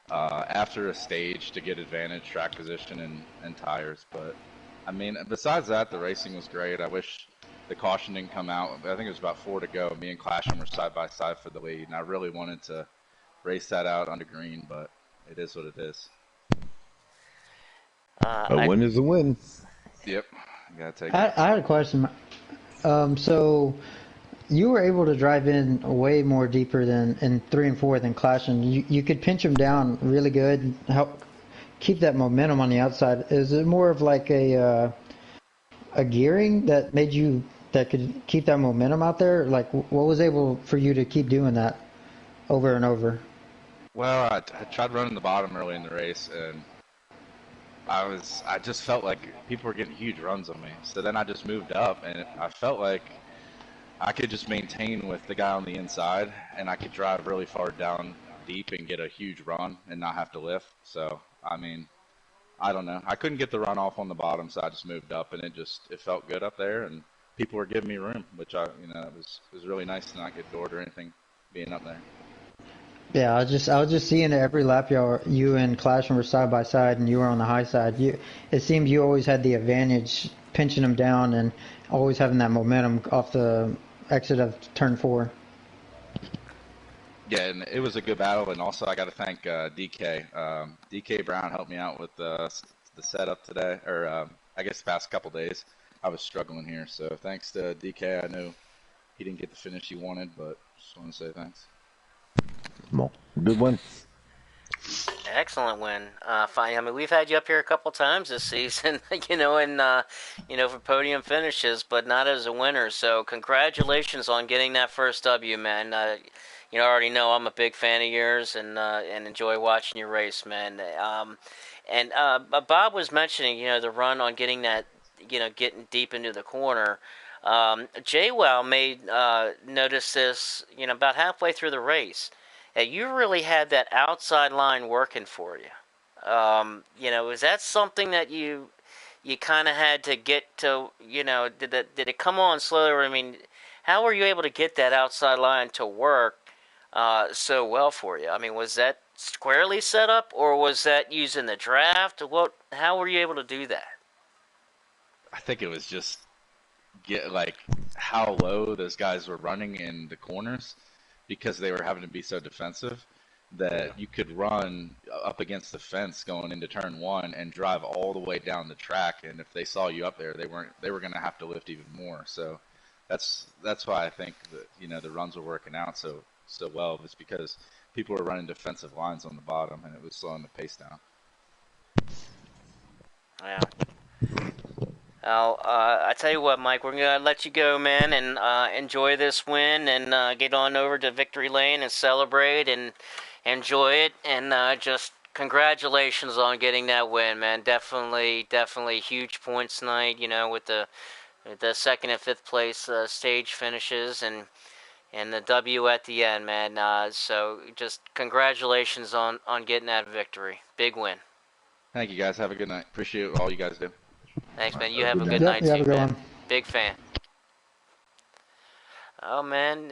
Speaker 6: after a stage to get advantage track position and tires. But I mean, besides that, the racing was great. I wish the caution didn't come out. I think it was about 4 to go. Me and Clasham were side by side for the lead, and I really wanted to race that out under green, but it is what it is.
Speaker 2: A win is a win.
Speaker 6: Yep, you gotta take it.
Speaker 3: I had a question. So you were able to drive in way more deeper than in 3 and 4 than Clash, and you could pinch them down really good, help keep that momentum on the outside. Is it more of like a gearing that could keep that momentum out there? Like, what was able for you to keep doing that over and over?
Speaker 6: Well, I tried running the bottom early in the race, and I just felt like people were getting huge runs on me. So then I just moved up, and I felt like I could just maintain with the guy on the inside, and I could drive really far down deep and get a huge run and not have to lift. So, I mean, I don't know. I couldn't get the run off on the bottom, so I just moved up, and it felt good up there, and people were giving me room, which it was really nice to not get doored or anything being up there.
Speaker 3: Yeah, I was just seeing every lap you and Clasham were side by side, and you were on the high side. It seemed you always had the advantage, pinching them down and always having that momentum off the exit of turn 4.
Speaker 6: Yeah, and it was a good battle, and also I got to thank DK. DK Brown helped me out with the setup today, or I guess the past couple days. I was struggling here, so thanks to DK. I know he didn't get the finish he wanted, but just want to say thanks.
Speaker 2: Well, good win.
Speaker 1: Excellent win. Fine. I mean, we've had you up here a couple times this season, for podium finishes, but not as a winner. So congratulations on getting that first W, man. I already know I'm a big fan of yours and enjoy watching your race, man. And Bob was mentioning, the run on getting that, getting deep into the corner. JWoww made notice this, about halfway through the race. You really had that outside line working for you. Is that something that you kind of had to get to? Did it come on slower? I mean, how were you able to get that outside line to work so well for you? I mean, was that squarely set up, or was that using the draft? How were you able to do that?
Speaker 6: I think it was just how low those guys were running in the corners, because they were having to be so defensive that you could run up against the fence going into turn 1 and drive all the way down the track. And if they saw you up there, they were going to have to lift even more. So that's why I think that, the runs were working out so well. It's because people were running defensive lines on the bottom, and it was slowing the pace down.
Speaker 1: Yeah. I tell you what, Mike, we're going to let you go, man, and enjoy this win and get on over to Victory Lane and celebrate and enjoy it. And just congratulations on getting that win, man. Definitely huge points tonight, with the second and fifth place stage finishes and the W at the end, man. So just congratulations on getting that victory. Big win.
Speaker 6: Thank you, guys. Have a good night. Appreciate all you guys do.
Speaker 1: Thanks, man. You have a good night, too, man. Big fan. Oh, man.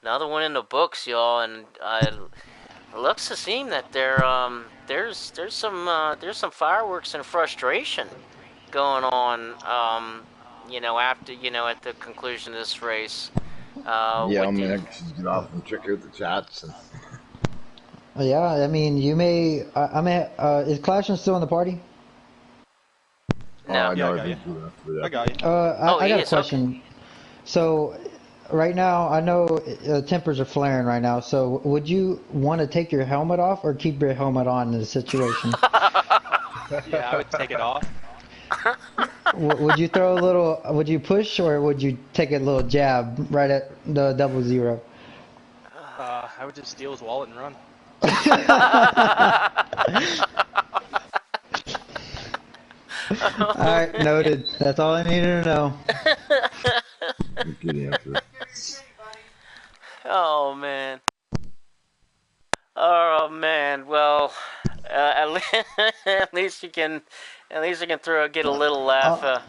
Speaker 1: Another one in the books, y'all, and it looks to seem that there's some fireworks and frustration going on, after, at the conclusion of this race.
Speaker 2: I'm going to get off and check out the chats.
Speaker 3: Yeah, I mean, you may. I mean, is Clashing still in the party?
Speaker 1: No.
Speaker 7: Yeah, I
Speaker 2: No, I
Speaker 7: got you.
Speaker 2: think we left for
Speaker 7: I
Speaker 2: that.
Speaker 7: got you.
Speaker 1: Oh,
Speaker 3: I
Speaker 1: he
Speaker 3: got a
Speaker 1: is. Okay.
Speaker 3: question. So, right now, I know tempers are flaring right now. So, would you want to take your helmet off or keep your helmet on in the situation?
Speaker 7: Yeah, I would take it off.
Speaker 3: Would you throw a little? Would you push or would you take a little jab right at the 00?
Speaker 7: I would just steal his wallet and run.
Speaker 3: All right, noted. That's all I needed to know.
Speaker 2: Good answer.
Speaker 1: Oh man. Oh man. Well, at least you can, get a little laugh.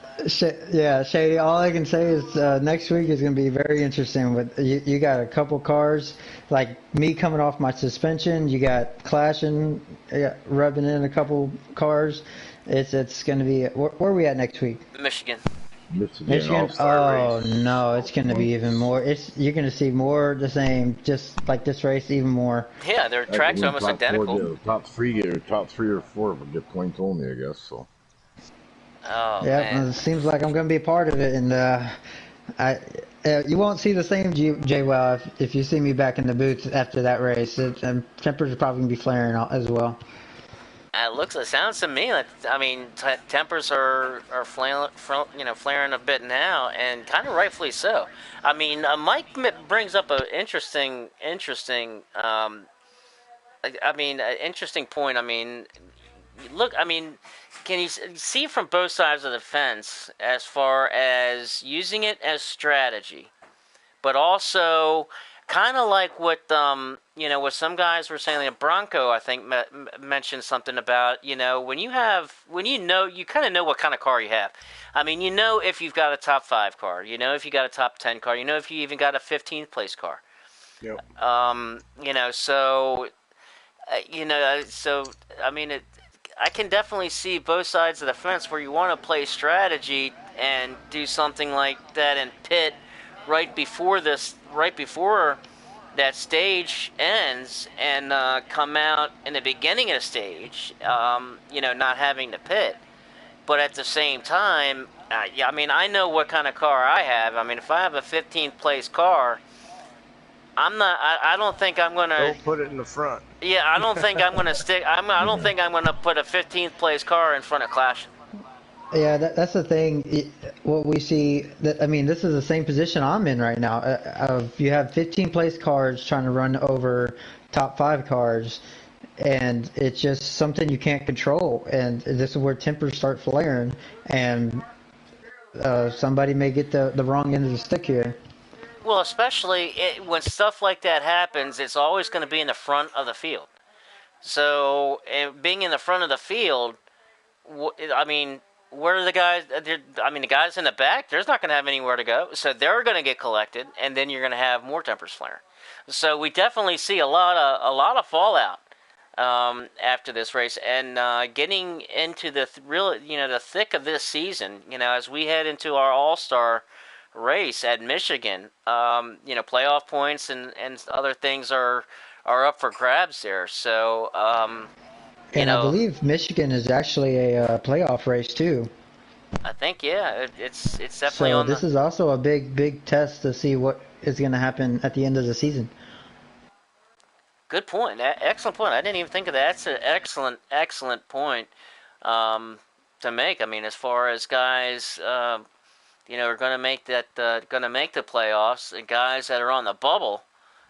Speaker 3: Yeah, Shady. All I can say is next week is going to be very interesting. With you got a couple cars like me coming off my suspension. You got Clashing, rubbing in a couple cars. It's going to be. Where are we at next week?
Speaker 1: Michigan.
Speaker 2: Michigan
Speaker 3: Michigan.
Speaker 2: All-Star
Speaker 3: Oh
Speaker 2: race.
Speaker 3: no, it's going to be even more. You're going to see more of the same. Just like this race, even more.
Speaker 1: Yeah, their tracks are almost
Speaker 2: Top four,
Speaker 1: identical.
Speaker 2: top three or four will get points only, I guess. So.
Speaker 1: Oh
Speaker 3: Yeah,
Speaker 1: man.
Speaker 3: it seems like I'm going to be a part of it, and you won't see the same JWoww if you see me back in the booth after that race. Tempers are probably going to be flaring as well.
Speaker 1: It sounds to me like, I mean, tempers are flaring a bit now, and kind of rightfully so. I mean, Mike brings up an interesting, interesting point. I mean, look, I mean, can you see from both sides of the fence as far as using it as strategy, but also kind of like what what some guys were saying. Like Bronco, I think, mentioned something about when you kind of know what kind of car you have. I mean, if you've got a top 5 car, if you got a top 10 car, if you even got a 15th place car.
Speaker 8: Yep.
Speaker 1: So I mean, I can definitely see both sides of the fence where you want to play strategy and do something like that in pit right before that stage ends, and come out in the beginning of the stage, not having to pit. But at the same time, I mean, I know what kind of car I have. I mean, if I have a 15th place car, I'm not. I don't think I'm gonna.
Speaker 8: Don't put it in the front.
Speaker 1: Yeah, I don't think I'm gonna stick. I don't think I'm gonna put a 15th place car in front of Clash.
Speaker 3: Yeah, that's the thing. What we see, I mean, this is the same position I'm in right now. You have 15 place cars trying to run over top 5 cars, and it's just something you can't control. And this is where tempers start flaring, and somebody may get the wrong end of the stick here.
Speaker 1: Well, especially when stuff like that happens, it's always going to be in the front of the field. So, being in the front of the field, I mean, where are the guys? I mean, the guys in the back, there's not going to have anywhere to go. So they're going to get collected, and then you're going to have more tempers flare. So we definitely see a lot of fallout after this race, and getting into the the thick of this season. As we head into our All-Star race at Michigan, playoff points and other things are up for grabs there. So,
Speaker 3: and I believe Michigan is actually a playoff race too.
Speaker 1: I think it's definitely
Speaker 3: so this is also a big test to see what is going to happen at the end of the season.
Speaker 1: Good point. Excellent point. I didn't even think of that. That's an excellent point to make. I mean, as far as guys, are going to make the playoffs, and guys that are on the bubble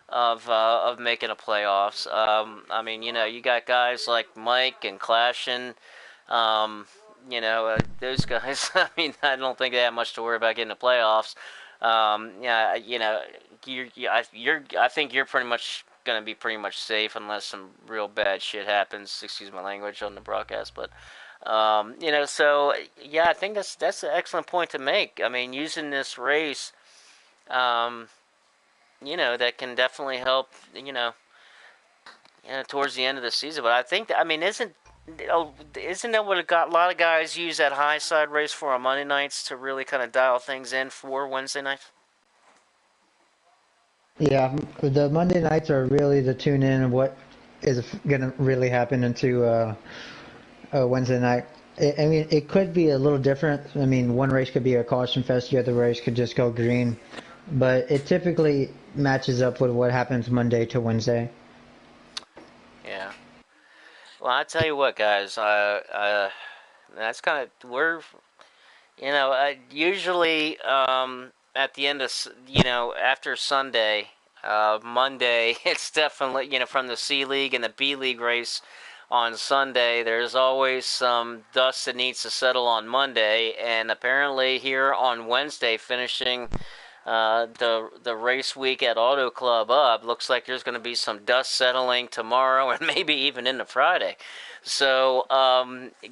Speaker 1: of making a playoffs. I mean, you got guys like Mike and Clashin. Those guys. I mean, I don't think they have much to worry about getting the playoffs. I think you're pretty much going to be pretty much safe unless some real bad shit happens. Excuse my language on the broadcast, but so yeah, I think that's an excellent point to make. I mean, using this race, that can definitely help. Towards the end of the season. But I think that, I mean, isn't that what a lot of guys use that high side race for on Monday nights to really kind of dial things in for Wednesday nights?
Speaker 3: Yeah, the Monday nights are really to tune in what is gonna really happen into Wednesday night. I mean, it could be a little different. I mean, one race could be a caution fest, the other race could just go green, but it typically matches up with what happens Monday to Wednesday.
Speaker 1: Yeah. Well, I tell you what, guys. That's kind of usually at the end of after Sunday, Monday, it's definitely from the C League and the B League race on Sunday. There's always some dust that needs to settle on Monday, and apparently here on Wednesday, finishing the race week at Auto Club Up, looks like there's going to be some dust settling tomorrow and maybe even into Friday. So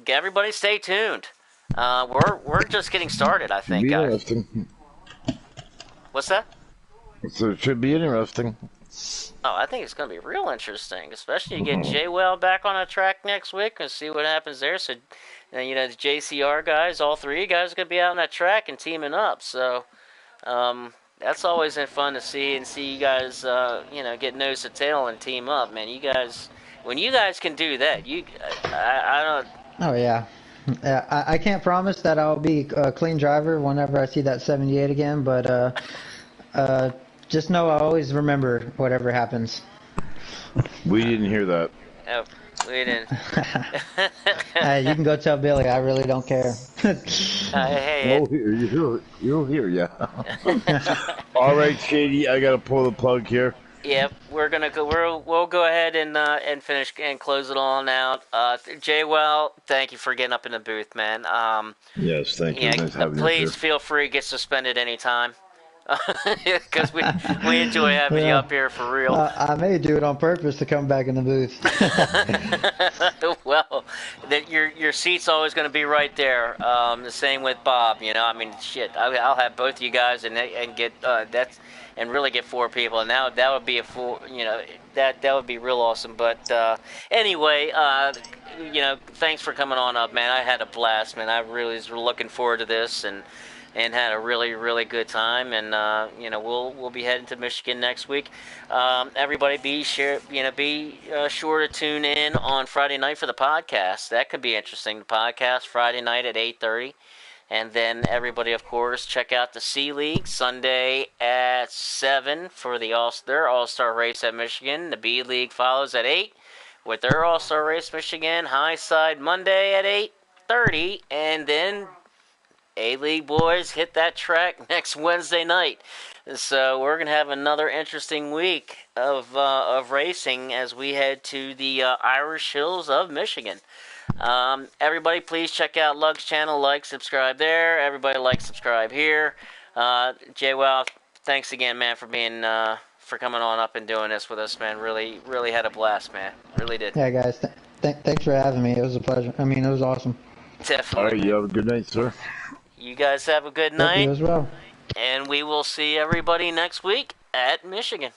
Speaker 1: everybody stay tuned. We're just getting started, I think, guys.
Speaker 2: Interesting.
Speaker 1: What's that?
Speaker 2: So it should be interesting.
Speaker 1: Oh, I think it's going to be real interesting, especially you get J-Well back on the track next week and see what happens there. So, the JCR guys, all three guys are going to be out on that track and teaming up. So, that's always fun to see you guys, get nose to tail and team up, man. You guys, when you guys can do that, I don't.
Speaker 3: Oh yeah. I can't promise that I'll be a clean driver whenever I see that 78 again, but just know I always remember whatever happens.
Speaker 2: We didn't hear that.
Speaker 1: Oh, we didn't.
Speaker 3: You can go tell Billy. I really don't care.
Speaker 1: Hey.
Speaker 2: You'll hear, yeah. All right, Shady. I gotta pull the plug here.
Speaker 1: Yep, we're gonna go. We'll go ahead and finish and close it all out. J-Well, thank you for getting up in the booth, man.
Speaker 2: Yes, thank you. Nice
Speaker 1: please feel free to get suspended anytime. Because we enjoy having you up here for real.
Speaker 3: I may do it on purpose to come back in the booth.
Speaker 1: Well, your seat's always going to be right there. The same with Bob. I mean, shit. I'll have both of you guys and get and really get four people. And now that would be a full. That would be real awesome. But anyway, thanks for coming on up, man. I had a blast, man. I really was looking forward to this and had a really, really good time. And we'll be heading to Michigan next week. Everybody, be sure to tune in on Friday night for the podcast. That could be interesting. The podcast Friday night at 8:30, and then everybody, of course, check out the C League Sunday at 7 for their All-Star race at Michigan. The B League follows at 8 with their All-Star race Michigan. High Side Monday at 8:30, and then A-League boys hit that track next Wednesday night. So we're going to have another interesting week of racing as we head to the Irish Hills of Michigan. Everybody, please check out Lug's channel. Like, subscribe there. Everybody subscribe here. J-Well, thanks again, man, for coming on up and doing this with us, man. Really, really had a blast, man. Really did.
Speaker 3: Yeah, guys. Thanks for having me. It was a pleasure. I mean, it was awesome.
Speaker 1: Definitely.
Speaker 2: All right, you have a good night, sir.
Speaker 1: You guys have a good night.
Speaker 3: You as well.
Speaker 1: And we will see everybody next week at Michigan.